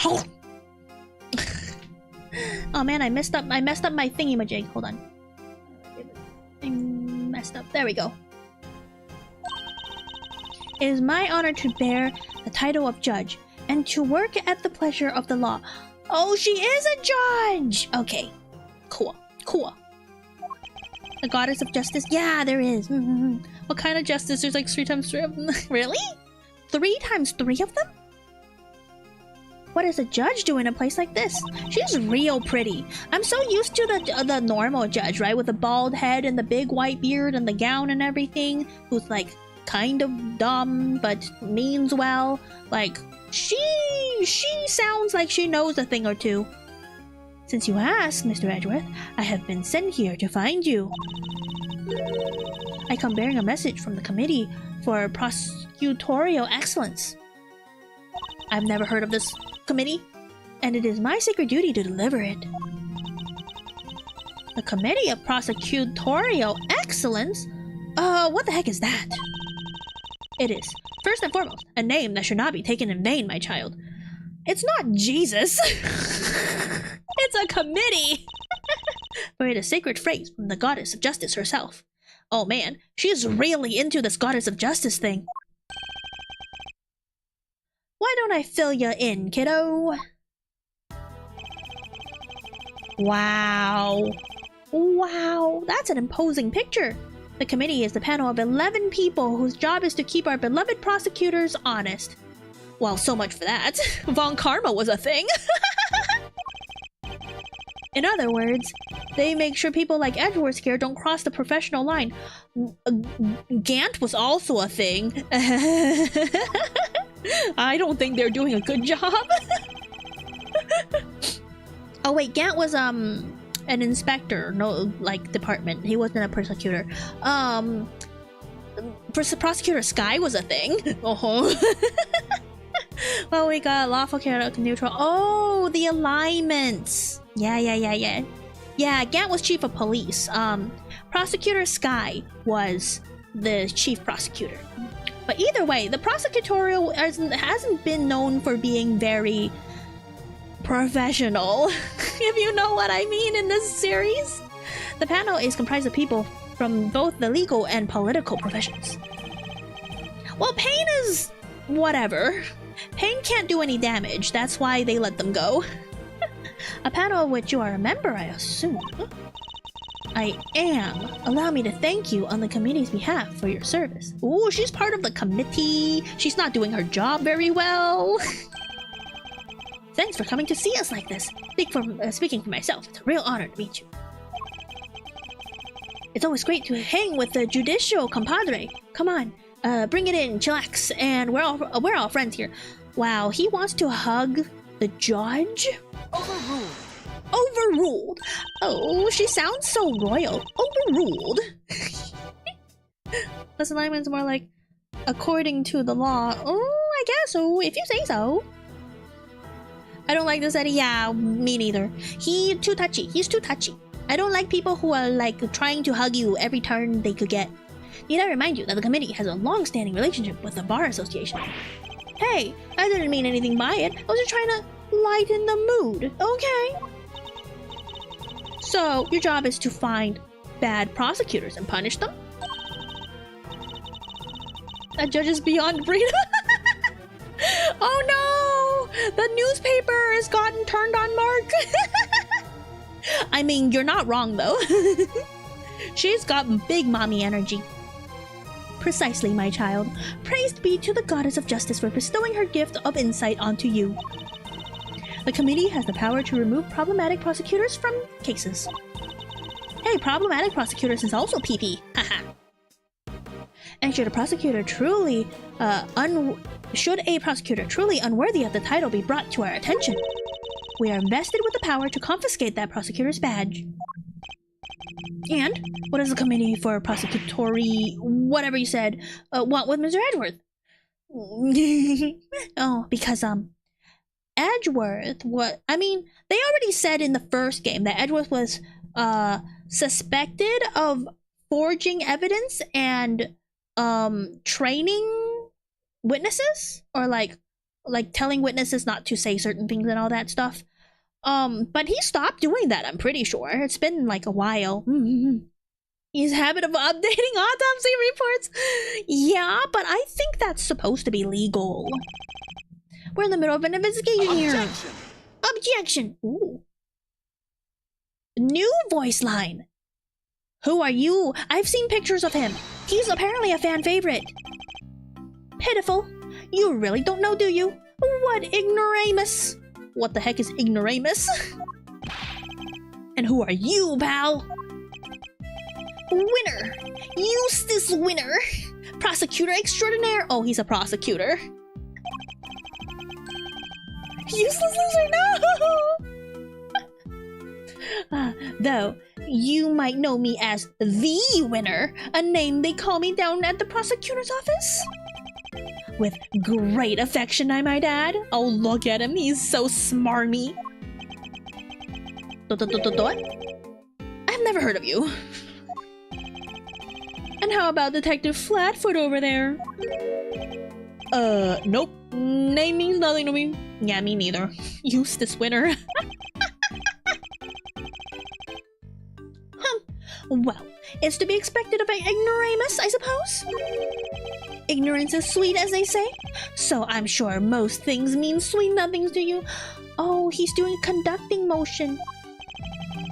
Oh. Oh man, I messed up my thingy-majig. Hold on. I messed up. There we go. It is my honor to bear the title of judge and to work at the pleasure of the law. Oh, she is a judge! Okay. Cool. Cool. The goddess of justice? Yeah, there is. What kind of justice? There's like 3 times 3 of them. Really? 3 times 3 of them? What does a judge do in a place like this? She's real pretty. I'm so used to the normal judge, right? With the bald head and the big white beard and the gown and everything. Who's like kind of dumb but means well. Like she sounds like she knows a thing or two. Since you ask, Mr. Edgeworth, I have been sent here to find you. I come bearing a message from the Committee for Prosecutorial Excellence. I've never heard of this committee, and it is my sacred duty to deliver it. The Committee of Prosecutorial Excellence? What the heck is that? It is, first and foremost, a name that should not be taken in vain, my child. It's not Jesus. It's a committee. For it is a sacred phrase from the goddess of justice herself. Oh man, she is really into this goddess of justice thing. Why don't I fill you in, kiddo? Wow. Wow, that's an imposing picture. The committee is the panel of 11 people whose job is to keep our beloved prosecutors honest. Well, so much for that. Von Karma was a thing. In other words, they make sure people like Edgeworth here don't cross the professional line. Gant was also a thing. I don't think they're doing a good job. Oh wait, Gant was an inspector, no, like department. He wasn't a prosecutor. Prosecutor Sky was a thing. Well, we got lawful, chaotic, neutral. Oh, the alignments. Yeah. Yeah, Gant was chief of police. Prosecutor Sky was the chief prosecutor. But either way, the prosecutorial hasn't been known for being very professional, if you know what I mean in this series. The panel is comprised of people from both the legal and political professions. Well, Pain is whatever. Pain can't do any damage, that's why they let them go. A panel of which you are a member, I assume. I am. Allow me to thank you on the committee's behalf for your service. Ooh, she's part of the committee. She's not doing her job very well. Thanks for coming to see us like this. Speaking for myself, it's a real honor to meet you. It's always great to hang with the judicial compadre. Come on, bring it in, chillax, and we're all friends here. Wow, he wants to hug the judge? Overruled. Overruled. Oh, she sounds so royal. Overruled. This alignment's more like according to the law. Oh, I guess so, if you say so. I don't like this Eddie. Yeah, me neither. He's too touchy. I don't like people who are like trying to hug you every turn they could get. Need I remind you that the committee has a long-standing relationship with the Bar Association. Hey, I didn't mean anything by it. I was just trying to lighten the mood, okay? So, your job is to find bad prosecutors and punish them? That judge is beyond freedom. Oh no! The newspaper has gotten turned on Mark. I mean, you're not wrong though. She's got big mommy energy. Precisely, my child. Praised be to the goddess of justice for bestowing her gift of insight onto you. The committee has the power to remove problematic prosecutors from cases. Hey, problematic prosecutors is also PP. Haha. And should a prosecutor truly unworthy of the title be brought to our attention, we are invested with the power to confiscate that prosecutor's badge. And what does the committee for prosecutory whatever you said want with Mr. Edgeworth? Oh, because Edgeworth, what I mean, they already said in the first game that Edgeworth was suspected of forging evidence and training witnesses, or like telling witnesses not to say certain things and all that stuff. But he stopped doing that, I'm pretty sure. It's been like a while. His habit of updating autopsy reports. Yeah, but I think that's supposed to be legal. We're in the middle of an investigation here. Objection. Ooh. New voice line. Who are you? I've seen pictures of him. He's apparently a fan favorite. Pitiful. You really don't know, do you? What ignoramus? What the heck is ignoramus? And who are you, pal? Winner. Eustace Winner. Prosecutor extraordinaire. Oh, he's a prosecutor. Useless loser, no! Though, you might know me as the Winner, a name they call me down at the prosecutor's office. With great affection, I might add. Oh, look at him, he's so smarmy. I've never heard of you. And how about Detective Flatfoot over there? Nope. Name means nothing to me. Yeah, me neither. Eustace Winner. Well, it's to be expected of an ignoramus, I suppose. Ignorance is sweet, as they say. So I'm sure most things mean sweet nothings to you. Oh, he's doing a conducting motion.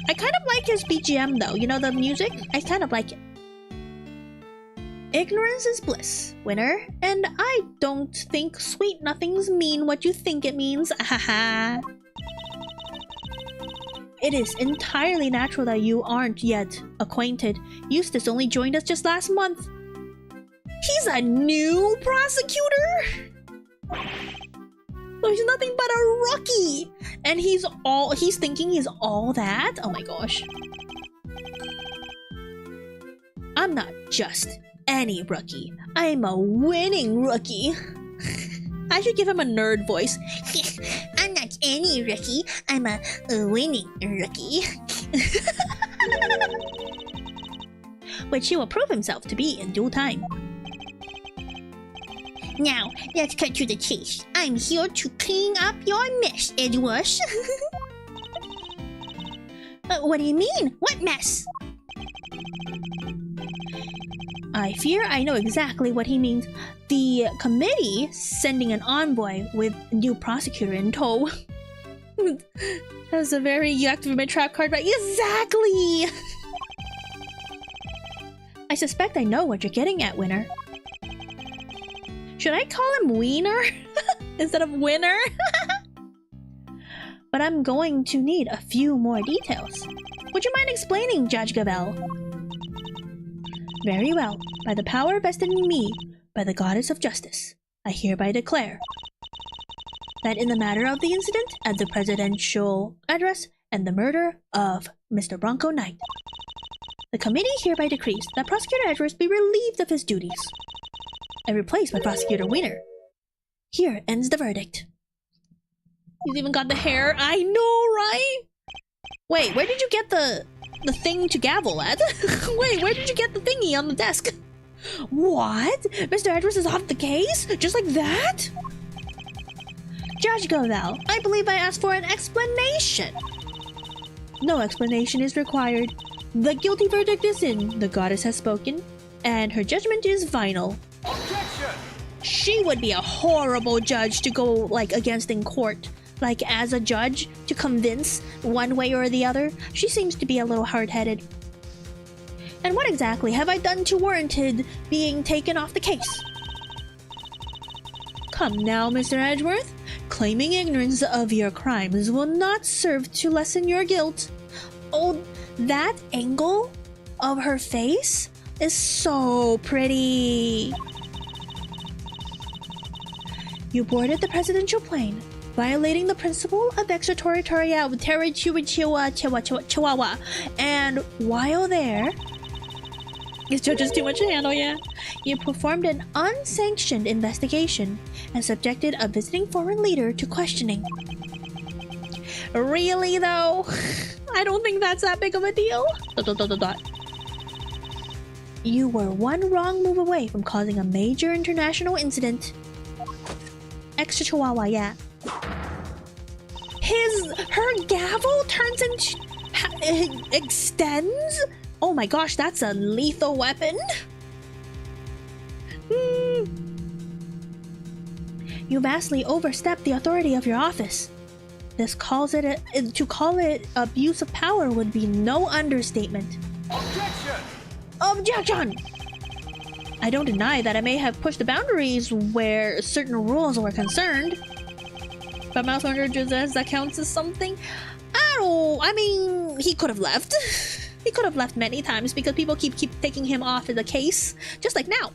I kind of like his BGM though. You know, the music? I kind of like it. Ignorance is bliss, Winner, and I don't think sweet nothings mean what you think it means. Haha. It is entirely natural that you aren't yet acquainted. Eustace only joined us just last month. He's a new prosecutor? So he's nothing but a rookie! And he's thinking he's all that? Oh my gosh. I'm not just any rookie. I'm a winning rookie. I should give him a nerd voice. I'm not any rookie. I'm a winning rookie. Which he will prove himself to be in due time. Now, let's cut to the chase. I'm here to clean up your mess, Edgeworth. What do you mean? What mess? I fear I know exactly what he means. The committee sending an envoy with a new prosecutor in tow. That's a very you activate trap card, right? Exactly! I suspect I know what you're getting at, Winner. Should I call him Wiener instead of Winner? But I'm going to need a few more details. Would you mind explaining, Judge Gavel? Very well. By the power vested in me by the Goddess of Justice, I hereby declare that in the matter of the incident at the presidential address and the murder of Mr. Bronco Knight, the committee hereby decrees that Prosecutor Edgeworth be relieved of his duties and replaced by Prosecutor Winner. Here ends the verdict. He's even got the hair. I know, right? Wait, where did you get the thing to gavel at? Wait, where did you get the thingy on the desk? What? Mr. Edgeworth is off the case? Just like that? Judge Gavel, I believe I asked for an explanation. No explanation is required. The guilty verdict is in. The goddess has spoken, and her judgment is final. Objection! She would be a horrible judge to go, like, against in court. Like, as a judge, to convince one way or the other. She seems to be a little hard-headed. And what exactly have I done to warranted being taken off the case? Come now, Mr. Edgeworth. Claiming ignorance of your crimes will not serve to lessen your guilt. Oh, that angle of her face is so pretty. You boarded the presidential plane, violating the principle of extraterritoriality, and while there, This judge is too much to handle, yeah. You performed an unsanctioned investigation and subjected a visiting foreign leader to questioning. Really, though? I don't think that's that big of a deal. ... You were one wrong move away from causing a major international incident. Extra chihuahua, yeah. Her gavel turns into... extends? Oh my gosh, that's a lethal weapon. You vastly overstepped the authority of your office. To call it abuse of power would be no understatement. Objection! Objection! I don't deny that I may have pushed the boundaries where certain rules were concerned. But Mouse Wonder just says that counts as something? I mean, he could have left. He could have left many times because people keep taking him off as a case, just like now.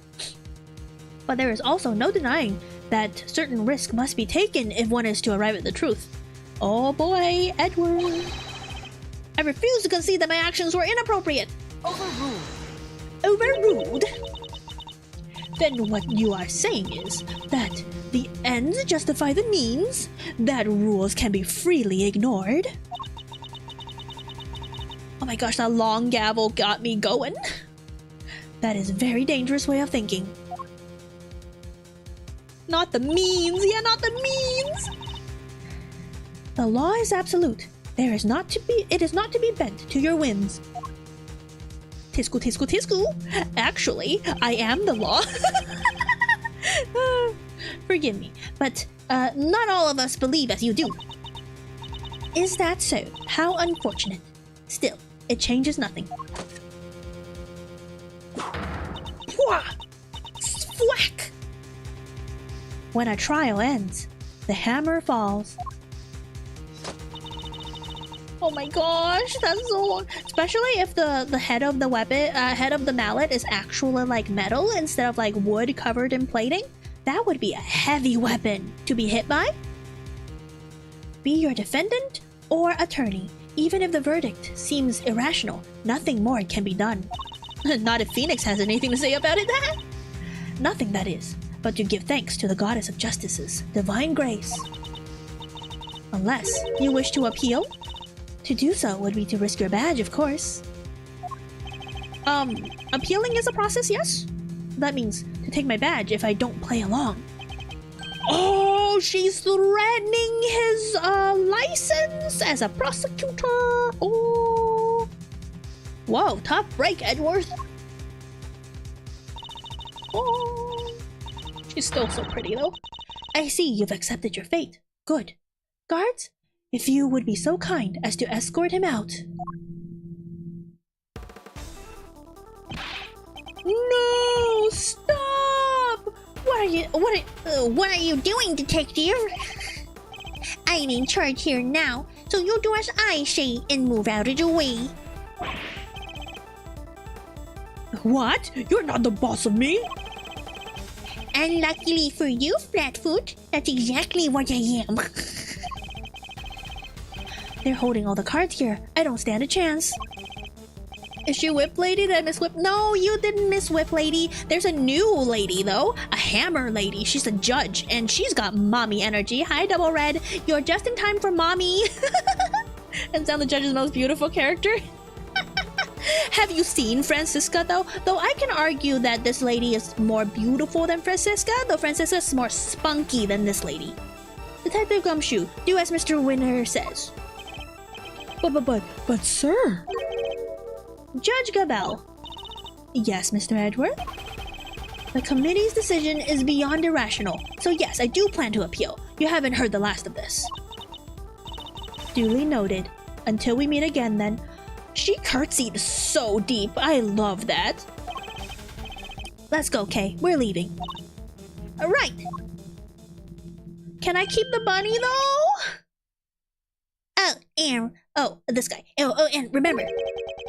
But there is also no denying that certain risk must be taken if one is to arrive at the truth. Oh boy, Edgeworth. I refuse to concede that my actions were inappropriate. Overruled. Overruled? Then what you are saying is that the ends justify the means, that rules can be freely ignored. Oh my gosh, that long gavel got me going. That is a very dangerous way of thinking. Not the means, yeah, not the means. The law is absolute. It is not to be bent to your whims. Tisku, tisku, tisku. Actually, I am the law. Forgive me, but not all of us believe as you do. Is that so? How unfortunate. Still, it changes nothing. Thwack! When a trial ends, the hammer falls. Oh my gosh, that's so long. Especially if the head of the weapon, head of the mallet is actually like metal instead of like wood covered in plating. That would be a heavy weapon to be hit by. Be your defendant or attorney. Even if the verdict seems irrational, nothing more can be done. Not if Phoenix has anything to say about it, that. Nothing, that is, but to give thanks to the goddess of justice's divine grace. Unless you wish to appeal. To do so would be to risk your badge, of course. Appealing is a process, yes? That means to take my badge if I don't play along. Oh, she's threatening his license as a prosecutor. Oh. Whoa, tough break, Edgeworth. Oh. She's still so pretty, though. I see you've accepted your fate. Good. Guards, if you would be so kind as to escort him out. No! Stop! What are you doing, detective? I'm in charge here now, so you do as I say and move out of the way. What? You're not the boss of me? Unluckily for you, Flatfoot, that's exactly what I am. They're holding all the cards here. I don't stand a chance. Is she Whip Lady? Did I miss Whip? No, you didn't miss Whip Lady. There's a new lady, though. A Hammer Lady. She's a judge, and she's got mommy energy. Hi, Double Red. You're just in time for mommy. And sound the judge's most beautiful character. Have you seen Francisca, though? Though I can argue that this lady is more beautiful than Francisca, though Francisca is more spunky than this lady. Detective Gumshoe, do as Mr. Winner says. But, sir... Judge Gabel. Yes, Mr. Edgeworth? The committee's decision is beyond irrational, so yes, I do plan to appeal. You haven't heard the last of this. Duly noted. Until we meet again, then. She curtsied so deep. I love that. Let's go, Kay. We're leaving. Right. Can I keep the bunny, though? This guy. And remember,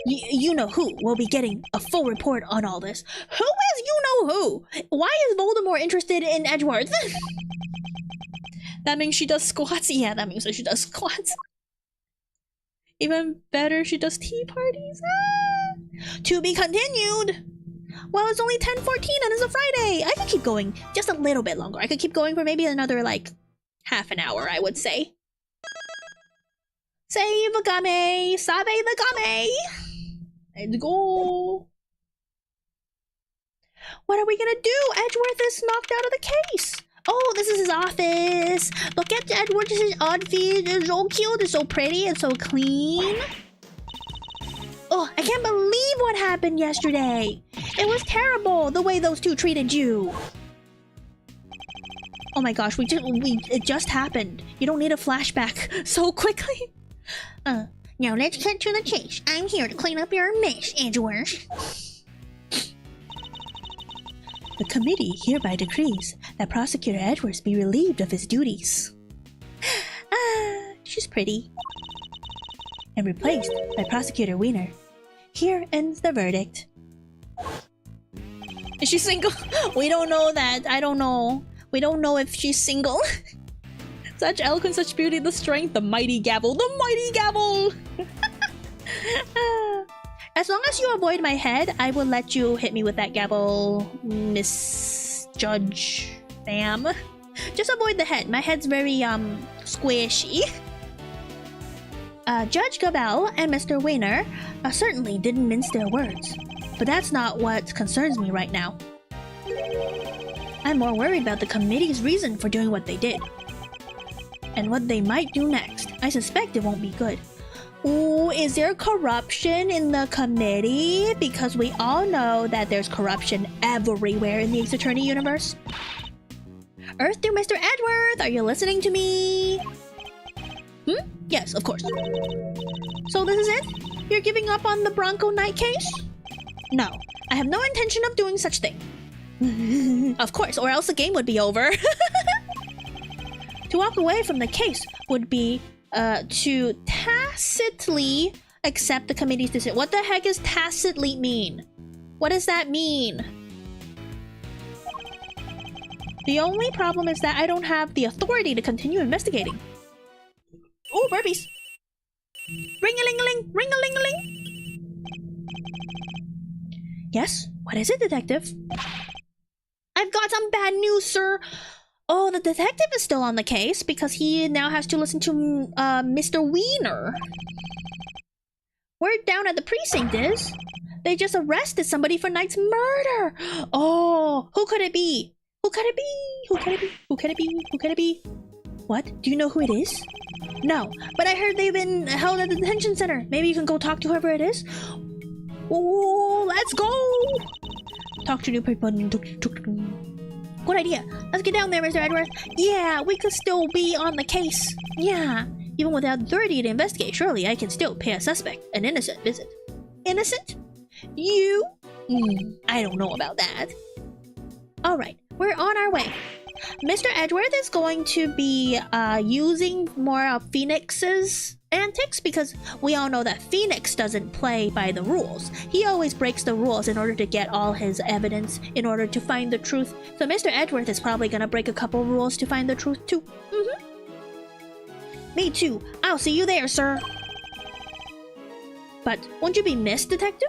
you know who will be getting a full report on all this. Who is you-know-who? Why is Voldemort interested in Edgeworth? That means she does squats? Yeah, that means that she does squats. Even better, she does tea parties. Ah! To be continued! Well, it's only 10:14 and it's a Friday. I could keep going just a little bit longer. I could keep going for maybe another, like, half an hour, I would say. Save a game! Sabe the game! Let's go! What are we gonna do? Edgeworth is knocked out of the case! Oh, this is his office! Look at Edgeworth's outfit! It's so cute, it's so pretty, it's so clean! Oh, I can't believe what happened yesterday! It was terrible, the way those two treated you! Oh my gosh, it just happened. You don't need a flashback so quickly. Now let's cut to the chase. I'm here to clean up your mess, Edgeworth. The committee hereby decrees that Prosecutor Edgeworth be relieved of his duties. Ah, she's pretty. And replaced by Prosecutor Wiener. Here ends the verdict. Is she single? We don't know that. I don't know. We don't know if she's single. Such eloquence, such beauty, the strength, the mighty gavel, the mighty gavel! As long as you avoid my head, I will let you hit me with that gavel, Miss Judge Bam. Just avoid the head. My head's very, squishy. Judge Gabel and Mr. Wiener certainly didn't mince their words. But that's not what concerns me right now. I'm more worried about the committee's reason for doing what they did. And what they might do next. I suspect it won't be good. Ooh, is there corruption in the committee? Because we all know that there's corruption everywhere in the Ace Attorney universe. Earth through Mr. Edgeworth, are you listening to me? Yes, of course. So this is it? You're giving up on the Bronco Knight case? No, I have no intention of doing such thing. Of course, or else the game would be over. To walk away from the case would be to tacitly accept the committee's decision. What the heck does tacitly mean? What does that mean? The only problem is that I don't have the authority to continue investigating. Oh, burpees! Ring-a-ling-a-ling! Ring-a-ling-a-ling! Yes? What is it, detective? I've got some bad news, sir! Oh, the detective is still on the case because he now has to listen to Mr. Wiener. Word down at the precinct is they just arrested somebody for Knight's murder. Oh, who could it be? Who could it be? Who could it be? Who could it be? Who could it be? What? Do you know who it is? No, but I heard they've been held at the detention center. Maybe you can go talk to whoever it is. Oh, let's go! Talk to new people. Good idea. Let's get down there, Mr. Edgeworth. Yeah, we could still be on the case. Yeah, even without authority to investigate, surely I can still pay a suspect an innocent visit. Innocent? You? I don't know about that. Alright, we're on our way. Mr. Edgeworth is going to be using more of Phoenix's antics because we all know that Phoenix doesn't play by the rules. He always breaks the rules in order to get all his evidence, in order to find the truth. So Mr. Edgeworth is probably gonna break a couple rules to find the truth too. Me too. I'll see you there, sir. But won't you be missed, detective?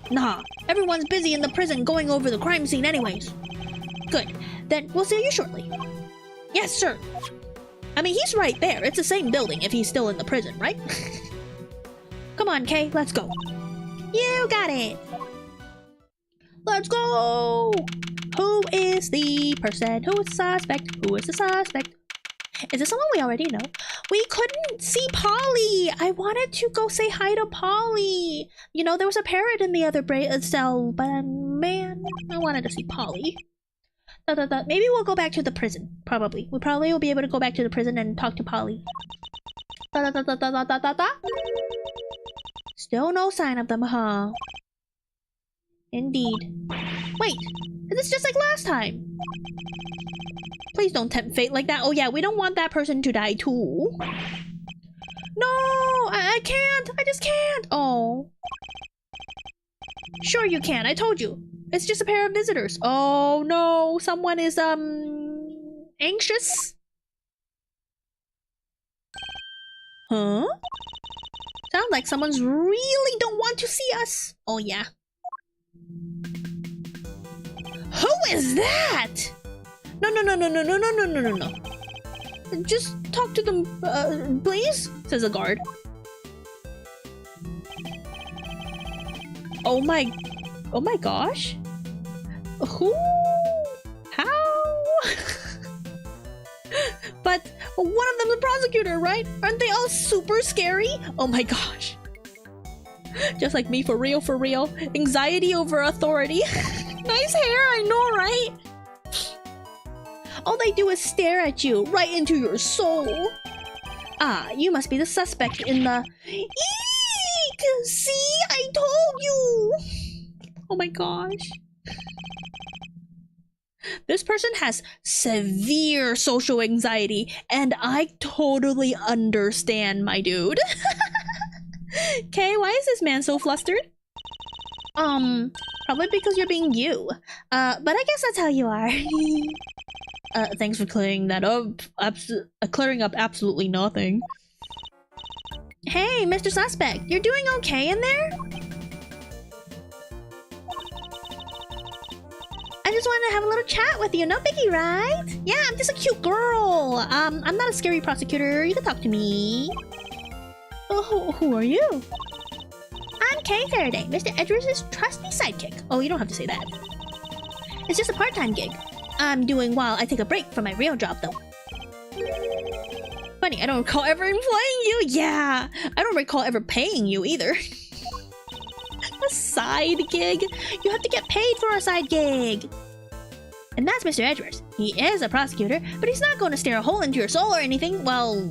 Nah, everyone's busy in the prison going over the crime scene anyways. Good. Then we'll see you shortly. Yes, sir. I mean, he's right there. It's the same building if he's still in the prison, right? Come on, Kay, let's go. You got it. Let's go. Who is the person? Who is the suspect? Who is the suspect? Is this someone we already know? We couldn't see Polly. I wanted to go say hi to Polly. You know, there was a parrot in the other cell, but man, I wanted to see Polly. Maybe we'll go back to the prison. Probably. We probably will be able to go back to the prison and talk to Polly. Still no sign of them, huh? Indeed. Wait! Is this just like last time? Please don't tempt fate like that. Oh yeah, we don't want that person to die too. No! I can't! I just can't! Oh. Sure you can, I told you. It's just a pair of visitors. Oh no, someone is, anxious? Huh? Sounds like someone's really don't want to see us. Oh yeah. is that? No. Just talk to them, please, says a guard. Oh my gosh. Who? How? But one of them's a prosecutor, right? Aren't they all super scary? Oh my gosh. Just like me, for real. Anxiety over authority. Nice hair, I know, right? All they do is stare at you, right into your soul. Ah, you must be the suspect in the... Eek! See? I told you! Oh my gosh. This person has severe social anxiety, and I totally understand, my dude. Okay, why is this man so flustered? Probably because you're being you. But I guess that's how you are. Thanks for clearing that up. Clearing up absolutely nothing. Hey, Mr. Suspect, you're doing okay in there? I just wanted to have a little chat with you, no biggie, right? Yeah, I'm just a cute girl. I'm not a scary prosecutor. You can talk to me. Oh, who are you? I'm Kay Faraday, Mr. Edgeworth's trusty sidekick. Oh, you don't have to say that. It's just a part-time gig. I'm doing while I take a break from my real job, though. Funny, I don't recall ever employing you. Yeah, I don't recall ever paying you either. A side gig? You have to get paid for a side gig. And that's Mr. Edgeworth. He is a prosecutor, but he's not going to stare a hole into your soul or anything. Well,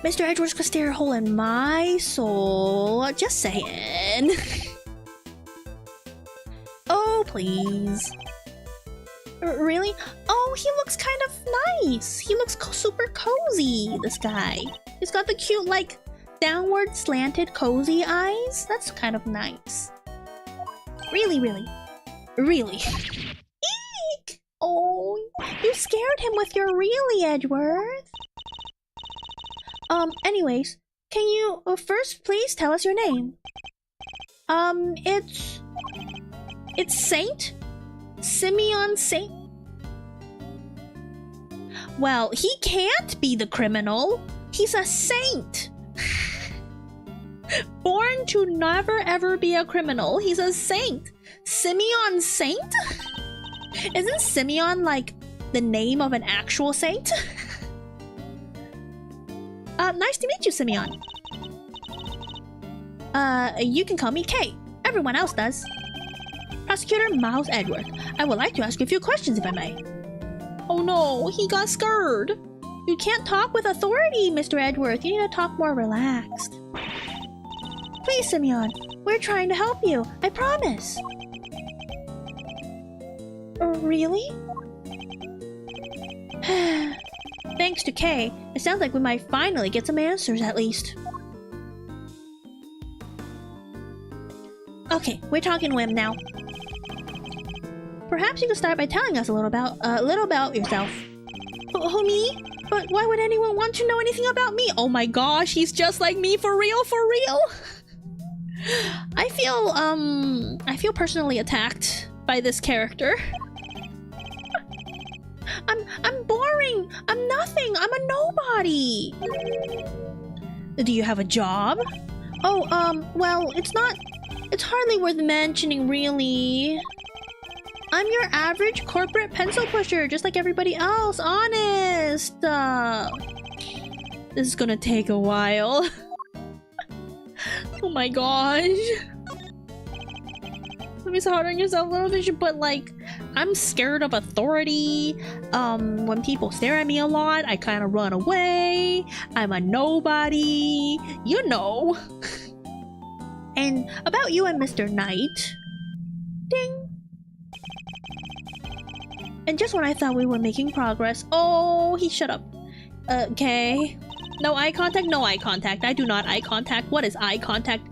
Mr. Edgeworth could stare a hole in my soul. Just saying. Oh, please. Really? Oh, he looks kind of nice. He looks super cozy, this guy. He's got the cute, like, downward slanted cozy eyes. That's kind of nice. Really. Eek! Oh, you scared him with your really, Edgeworth. Anyways, can you first please tell us your name? It's Saint? Simeon Saint? Well, he can't be the criminal. He's a saint. Born to never ever be a criminal. He's a saint. Simeon Saint? Isn't Simeon like the name of an actual saint? Nice to meet you, Simeon. You can call me Kay. Everyone else does. Prosecutor Miles Edgeworth. I would like to ask you a few questions if I may. Oh no, he got scared. You can't talk with authority, Mr. Edgeworth. You need to talk more relaxed. Please, Simeon. We're trying to help you. I promise. Really? Thanks to Kay, it sounds like we might finally get some answers at least. Okay, we're talking to him now. Perhaps you could start by telling us a little about yourself. Who, me? But why would anyone want to know anything about me? Oh my gosh, he's just like me, for real? I feel personally attacked by this character. I'm boring. I'm nothing. I'm a nobody. Do you have a job? Oh, well, it's hardly worth mentioning, really. I'm your average corporate pencil pusher, just like everybody else, honest. This is gonna take a while. Oh my gosh. Let me hard on yourself a little bit, but like, I'm scared of authority. When people stare at me a lot, I kind of run away. I'm a nobody, you know. And about you and Mr. Knight. Ding. And just when I thought we were making progress, oh, he shut up. Okay. No eye contact? No eye contact. I do not eye contact. What is eye contact?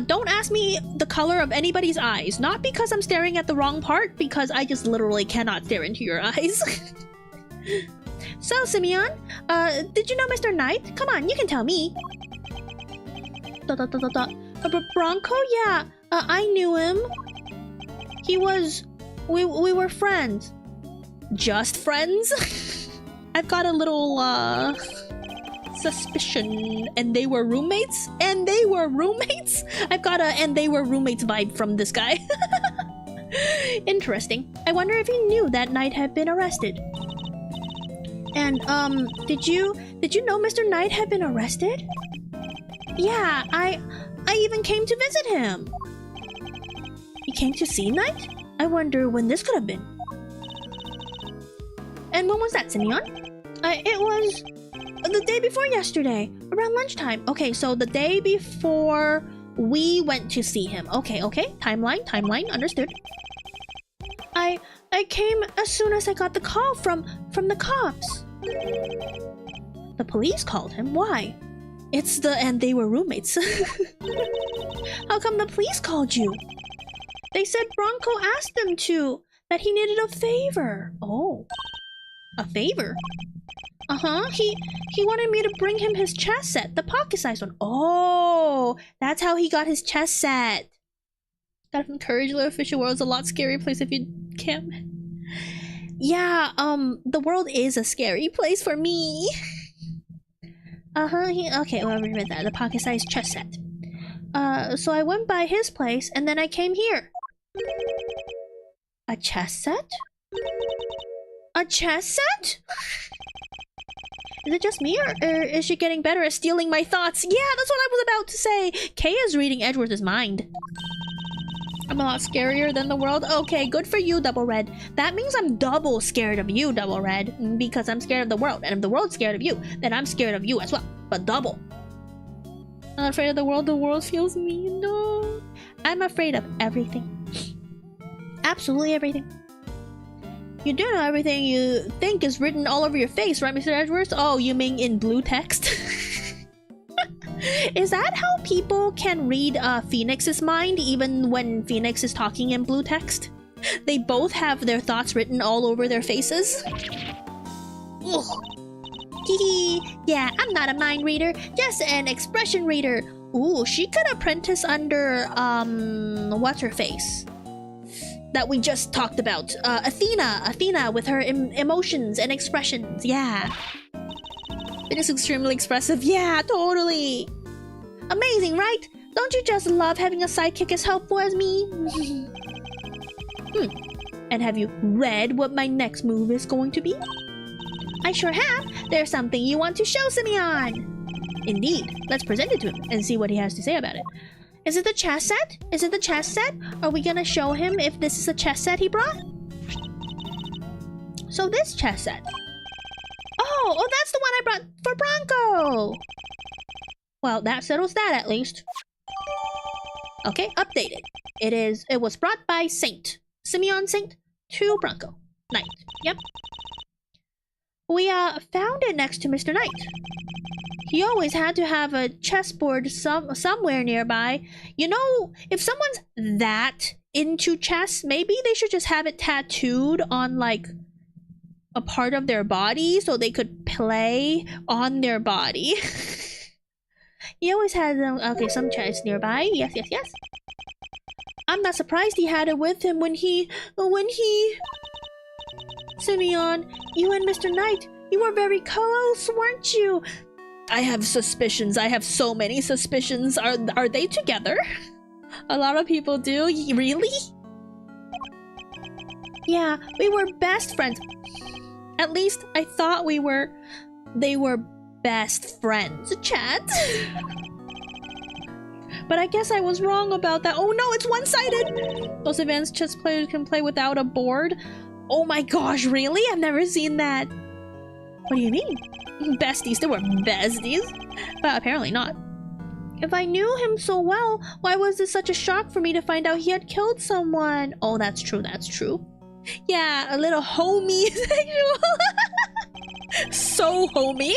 Don't ask me the color of anybody's eyes. Not because I'm staring at the wrong part, because I just literally cannot stare into your eyes. So, Simeon, did you know Mr. Knight? Come on, you can tell me. Bronco? Yeah, I knew him. He was We were friends. Just friends? I've got a little suspicion. And they were roommates? And they were roommates? I've got a and they were roommates vibe from this guy. Interesting. I wonder if he knew that Knight had been arrested. And did you know Mr. Knight had been arrested? Yeah, I even came to visit him. You came to see Knight? I wonder when this could have been. And when was that, Simeon? It was the day before yesterday, around lunchtime. Okay, so the day before we went to see him. Okay. Timeline, understood. I came as soon as I got the call from the cops. The police called him? Why? It's the and they were roommates. How come the police called you? They said Bronco asked them to, that he needed a favor. Oh, a favor? Uh-huh, he wanted me to bring him his chess set, the pocket-sized one. Oh, that's how he got his chess set. Got it from Courage, the official world's a lot scarier place if you can't. Yeah, the world is a scary place for me. Okay, well, I read that, the pocket-sized chess set. So I went by his place, and then I came here. A chess set? A chess set? Is it just me, or is she getting better at stealing my thoughts? Yeah, that's what I was about to say! Kaya's reading Edgeworth's mind. I'm a lot scarier than the world. Okay, good for you, Double Red. That means I'm double scared of you, Double Red. Because I'm scared of the world. And if the world's scared of you, then I'm scared of you as well. But double. I'm not afraid of the world feels mean. No. I'm afraid of everything. Absolutely everything. You do know everything you think is written all over your face, right, Mr. Edgeworth? Oh, you mean in blue text? Is that how people can read Phoenix's mind even when Phoenix is talking in blue text? They both have their thoughts written all over their faces? Yeah, I'm not a mind reader, just an expression reader. Ooh, she could apprentice under, what's her face? That we just talked about. Athena with her emotions and expressions, yeah. It is extremely expressive, yeah, totally. Amazing, right? Don't you just love having a sidekick as helpful as me? And have you read what my next move is going to be? I sure have. There's something you want to show Simeon. Indeed. Let's present it to him and see what he has to say about it. Is it the chess set? Is it the chess set? Are we gonna show him if this is a chess set he brought? So this chess set. Oh, that's the one I brought for Bronco. Well, that settles that at least. Okay, updated. It was brought by Simeon Saint to Bronco Knight. Yep. We found it next to Mr. Knight. He always had to have a chessboard somewhere nearby. You know, if someone's that into chess, maybe they should just have it tattooed on like a part of their body so they could play on their body. He always had some chess nearby. Yes. I'm not surprised he had it with him when he Simeon, you and Mr. Knight, you were very close, weren't you? I have suspicions. I have so many suspicions. Are they together? A lot of people do. Really? Yeah, we were best friends. At least I thought we were. They were best friends, chat. But I guess I was wrong about that. Oh no, it's one-sided! Those advanced chess players can play without a board? Oh my gosh, really? I've never seen that. What do you mean? Besties, they were besties. But apparently not. If I knew him so well, why was it such a shock for me to find out he had killed someone? Oh, that's true, that's true. Yeah, a little homie sexual. So homie.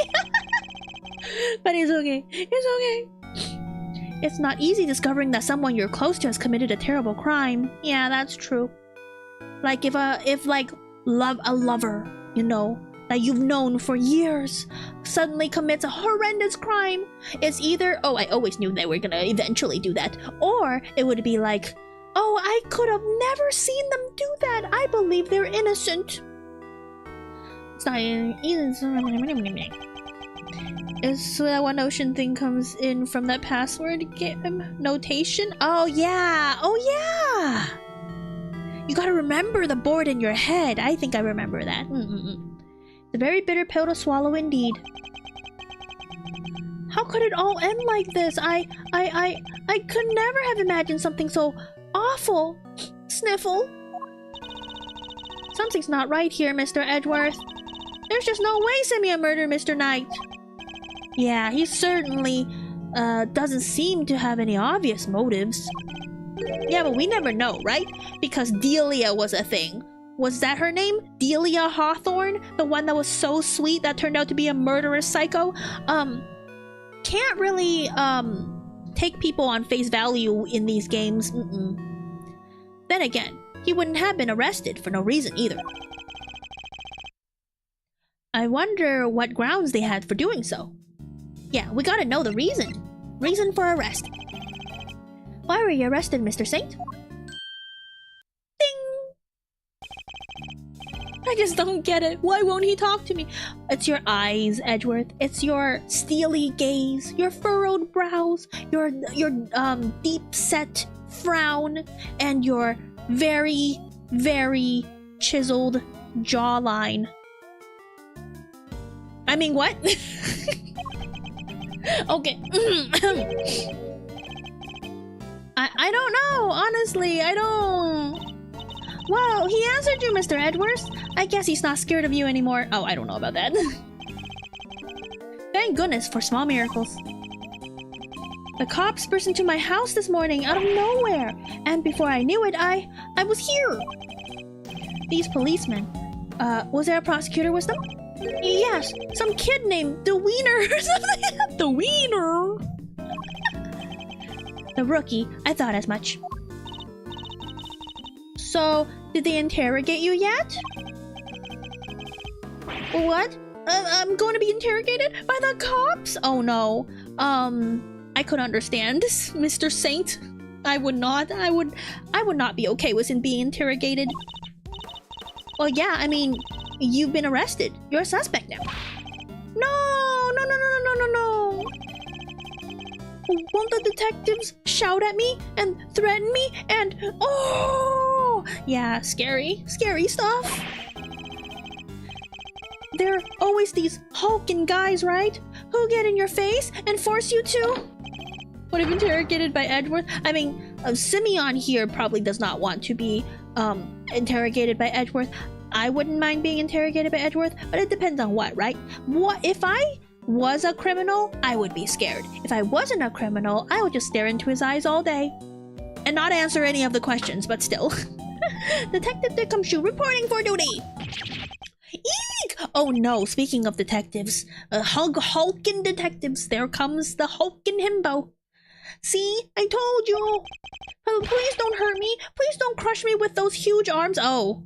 But it's okay. It's okay. It's not easy discovering that someone you're close to has committed a terrible crime. Yeah, that's true. Like if a lover, you know, that you've known for years suddenly commits a horrendous crime, it's either, oh, I always knew they were gonna eventually do that, or it would be like Oh, I could have never seen them do that. I believe they're innocent. It's not even. Is that one ocean thing comes in from that password game notation? Oh yeah. Oh yeah. You gotta remember the board in your head. I think I remember that. It's a very bitter pill to swallow indeed. How could it all end like this? I could never have imagined something so awful. Sniffle. Something's not right here, Mr. Edgeworth. There's just no way Simeon murdered Mr. Knight. Yeah, he certainly doesn't seem to have any obvious motives. Yeah, but we never know, right? Because Delia was a thing. Was that her name? Delia Hawthorne? The one that was so sweet that turned out to be a murderous psycho? Can't really, take people on face value in these games. Then again, he wouldn't have been arrested for no reason either. I wonder what grounds they had for doing so. Yeah, we gotta know the reason. Reason for arrest. Why were you arrested, Mr. Saint? Ding! I just don't get it. Why won't he talk to me? It's your eyes, Edgeworth. It's your steely gaze, your furrowed brows, your deep-set frown, and your very, very chiseled jawline. I mean, what? Okay. I don't know. Honestly, I don't... Well, he answered you, Mr. Edgeworth. I guess he's not scared of you anymore. Oh, I don't know about that. Thank goodness for small miracles. The cops burst into my house this morning out of nowhere. And before I knew it, I was here. These policemen. Was there a prosecutor with them? Yes, some kid named the Wiener or something. The Wiener. The rookie. I thought as much. So, did they interrogate you yet? What? I'm going to be interrogated by the cops? Oh no. I could understand, Mr. Saint. I would not. I would not be okay with him being interrogated. Well, yeah, I mean, you've been arrested. You're a suspect now. No! Won't the detectives shout at me and threaten me and... Oh! Yeah, scary stuff. There are always these hulking guys, right? Who get in your face and force you to... What if interrogated by Edgeworth? I mean, Simeon here probably does not want to be interrogated by Edgeworth. I wouldn't mind being interrogated by Edgeworth, but it depends on what, right? What if I was a criminal? I would be scared. If I wasn't a criminal, I would just stare into his eyes all day and not answer any of the questions, but still. Detective Dickumshoe reporting for duty. Eek! Oh no, speaking of detectives, hulking detectives, there comes the hulking himbo. See, I told you. Please don't hurt me. Please don't crush me with those huge arms. Oh,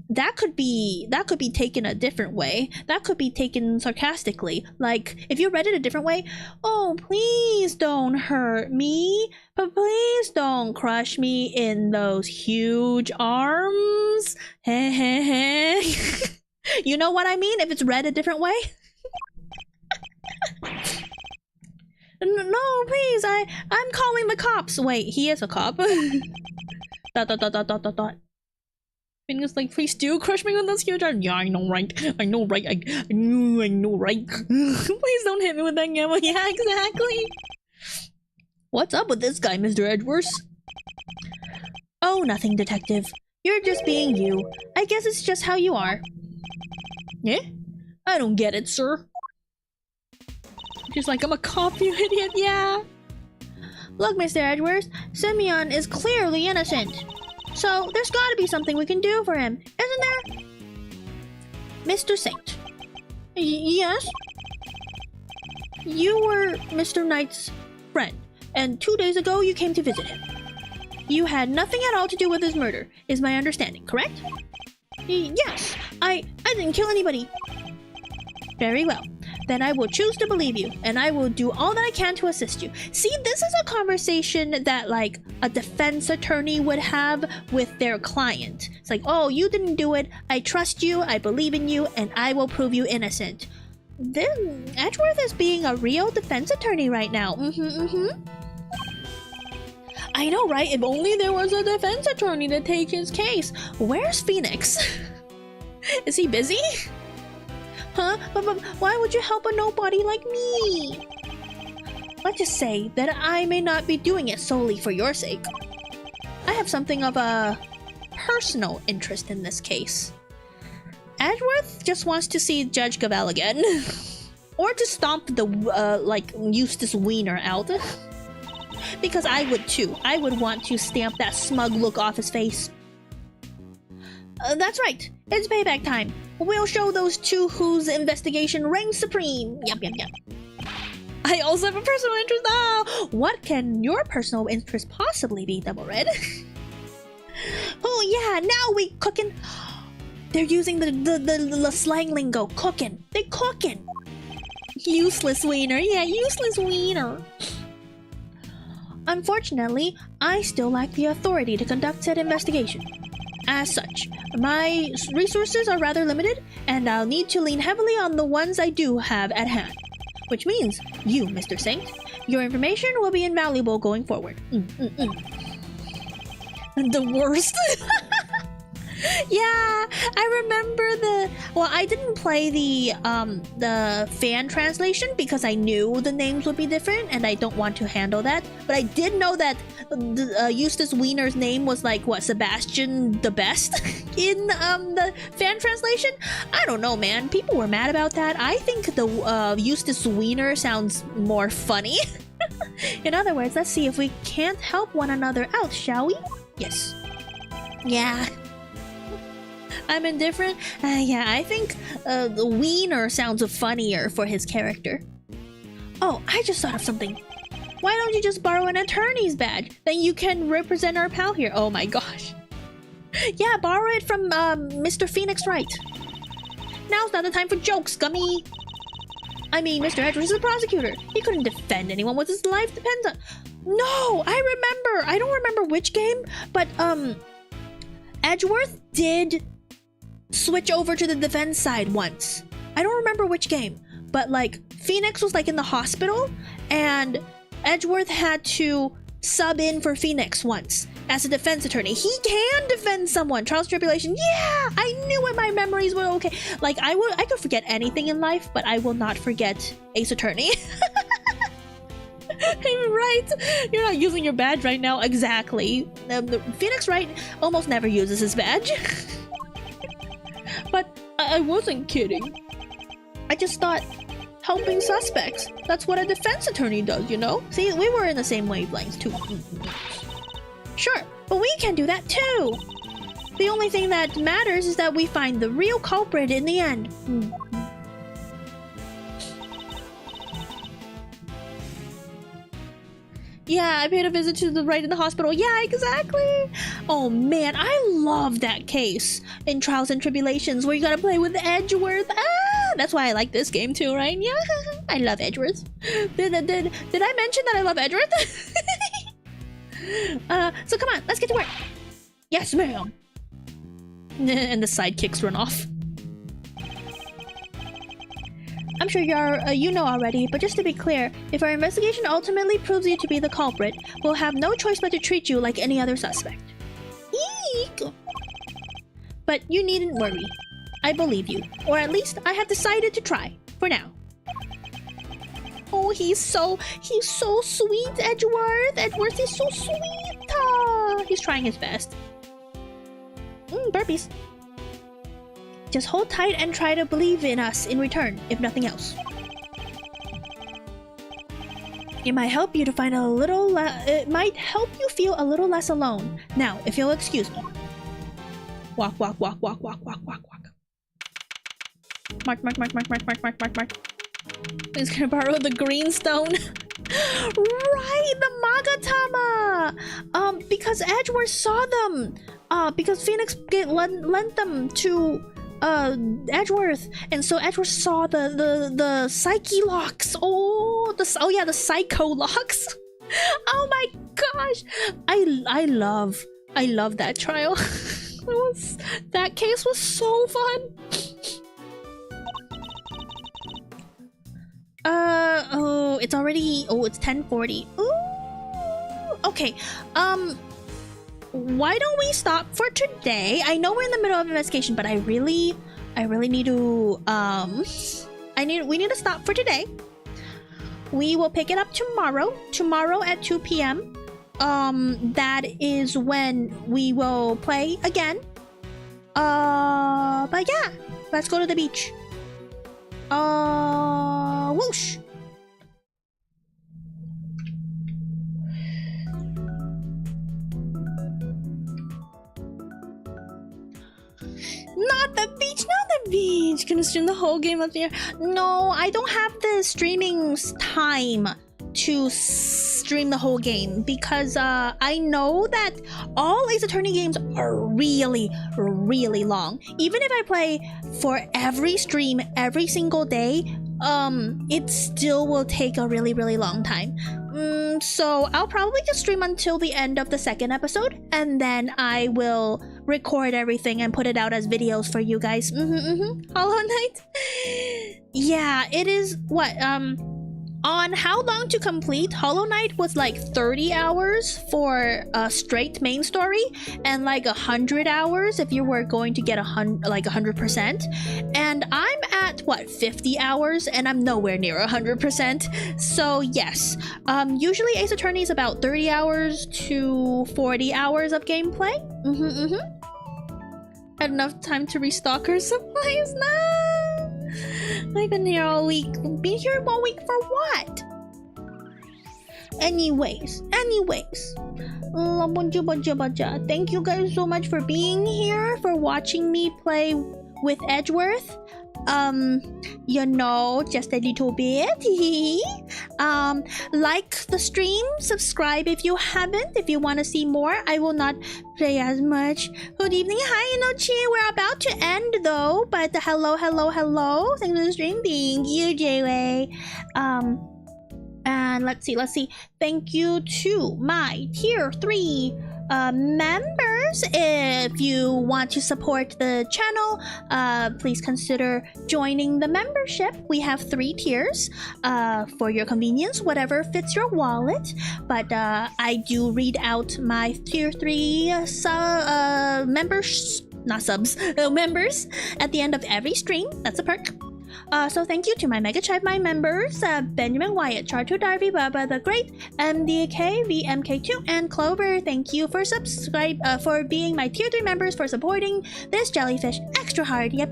that could be taken a different way. That could be taken sarcastically. Like, if you read it a different way, oh, please don't hurt me, but please don't crush me in those huge arms. Heh. You know what I mean? If it's read a different way. No, please, I'm calling the cops. Wait, he is a cop. Dot. Fingers like, please do crush me with those huge arms. Yeah, I know, right? I know, right? I know, right? Please don't hit me with that gamma. Yeah, exactly. What's up with this guy, Mr. Edgeworth? Oh, nothing, detective. You're just being you. I guess it's just how you are. Yeah? I don't get it, sir. She's like, I'm a cop, you idiot. Yeah. Look, Mr. Edgeworth, Simeon is clearly innocent. So there's gotta be something we can do for him, isn't there? Mr. Saint. Yes? You were Mr. Knight's friend, and 2 days ago you came to visit him. You had nothing at all to do with his murder, is my understanding, correct? Yes, I didn't kill anybody. Very well. then I will choose to believe you, and I will do all that I can to assist you. See, this is a conversation that, like, a defense attorney would have with their client. It's like, oh, you didn't do it, I trust you, I believe in you, and I will prove you innocent. Then Edgeworth is being a real defense attorney right now. I know, right? If only there was a defense attorney to take his case. Where's Phoenix? Is he busy? Huh? But why would you help a nobody like me? Let's just say that I may not be doing it solely for your sake. I have something of a personal interest in this case. Edgeworth just wants to see Judge Gavel again. Or to stomp the, like, Eustace Wiener out. Because I would too. I would want to stamp that smug look off his face. That's right. It's payback time. We'll show those two whose investigation reigns supreme. Yep. I also have a personal interest now. What can your personal interest possibly be, Double Red? Oh yeah, now we cooking. They're using the slang lingo. Cooking. They cooking. Useless wiener. Yeah, useless wiener. Unfortunately, I still lack the authority to conduct said investigation. As such, my resources are rather limited, and I'll need to lean heavily on the ones I do have at hand. Which means, you, Mr. Saint, your information will be invaluable going forward. The worst. Yeah, I remember I didn't play the fan translation because I knew the names would be different and I don't want to handle that. But I did know that Eustace Wiener's name was like, what, Sebastian the Best in the fan translation? I don't know, man. People were mad about that. I think the Eustace Wiener sounds more funny. In other words, let's see if we can't help one another out, shall we? Yes. Yeah. I'm indifferent? Yeah, I think the Wiener sounds funnier for his character. Oh, I just thought of something. Why don't you just borrow an attorney's badge? Then you can represent our pal here. Oh my gosh. Yeah, borrow it from Mr. Phoenix Wright. Now's not the time for jokes, Guumi. I mean, Mr. Edgeworth is a prosecutor. He couldn't defend anyone with his life depends on... No, I remember. I don't remember which game, but Edgeworth did switch over to the defense side once. I don't remember which game, but like Phoenix was like in the hospital and Edgeworth had to sub in for Phoenix once as a defense attorney. He can defend someone. Trials Tribulation. Yeah, I knew it. My memories were okay. Like I could forget anything in life, but I will not forget Ace Attorney. Right, you're not using your badge right now. Exactly. The Phoenix Wright almost never uses his badge. But I wasn't kidding. I just thought helping suspects. That's what a defense attorney does, you know? See, we were in the same wavelengths too. Sure, but we can do that too. The only thing that matters is that we find the real culprit in the end. Yeah, I paid a visit to the Wright in the hospital. Yeah, exactly. Oh man, I love that case in Trials and Tribulations where you gotta play with Edgeworth. Ah, that's why I like this game too, right? Yeah, I love Edgeworth. Did I mention that I love Edgeworth? So come on, let's get to work. Yes, ma'am. And the sidekicks run off. I'm sure you know already, but just to be clear, if our investigation ultimately proves you to be the culprit, we'll have no choice but to treat you like any other suspect. Eek! But you needn't worry. I believe you. Or at least I have decided to try. For now. Oh, he's so sweet, Edgeworth. Edgeworth is so sweet. He's trying his best. Burpees. Just hold tight and try to believe in us in return, if nothing else. It might help you to find a little it might help you feel a little less alone. Now, if you'll excuse me. Walk, walk, walk, walk, walk, walk, walk, walk. Mark, mark, mark, mark, mark, mark, mark, mark, mark. He's gonna borrow the green stone. Right, the Magatama! Because Edgeworth saw them. Because Phoenix lent them to Edgeworth, and so Edgeworth saw the psyche locks. Oh yeah, the psycho locks. Oh my gosh, I love that trial. That case was so fun. Oh, it's already, it's 10:40. Ooh, okay. Why don't we stop for today? I know we're in the middle of investigation, but I really need to we need to stop for today. We will pick it up tomorrow at 2 p.m. That is when we will play again. But yeah, let's go to the beach. Whoosh. Not the beach, not the beach. Gonna stream the whole game up here. No, I don't have the streaming time to stream the whole game because I know that all Ace Attorney games are really long. Even if I play for every stream every single day, it still will take a really long time. So I'll probably just stream until the end of the second episode, and then I will record everything and put it out as videos for you guys. Hollow Knight. Yeah, it is what on how long to complete. Hollow Knight was like 30 hours for a straight main story, and like 100 hours if you were going to get 100%. And I'm at what, 50 hours, and I'm nowhere near 100%. So yes, usually Ace Attorney is about 30 hours to 40 hours of gameplay. Had enough time to restock her supplies. Nah. I've been here all week. Been here all week for what? Anyways. Thank you guys so much for being here, for watching me play with Edgeworth. You know, just a little bit. Like the stream, subscribe if you haven't. If you want to see more, I will not play as much. Good evening. Hi, Inochi. We're about to end though, but hello. Thanks for the stream. Thank you, J-Way. And let's see. Thank you to my tier 3 members. If you want to support the channel, please consider joining the membership. We have 3 tiers for your convenience, whatever fits your wallet. But I do read out my tier 3 members, not subs, members at the end of every stream. That's a perk. So thank you to my Mega Tribe, my members, Benjamin Wyatt, Chartu Darby, Baba the Great, MDK, VMK2, and Clover. Thank you for for being my tier 3 members, for supporting this jellyfish extra hard. Yep.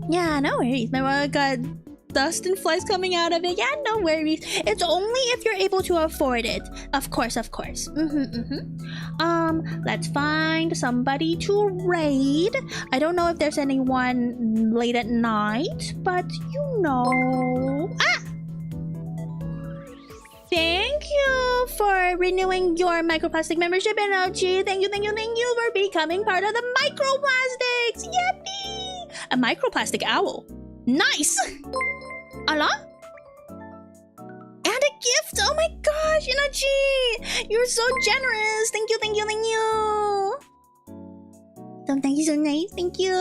Yeah, no worries. I got dust and flies coming out of it. Yeah, no worries. It's only if you're able to afford it. Of course. Let's find somebody to raid. I don't know if there's anyone late at night, but you know. Thank you for renewing your microplastic membership, NLG. Thank you for becoming part of the microplastics. Yippee! A microplastic owl. Nice! Allah? And a gift! Oh my gosh, Inachi! You're so generous! Thank you! Sometimes so nice, thank you!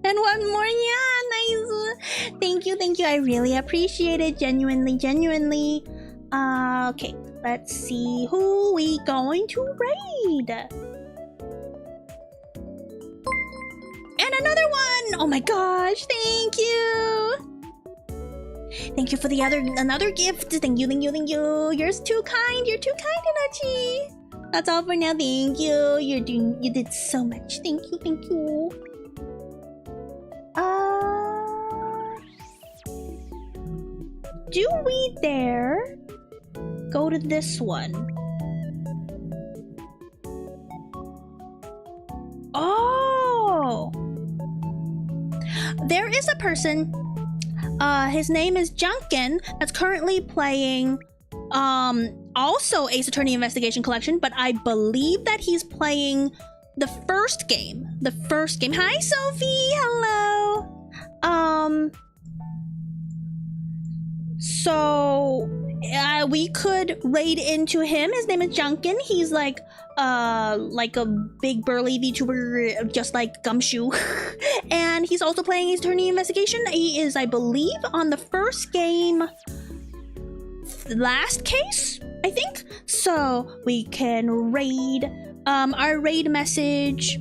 And one more, yeah, nice! Thank you, I really appreciate it, genuinely. Okay, let's see who we going to raid! And another one! Oh my gosh, thank you! Thank you for another gift. Thank you. You're too kind, Inachi. That's all for now. Thank you. You did so much. Thank you. Do we dare go to this one? Oh! There is a person, his name is Junkin, that's currently playing also Ace Attorney Investigation Collection, but I believe that he's playing the first game. Hi, Sophie. Hello. So we could raid into him. His name is Junkin. He's like a big burly VTuber, just like Gumshoe. And he's also playing Ace Attorney Investigation. He is, I believe, on the first game, last case, I think. So we can raid. Our raid message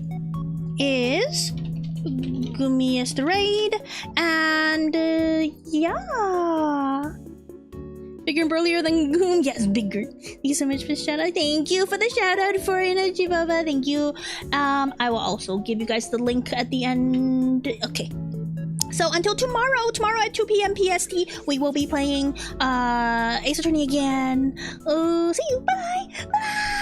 is Guumi is the raid, and yeah. Bigger and burlier than Goom. Yes, bigger. Thank you so much for the shout out. Thank you for the shout out for Energy Baba. Thank you. I will also give you guys the link at the end. Okay. So until tomorrow at 2 p.m. PST, we will be playing Ace Attorney again. Oh, see you. Bye. Bye.